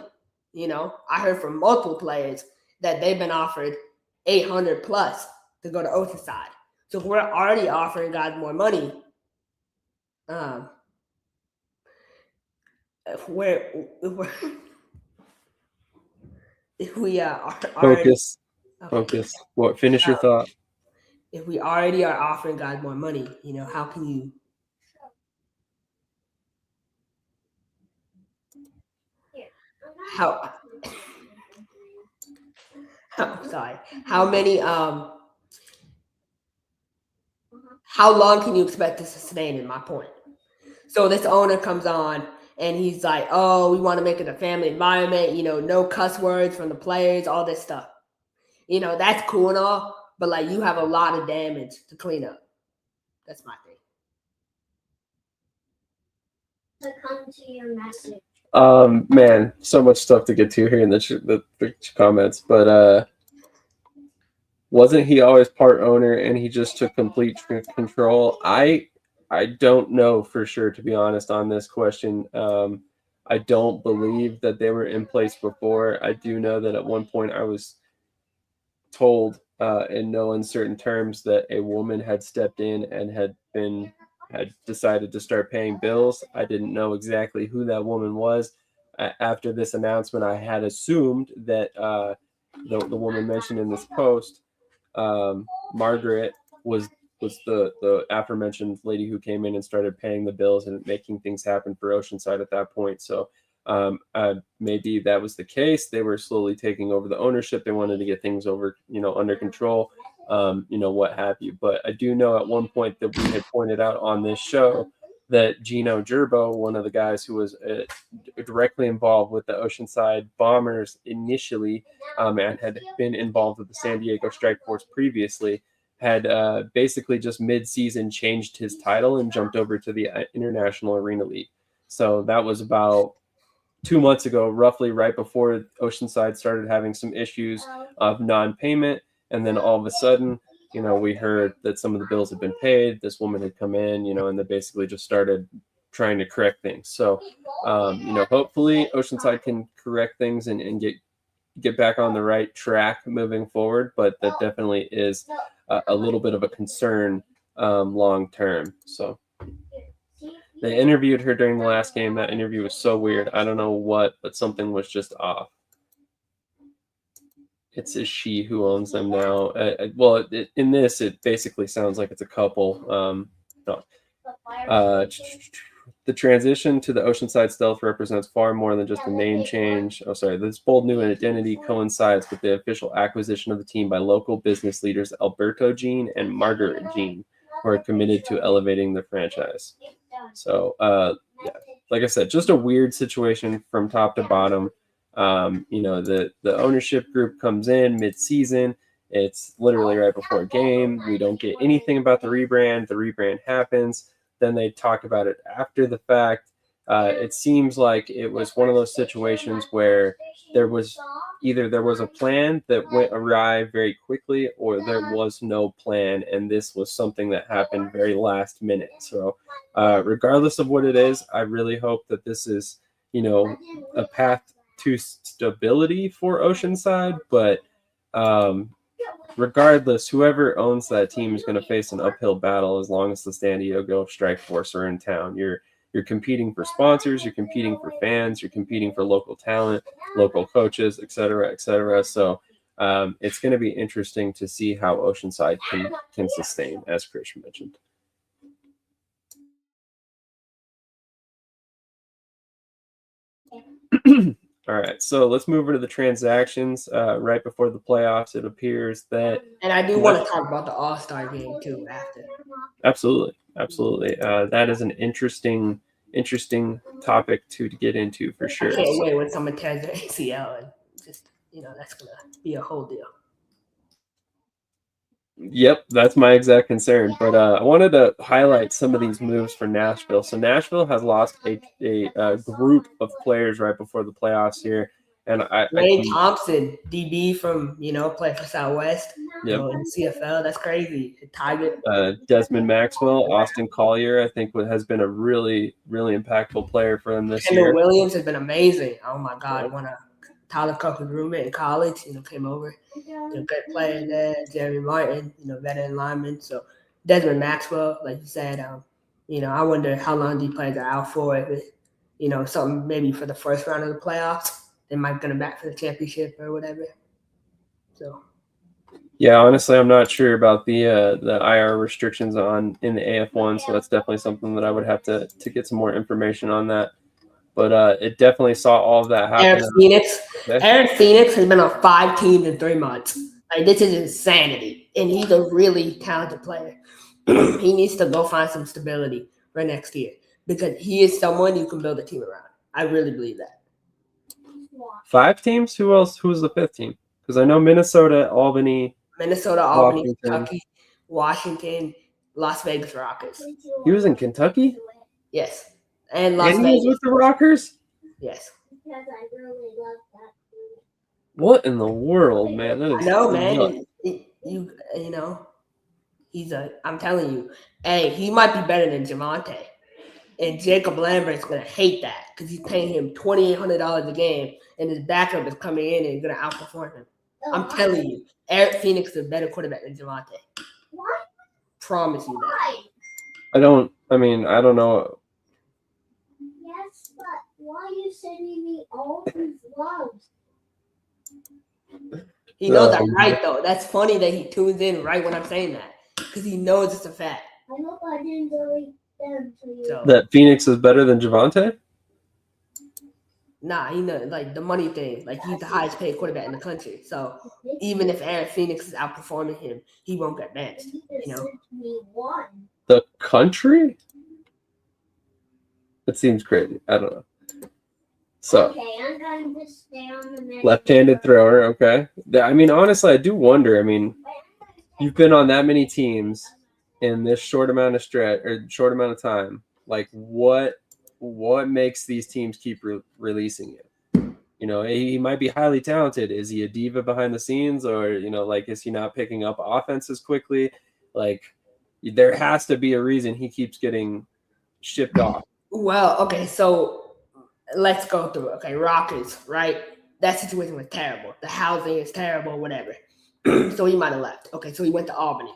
I heard from multiple players that they've been offered $800 plus to go to Oceanside. So if we're already offering guys more money, if we are focus. What? Finish your thought. If we already are offering guys more money, how can you? How many? How long can you expect to sustain? Is my point. So this owner comes on and he's like, "Oh, we want to make it a family environment. No cuss words from the players, all this stuff. That's cool and all, but like you have a lot of damage to clean up. That's my thing." To come to your message. Man, so much stuff to get to here in the comments, but wasn't he always part owner and he just took complete control? I don't know for sure, to be honest, on this question. I don't believe that they were in place before. I do know that at one point I was told in no uncertain terms that a woman had stepped in and had decided to start paying bills. I didn't know exactly who that woman was. After this announcement, I had assumed that the woman mentioned in this post, Margaret, was the aforementioned lady who came in and started paying the bills and making things happen for Oceanside at that point. So maybe that was the case. They were slowly taking over the ownership. They wanted to get things under control, what have you. But I do know at one point that we had pointed out on this show that Gino Gerbo, one of the guys who was directly involved with the Oceanside Bombers initially, and had been involved with the San Diego Strike Force previously, had basically just mid-season changed his title and jumped over to the International Arena League. So that was about 2 months ago, roughly right before Oceanside started having some issues of non-payment. And then all of a sudden, we heard that some of the bills had been paid. This woman had come in, and they basically just started trying to correct things. So, hopefully Oceanside can correct things and get back on the right track moving forward. But that definitely is a little bit of a concern long term. So they interviewed her during the last game. That interview was so weird. I don't know what, but something was just off. It's a she who owns them now. In this, it basically sounds like it's a couple. The transition to the Oceanside Stealth represents far more than just a name change. This bold new identity coincides with the official acquisition of the team by local business leaders Alberto Jean and Margaret Jean, who are committed to elevating the franchise. So, like I said, just a weird situation from top to bottom. The ownership group comes in mid-season. It's literally right before a game. We don't get anything about the rebrand. The rebrand happens. Then they talk about it after the fact. It seems like it was one of those situations where there was a plan that went awry very quickly, or there was no plan, and this was something that happened very last minute. So regardless of what it is, I really hope that this is, a path to stability for Oceanside. But regardless, whoever owns that team is going to face an uphill battle as long as the San Diego Strike Force are in town. You're competing for sponsors, you're competing for fans, you're competing for local talent, local coaches, et cetera, et cetera. So it's going to be interesting to see how Oceanside can sustain, as Krish mentioned. All right, so let's move over to the transactions. Right before the playoffs, it appears that... And I do want to talk about the All-Star game, too, after. Absolutely. That is an interesting topic to get into for sure. I can't wait when someone tears their ACL, and just, that's going to be a whole deal. Yep, that's my exact concern. But I wanted to highlight some of these moves for Nashville. So Nashville has lost a group of players right before the playoffs here. And Wayne Thompson, DB from, play for Southwest, yep. In CFL. That's crazy. Tiger. Desmond Maxwell, Austin Collier, I think has been a really, really impactful player for them this year. Kendall Williams has been amazing. Oh, my God. One of Tyler Cochran's roommate in college, came over. Good player there. Jeremy Martin, veteran lineman. So Desmond Maxwell, like you said, I wonder how long these players are out for. If it, something maybe for the first round of the playoffs. They might get them back for the championship or whatever. So, yeah, honestly, I'm not sure about the IR restrictions in the AF1, so that's definitely something that I would have to get some more information on that. But it definitely saw all of that happen. Aaron Phoenix has been on 5 teams in 3 months. Like, this is insanity, and he's a really talented player. He needs to go find some stability for next year because he is someone you can build a team around. I really believe that. 5 teams? Who else? Who's the 5th team? Because I know Minnesota, Albany, Kentucky, Washington, Las Vegas Rockets. He was in Kentucky? Yes. And Las Vegas. He was with the Rockers? Yes. Because I really love that food. What in the world, man? That is man. I'm telling you, hey, he might be better than Javonte. And Jacob Lambert's going to hate that because he's paying him $2,800 a game, and his backup is coming in and going to outperform him. I'm telling you, Eric Phoenix is a better quarterback than Javonte. What? Promise you that. I don't know. Yes, but why are you sending me all these loves? He knows I'm right, though. That's funny that he tunes in right when I'm saying that because he knows it's a fact. I hope I didn't delete them to you. So, that Phoenix is better than Javonte? Nah, like the money thing. Like, he's the highest paid quarterback in the country. So even if Aaron Phoenix is outperforming him, he won't get benched. The country? That seems crazy. I don't know. So, okay, I'm going to stay on the next left-handed thrower. Okay. I mean, honestly, I do wonder. I mean, you've been on that many teams in this short amount of time. Like, what makes these teams keep releasing it? He might be highly talented. Is he a diva behind the scenes, or is he not picking up offenses quickly? Like, there has to be a reason he keeps getting shipped off. Well, okay, so let's go through it. Okay, Rockets, right? That situation was terrible. The housing is terrible, whatever. So he might have left. Okay, so he went to Albany.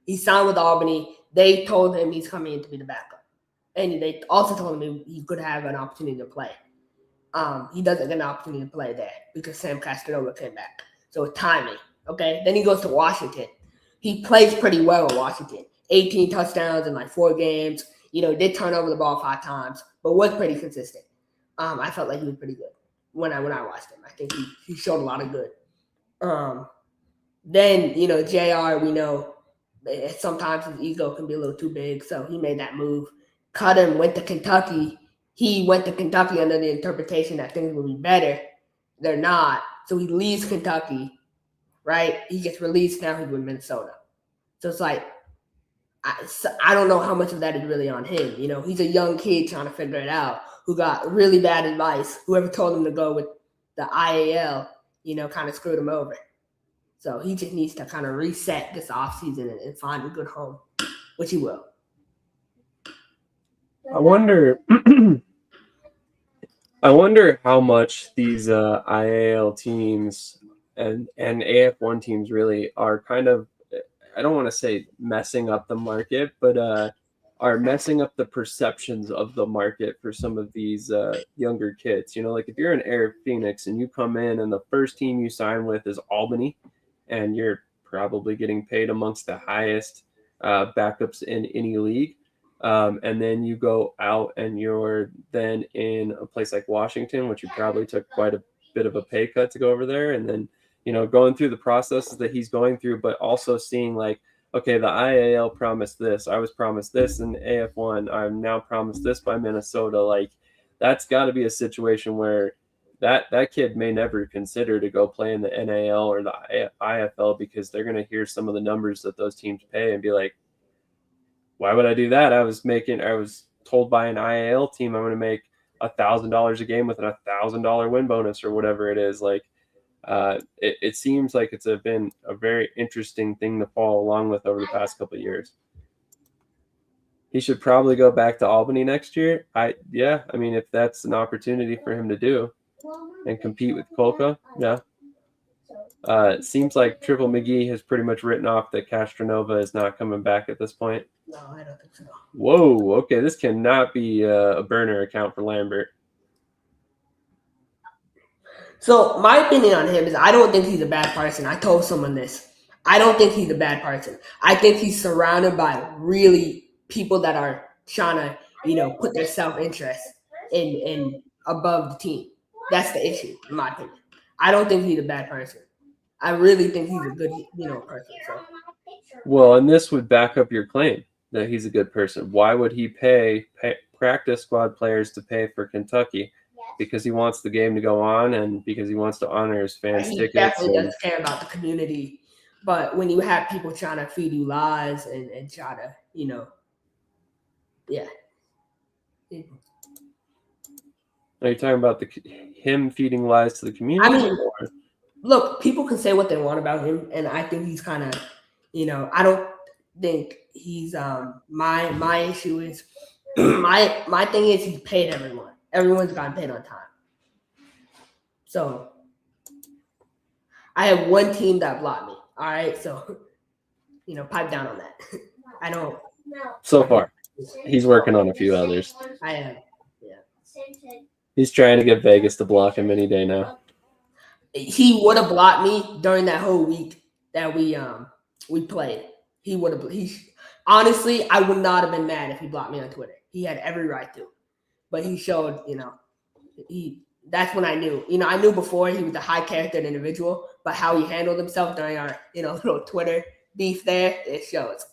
He signed with Albany. They told him he's coming in to be the backup. And they also told him he could have an opportunity to play. He doesn't get an opportunity to play there because Sam Castanova came back. So it's timing, okay? Then he goes to Washington. He plays pretty well in Washington. 18 touchdowns in like 4 games. did turn over the ball 5 times, but was pretty consistent. I felt like he was pretty good when I watched him. I think he showed a lot of good. Then, JR, we know sometimes his ego can be a little too big, so he made that move. Cut him, went to Kentucky. He went to Kentucky under the interpretation that things would be better. They're not. So he leaves Kentucky, right? He gets released. Now he's with Minnesota. So it's like, I don't know how much of that is really on him. He's a young kid trying to figure it out who got really bad advice. Whoever told him to go with the IAL, kind of screwed him over. So he just needs to kind of reset this offseason and find a good home, which he will. I wonder how much these IAL teams and AF1 teams really are kind of, I don't want to say messing up the market, but are messing up the perceptions of the market for some of these younger kids. Like if you're an Air Phoenix and you come in and the first team you sign with is Albany, and you're probably getting paid amongst the highest backups in any league. And then you go out and you're then in a place like Washington, which you probably took quite a bit of a pay cut to go over there. And then, going through the processes that he's going through, but also seeing like, okay, the IAL promised this. I was promised this in AF1. I'm now promised this by Minnesota. Like, that's got to be a situation where that kid may never consider to go play in the NAL or the IFL because they're going to hear some of the numbers that those teams pay and be like, why would I do that? I was told by an IAL team I'm going to make $1,000 a game with a $1,000 win bonus or whatever it is. Like, it seems like it's been a very interesting thing to follow along with over the past couple of years. He should probably go back to Albany next year. If that's an opportunity for him to do and compete with Kolka, yeah. It seems like Triple McGee has pretty much written off that Castronova is not coming back at this point. No, I don't think so. Whoa, okay, this cannot be a burner account for Lambert. So my opinion on him is I don't think he's a bad person. I told someone this. I don't think he's a bad person. I think he's surrounded by really people that are trying to, put their self-interest in above the team. That's the issue, in my opinion. I don't think he's a bad person. I really think he's a good, person. So. Well, and this would back up your claim that he's a good person. Why would he pay practice squad players to pay for Kentucky? Because he wants the game to go on and because he wants to honor his fans' tickets. He definitely doesn't care about the community. But when you have people trying to feed you lies and try to, yeah. Are you talking about him feeding lies to the community? I mean, look, people can say what they want about him, and I think he's kind of, I don't think he's my issue is my thing is he's paid everyone. Everyone's gotten paid on time. So I have one team that blocked me. All right, so pipe down on that. I don't. So far, he's working on a few others. I am. Yeah. He's trying to get Vegas to block him any day now. He would have blocked me during that whole week that we played. He would have. Honestly, I would not have been mad if he blocked me on Twitter. He had every right to, but he showed. That's when I knew. I knew before he was a high character individual, but how he handled himself during our little Twitter beef there, it shows.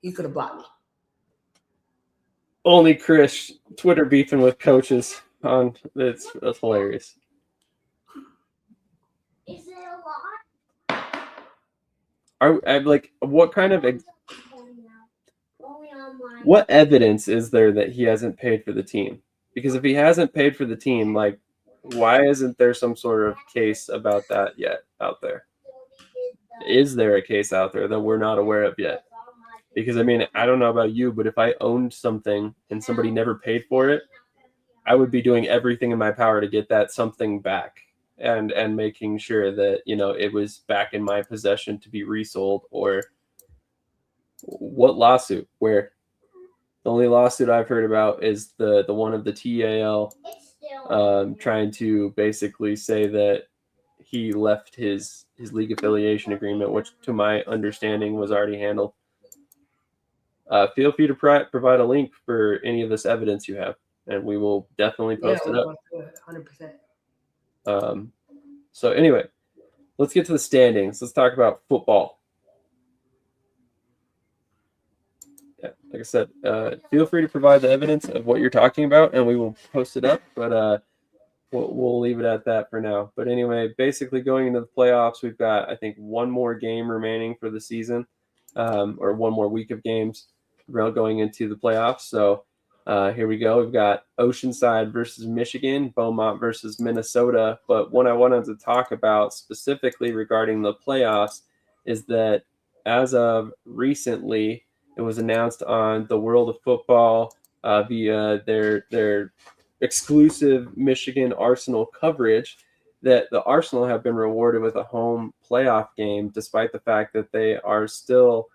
He could have blocked me. Only Krish Twitter beefing with coaches on that's hilarious. Is it a lot? What kind of what evidence is there that he hasn't paid for the team? Because if he hasn't paid for the team, why isn't there some sort of case about that yet out there? Is there a case out there that we're not aware of yet? Because I don't know about you, but if I owned something and somebody never paid for it, I would be doing everything in my power to get that something back and making sure that, it was back in my possession to be resold. Or what lawsuit? Where the only lawsuit I've heard about is the one of the TAL trying to basically say that he left his league affiliation agreement, which to my understanding was already handled. feel free to provide a link for any of this evidence you have, and we will definitely post it up. 100%. So anyway, let's get to the standings. Let's talk about football. Yeah, like I said, feel free to provide the evidence of what you're talking about, and we will post it up. But we'll leave it at that for now. But anyway, basically going into the playoffs, we've got, I think, one more game remaining for the season, or one more week of games going into the playoffs. So here we go. We've got Oceanside versus Michigan, Beaumont versus Minnesota. But what I wanted to talk about specifically regarding the playoffs is that as of recently, it was announced on the World of Football via their exclusive Michigan Arsenal coverage that the Arsenal have been rewarded with a home playoff game, despite the fact that they are still,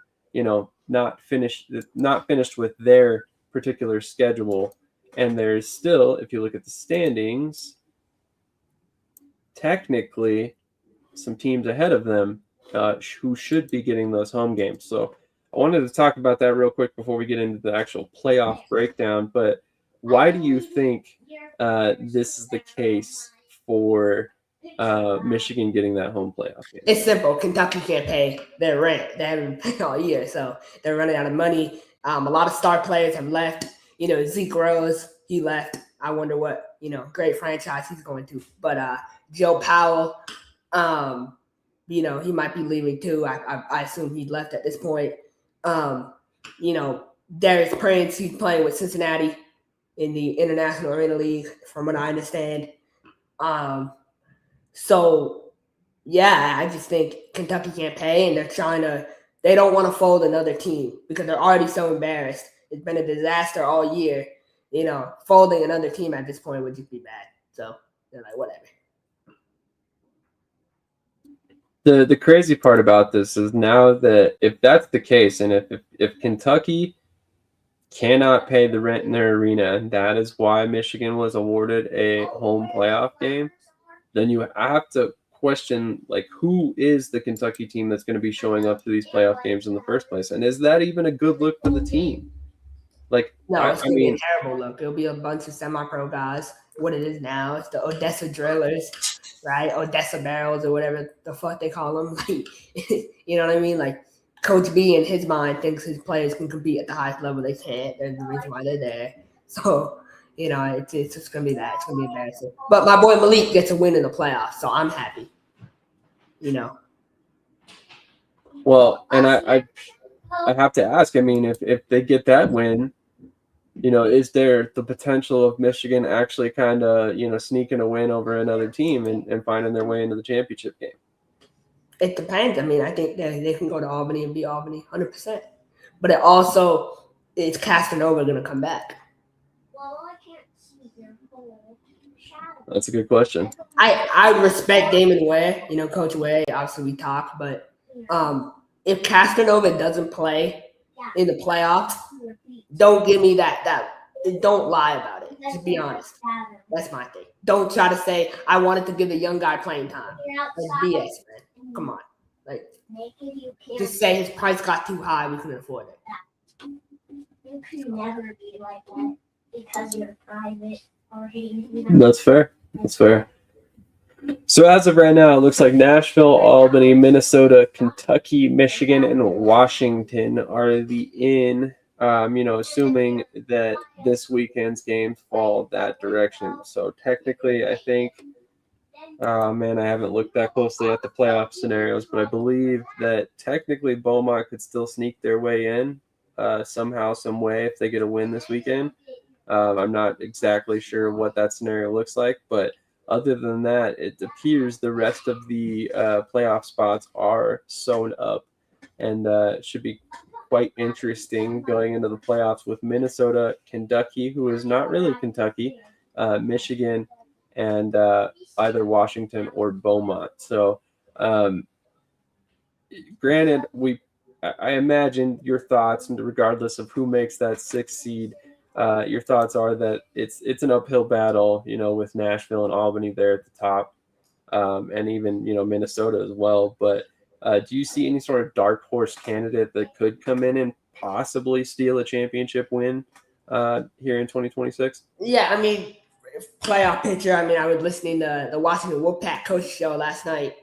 not finished with their particular schedule. And there's still, if you look at the standings, technically some teams ahead of them who should be getting those home games. So I wanted to talk about that real quick before we get into the actual playoff breakdown. But why do you think this is the case for Michigan getting that home playoff game? It's simple. Kentucky can't pay their rent. They haven't paid all year, so they're running out of money. A lot of star players have left. Zeke Rose, he left. I wonder what, great franchise he's going to. But Joe Powell, he might be leaving too. I assume he left at this point. Darius Prince, he's playing with Cincinnati in the International Arena League, from what I understand. So, yeah, I just think Kentucky can't pay, and they don't want to fold another team because they're already so embarrassed. It's been a disaster all year. Folding another team at this point would just be bad. So they're like, whatever. The crazy part about this is now that if that's the case, and if Kentucky cannot pay the rent in their arena, and that is why Michigan was awarded a home playoff game, then you have to question, who is the Kentucky team that's going to be showing up to these playoff games in the first place? And is that even a good look for the team? No, it's going to be a terrible look. It'll be a bunch of semi-pro guys. What it is now, it's the Odessa Drillers, right? Odessa Barrels or whatever the fuck they call them. You know what I mean? Coach B, in his mind, thinks his players can compete at the highest level they can. There's the reason why they're there. So, it's just going to be that. It's going to be embarrassing. But my boy Malik gets a win in the playoffs, so I'm happy. Well, and I have to ask, if they get that win, is there the potential of Michigan actually kind of, sneaking a win over another team and finding their way into the championship game? It depends. I think they can go to Albany and beat Albany 100%. But it also is Castanova going to come back? Well, I can't see your whole shadow. That's a good question. I respect Damon Ware, Coach Ware. Obviously, we talk, but if Castanova doesn't play in the playoffs, don't give me that. Don't lie about it. To be honest, that's my thing. Don't try to say I wanted to give the young guy playing time. That's BS, man. Come on, just say his price got too high. We couldn't afford it. You could never be like that because you're private or That's fair. That's fair. So as of right now, it looks like Nashville, Albany, Minnesota, Kentucky, Michigan, and Washington are the in. Assuming that this weekend's games fall that direction. So technically, I think, I haven't looked that closely at the playoff scenarios, but I believe that technically Beaumont could still sneak their way in somehow, some way if they get a win this weekend. I'm not exactly sure what that scenario looks like, but other than that, it appears the rest of the playoff spots are sewn up, and should be quite interesting going into the playoffs with Minnesota, Kentucky, who is not really Kentucky, Michigan, and either Washington or Beaumont. So, granted, I imagine your thoughts, and regardless of who makes that 6th seed, your thoughts are that it's an uphill battle, with Nashville and Albany there at the top, and even Minnesota as well. But do you see any sort of dark horse candidate that could come in and possibly steal a championship win here in 2026? Yeah, I mean, playoff picture. I mean, I was listening to the Washington Wolfpack coach show last night.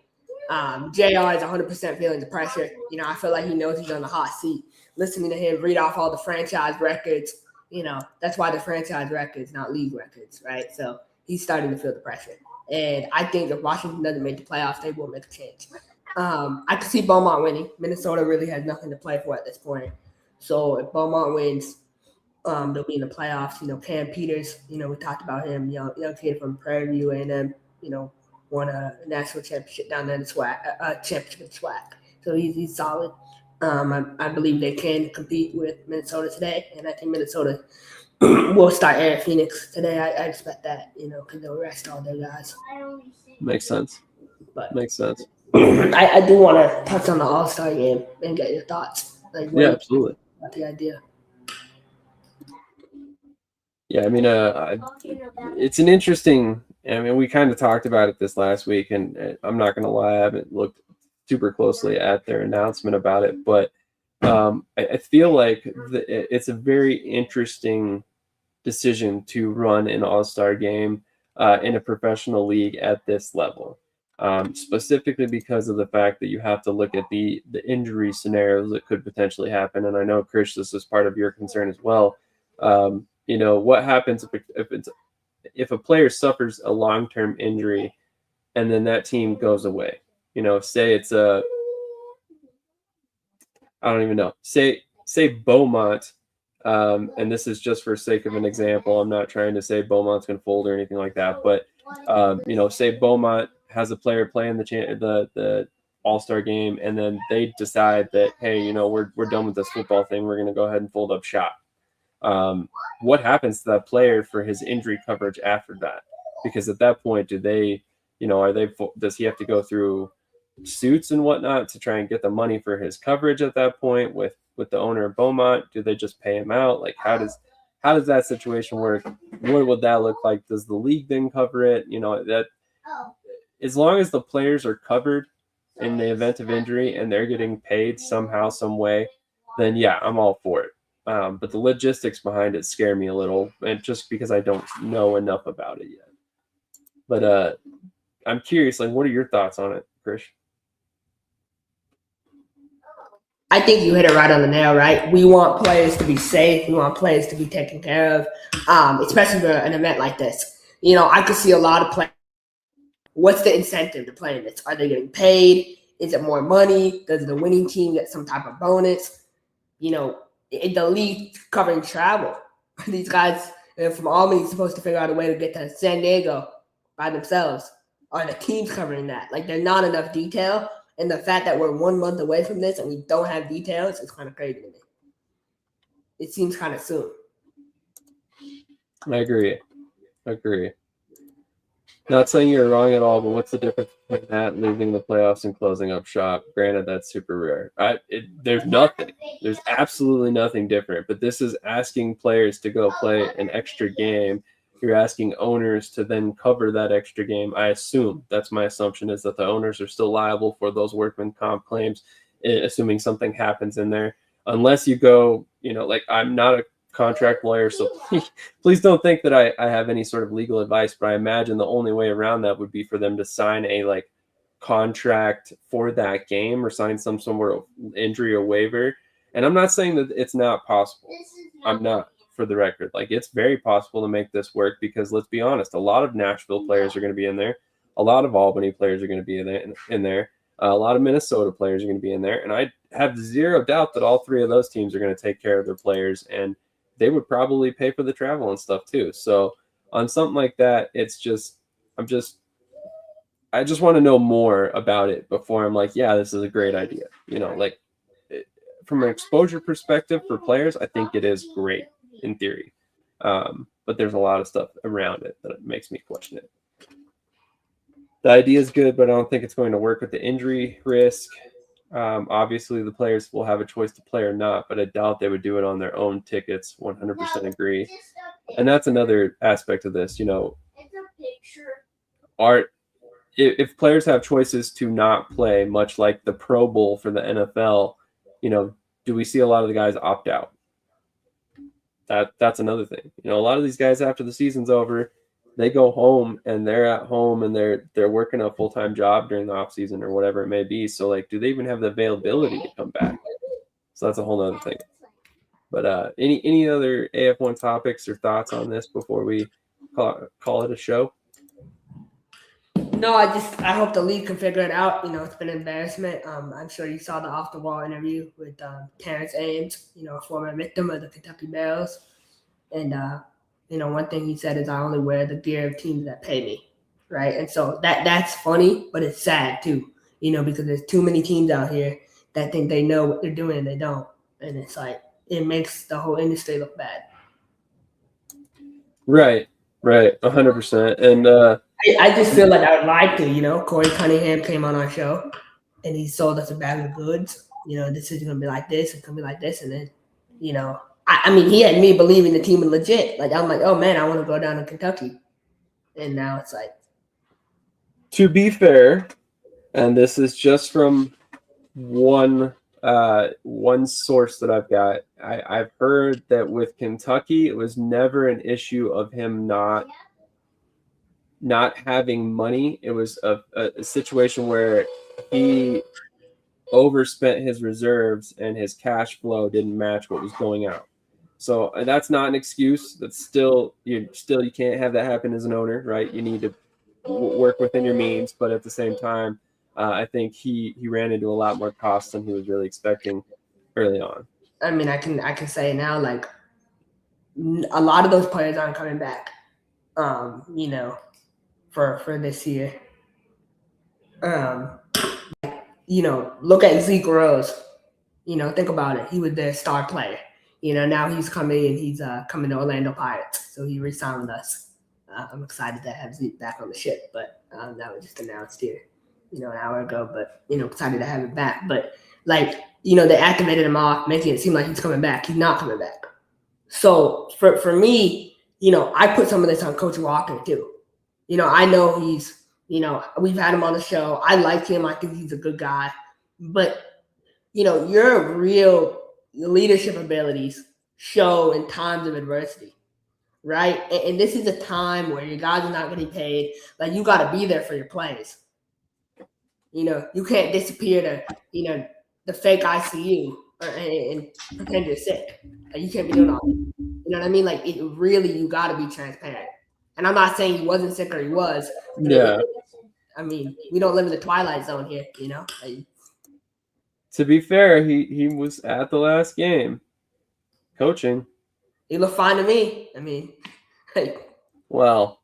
JR is 100% feeling the pressure. You know, I feel like he knows he's on the hot seat. Listening to him read off all the franchise records, you know, that's why the franchise records, not league records, right? So he's starting to feel the pressure. And I think if Washington doesn't make the playoffs, they will make a change. I could see Beaumont winning. Minnesota really has nothing to play for at this point. So if Beaumont wins, they'll be in the playoffs. You know, Cam Peters, you know, we talked about him, young kid from Prairie View, and then, you know, won a national championship down there in the SWAC. So he's solid. I believe they can compete with Minnesota today, and I think Minnesota will start Eric Phoenix today. I expect that, you know, because they'll rest all their guys. Makes sense. Makes sense. I do want to touch on the All-Star game and get your thoughts. Like, yeah, absolutely. About the idea. Yeah, I mean, it's an interesting. I mean, we kind of talked about it this last week, and I'm not going to lie, I haven't looked super closely at their announcement about it, but I feel like it's a very interesting decision to run an all-star game in a professional league at this level, specifically because of the fact that you have to look at the injury scenarios that could potentially happen. And I know, Krish, this is part of your concern as well. You know, what happens if a player suffers a long-term injury and then that team goes away? You know, say it's I don't even know. Say Beaumont, and this is just for sake of an example. I'm not trying to say Beaumont's going to fold or anything like that, but you know, say Beaumont has a player playing the All-Star game, and then they decide that, hey, you know, we're done with this football thing. We're going to go ahead and fold up shop. What happens to that player for his injury coverage after that? Because at that point, do they, you know, does he have to go through suits and whatnot to try and get the money for his coverage at that point with the owner of Beaumont? Do they just pay him out? Like, how does that situation work? What would that look like? Does the league then cover it? You know, that as long as the players are covered in the event of injury and they're getting paid somehow, some way, then yeah, I'm all for it. But the logistics behind it scare me a little, and just because I don't know enough about it yet. But I'm curious, like, what are your thoughts on it, Krish? I think you hit it right on the nail, right? We want players to be safe. We want players to be taken care of, especially for an event like this. You know, I could see a lot of players. What's the incentive to play in this? Are they getting paid? Is it more money? Does the winning team get some type of bonus? You know, the league covering travel. These guys from Albany are supposed to figure out a way to get to San Diego by themselves. Are the teams covering that? Like, there's not enough detail. And the fact that we're 1 month away from this and we don't have details is kind of crazy to me. It seems kind of soon. I agree. Not saying you're wrong at all, but what's the difference between that and leaving the playoffs and closing up shop? Granted, that's super rare. There's nothing. There's absolutely nothing different. But this is asking players to go play an extra game. You're asking owners to then cover that extra game. I assume, that's my assumption, is that the owners are still liable for those workman comp claims, assuming something happens in there. Unless you go, you know, like, I'm not a contract lawyer, so please don't think that I have any sort of legal advice, but I imagine the only way around that would be for them to sign a like contract for that game or sign some sort of injury or waiver. And I'm not saying that it's not possible. I'm not, for the record. Like, it's very possible to make this work because, let's be honest, a lot of Nashville players are going to be in there. A lot of Albany players are going to be in there. A lot of Minnesota players are going to be in there. And I have zero doubt that all three of those teams are going to take care of their players, and they would probably pay for the travel and stuff too. So on something like that, it's just, I just want to know more about it before I'm like, yeah, this is a great idea. You know, like, from an exposure perspective for players, I think it is great in theory. But there's a lot of stuff around it that makes me question it. The idea is good, but I don't think it's going to work with the injury risk. Obviously, the players will have a choice to play or not, but I doubt they would do it on their own tickets. 100% agree. And that's another aspect of this. You know, if players have choices to not play, much like the Pro Bowl for the NFL, you know, do we see a lot of the guys opt out? That's another thing. You know, a lot of these guys after the season's over, they go home and they're at home and they're working a full-time job during the off season or whatever it may be. So like, do they even have the availability to come back? So that's a whole other thing. But any other AF1 topics or thoughts on this before we call it a show? No, I hope the league can figure it out. You know, it's been an embarrassment. I'm sure you saw the off the wall interview with Terrence Ames, you know, a former victim of the Kentucky Bells. And you know, one thing he said is, I only wear the gear of teams that pay me. Right. And so that's funny, but it's sad too, you know, because there's too many teams out here that think they know what they're doing and they don't. And it's like, it makes the whole industry look bad. Right. 100%. And I just feel like I would like to, you know, Corey Cunningham came on our show and he sold us a bag of goods. You know, this is going to be like this, it's going to be like this. And then, you know, I mean, he had me believing the team was legit. Like, I'm like, oh man, I want to go down to Kentucky. And now it's like. To be fair, and this is just from one source that I've got, I've heard that with Kentucky, it was never an issue of him not having money. It was a situation where he overspent his reserves and his cash flow didn't match what was going out. So that's not an excuse. That's still you can't have that happen as an owner, right? You need to work within your means, but at the same time, I think he ran into a lot more costs than he was really expecting early on. I mean, I can say now, like, a lot of those players aren't coming back. You know, for this year. You know, look at Zeke Rose. You know, think about it. He was their star player. You know, now he's coming and he's coming to Orlando Pirates. So he re-signed with us. I'm excited to have Zeke back on the ship, but that was just announced here, you know, an hour ago. But, you know, excited to have him back. But, like, you know, they activated him off, making it seem like he's coming back. He's not coming back. So for me, you know, I put some of this on Coach Walker too. You know, I know he's, you know, we've had him on the show. I like him. I think he's a good guy. But, you know, your real leadership abilities show in times of adversity, right? And this is a time where your guys are not getting paid. Like, you got to be there for your plays. You know, you can't disappear to, you know, the fake ICU and pretend you're sick. Like, you can't be doing all that. You know what I mean? Like, it really, you got to be transparent. And I'm not saying he wasn't sick or he was. Yeah. I mean, we don't live in the Twilight Zone here, you know? Like, to be fair, he was at the last game coaching. He looked fine to me. I mean, like. Well,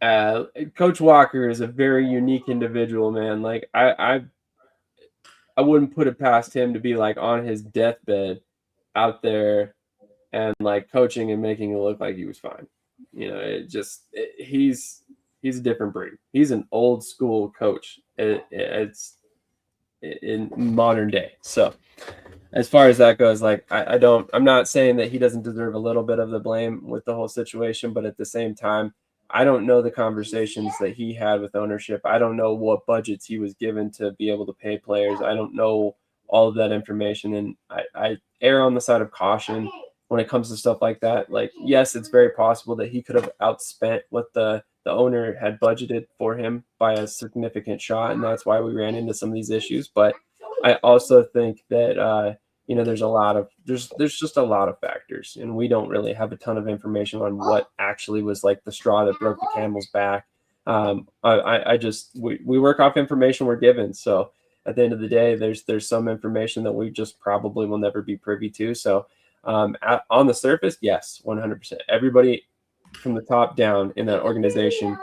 Coach Walker is a very unique individual, man. Like, I wouldn't put it past him to be, like, on his deathbed out there and, like, coaching and making it look like he was fine. You know, he's a different breed. He's an old school coach. It's in modern day. So as far as that goes, like, I'm not saying that he doesn't deserve a little bit of the blame with the whole situation, but at the same time, I don't know the conversations that he had with ownership. I don't know what budgets he was given to be able to pay players. I don't know all of that information. And I err on the side of caution when it comes to stuff like that. Like, yes, it's very possible that he could have outspent what the owner had budgeted for him by a significant shot, and that's why we ran into some of these issues. But I also think that you know, there's just a lot of factors, and we don't really have a ton of information on what actually was like the straw that broke the camel's back. We work off information we're given, so at the end of the day, there's some information that we just probably will never be privy to. So on the surface, yes, 100%. Everybody from the top down in that organization,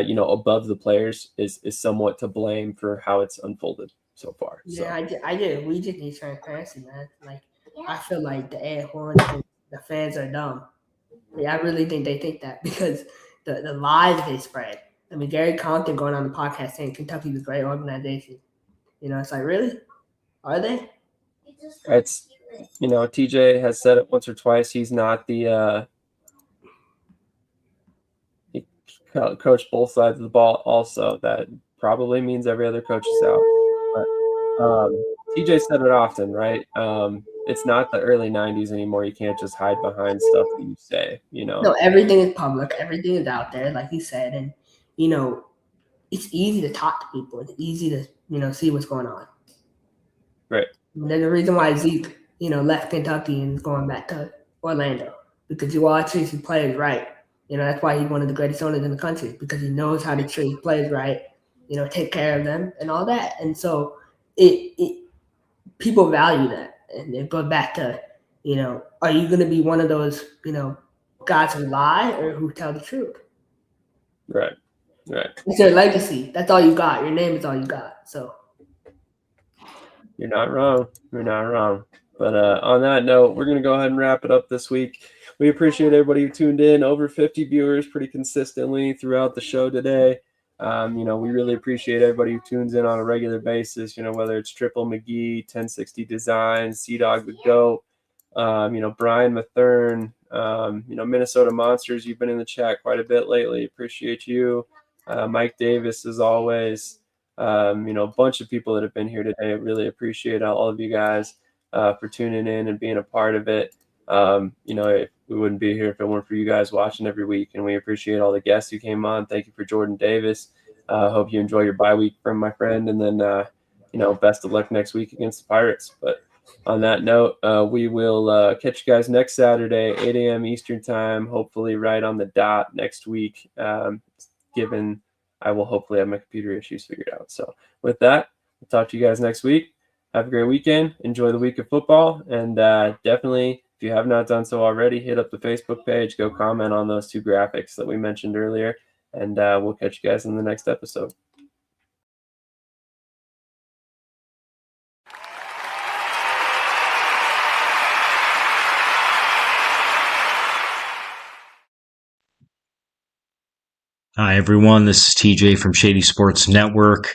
you know, above the players is somewhat to blame for how it's unfolded so far. Yeah, so. I did. We just need transparency, man. Like, I feel like the AF1, the fans are dumb. Like, I really think they think that because the lies they spread. I mean, Gary Compton going on the podcast saying Kentucky's a great organization. You know, it's like, really? Are they? It's, you know, TJ has said it once or twice. He's not the he coached both sides of the ball. Also, that probably means every other coach is out. But TJ said it often, right? It's not the early 90s anymore. You can't just hide behind stuff that you say, No, everything is public. Everything is out there, like he said. And, it's easy to talk to people. It's easy to, see what's going on. Right. And there's a reason why Zeke, left Kentucky and is going back to Orlando, because he treats his players right. That's why he's one of the greatest owners in the country, because he knows how to treat players right, take care of them and all that. And so it people value that. And it goes back to, are you going to be one of those, guys who lie or who tell the truth? Right. It's your legacy. That's all you got. Your name is all you got. So you're not wrong. But on that note, we're going to go ahead and wrap it up this week. We appreciate everybody who tuned in. Over 50 viewers pretty consistently throughout the show today. We really appreciate everybody who tunes in on a regular basis, whether it's Triple McGee, 1060 Design, Sea-Dog the Goat, Brian Mathern, Minnesota Monsters. You've been in the chat quite a bit lately. Appreciate you. Mike Davis, as always. A bunch of people that have been here today. Really appreciate all of you guys for tuning in and being a part of it. We wouldn't be here if it weren't for you guys watching every week, and we appreciate all the guests who came on. Thank you for Jordan Davis. Hope you enjoy your bye week from my friend, and then best of luck next week against the Pirates. But on that note, we will catch you guys next Saturday, 8 a.m. Eastern time, hopefully right on the dot next week, given I will hopefully have my computer issues figured out. So with that, we'll talk to you guys next week. Have a great weekend. Enjoy the week of football. And definitely, if you have not done so already, hit up the Facebook page. Go comment on those 2 graphics that we mentioned earlier. And we'll catch you guys in the next episode. Hi, everyone. This is TJ from Shady Sports Network.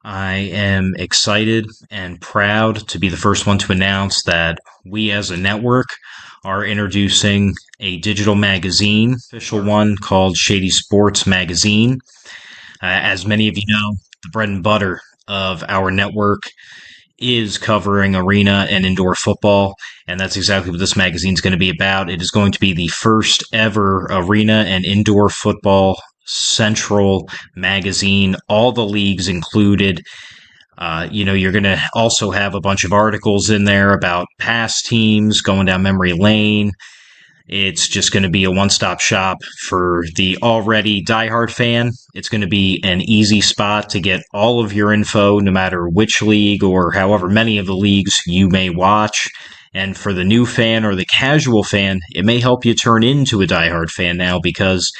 I am excited and proud to be the first one to announce that we as a network are introducing a digital magazine, official one called Shady Sports Magazine. As many of you know, the bread and butter of our network is covering arena and indoor football, and that's exactly what this magazine is going to be about. It is going to be the first ever arena and indoor football central magazine, all the leagues included. You're going to also have a bunch of articles in there about past teams, going down memory lane. It's just going to be a one-stop shop for the already diehard fan. It's going to be an easy spot to get all of your info, no matter which league or however many of the leagues you may watch. And for the new fan or the casual fan, it may help you turn into a diehard fan now, because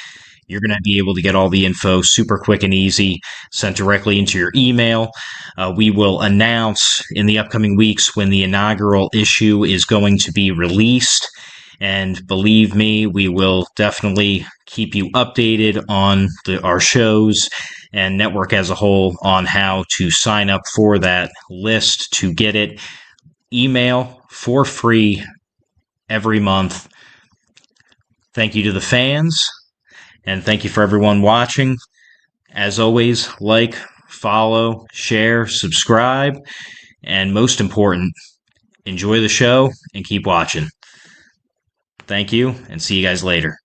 you're going to be able to get all the info super quick and easy, sent directly into your email. We will announce in the upcoming weeks when the inaugural issue is going to be released. And believe me, we will definitely keep you updated on our shows and network as a whole on how to sign up for that list to get it. Email for free every month. Thank you to the fans. And thank you for everyone watching. As always, like, follow, share, subscribe, and most important, enjoy the show and keep watching. Thank you, and see you guys later.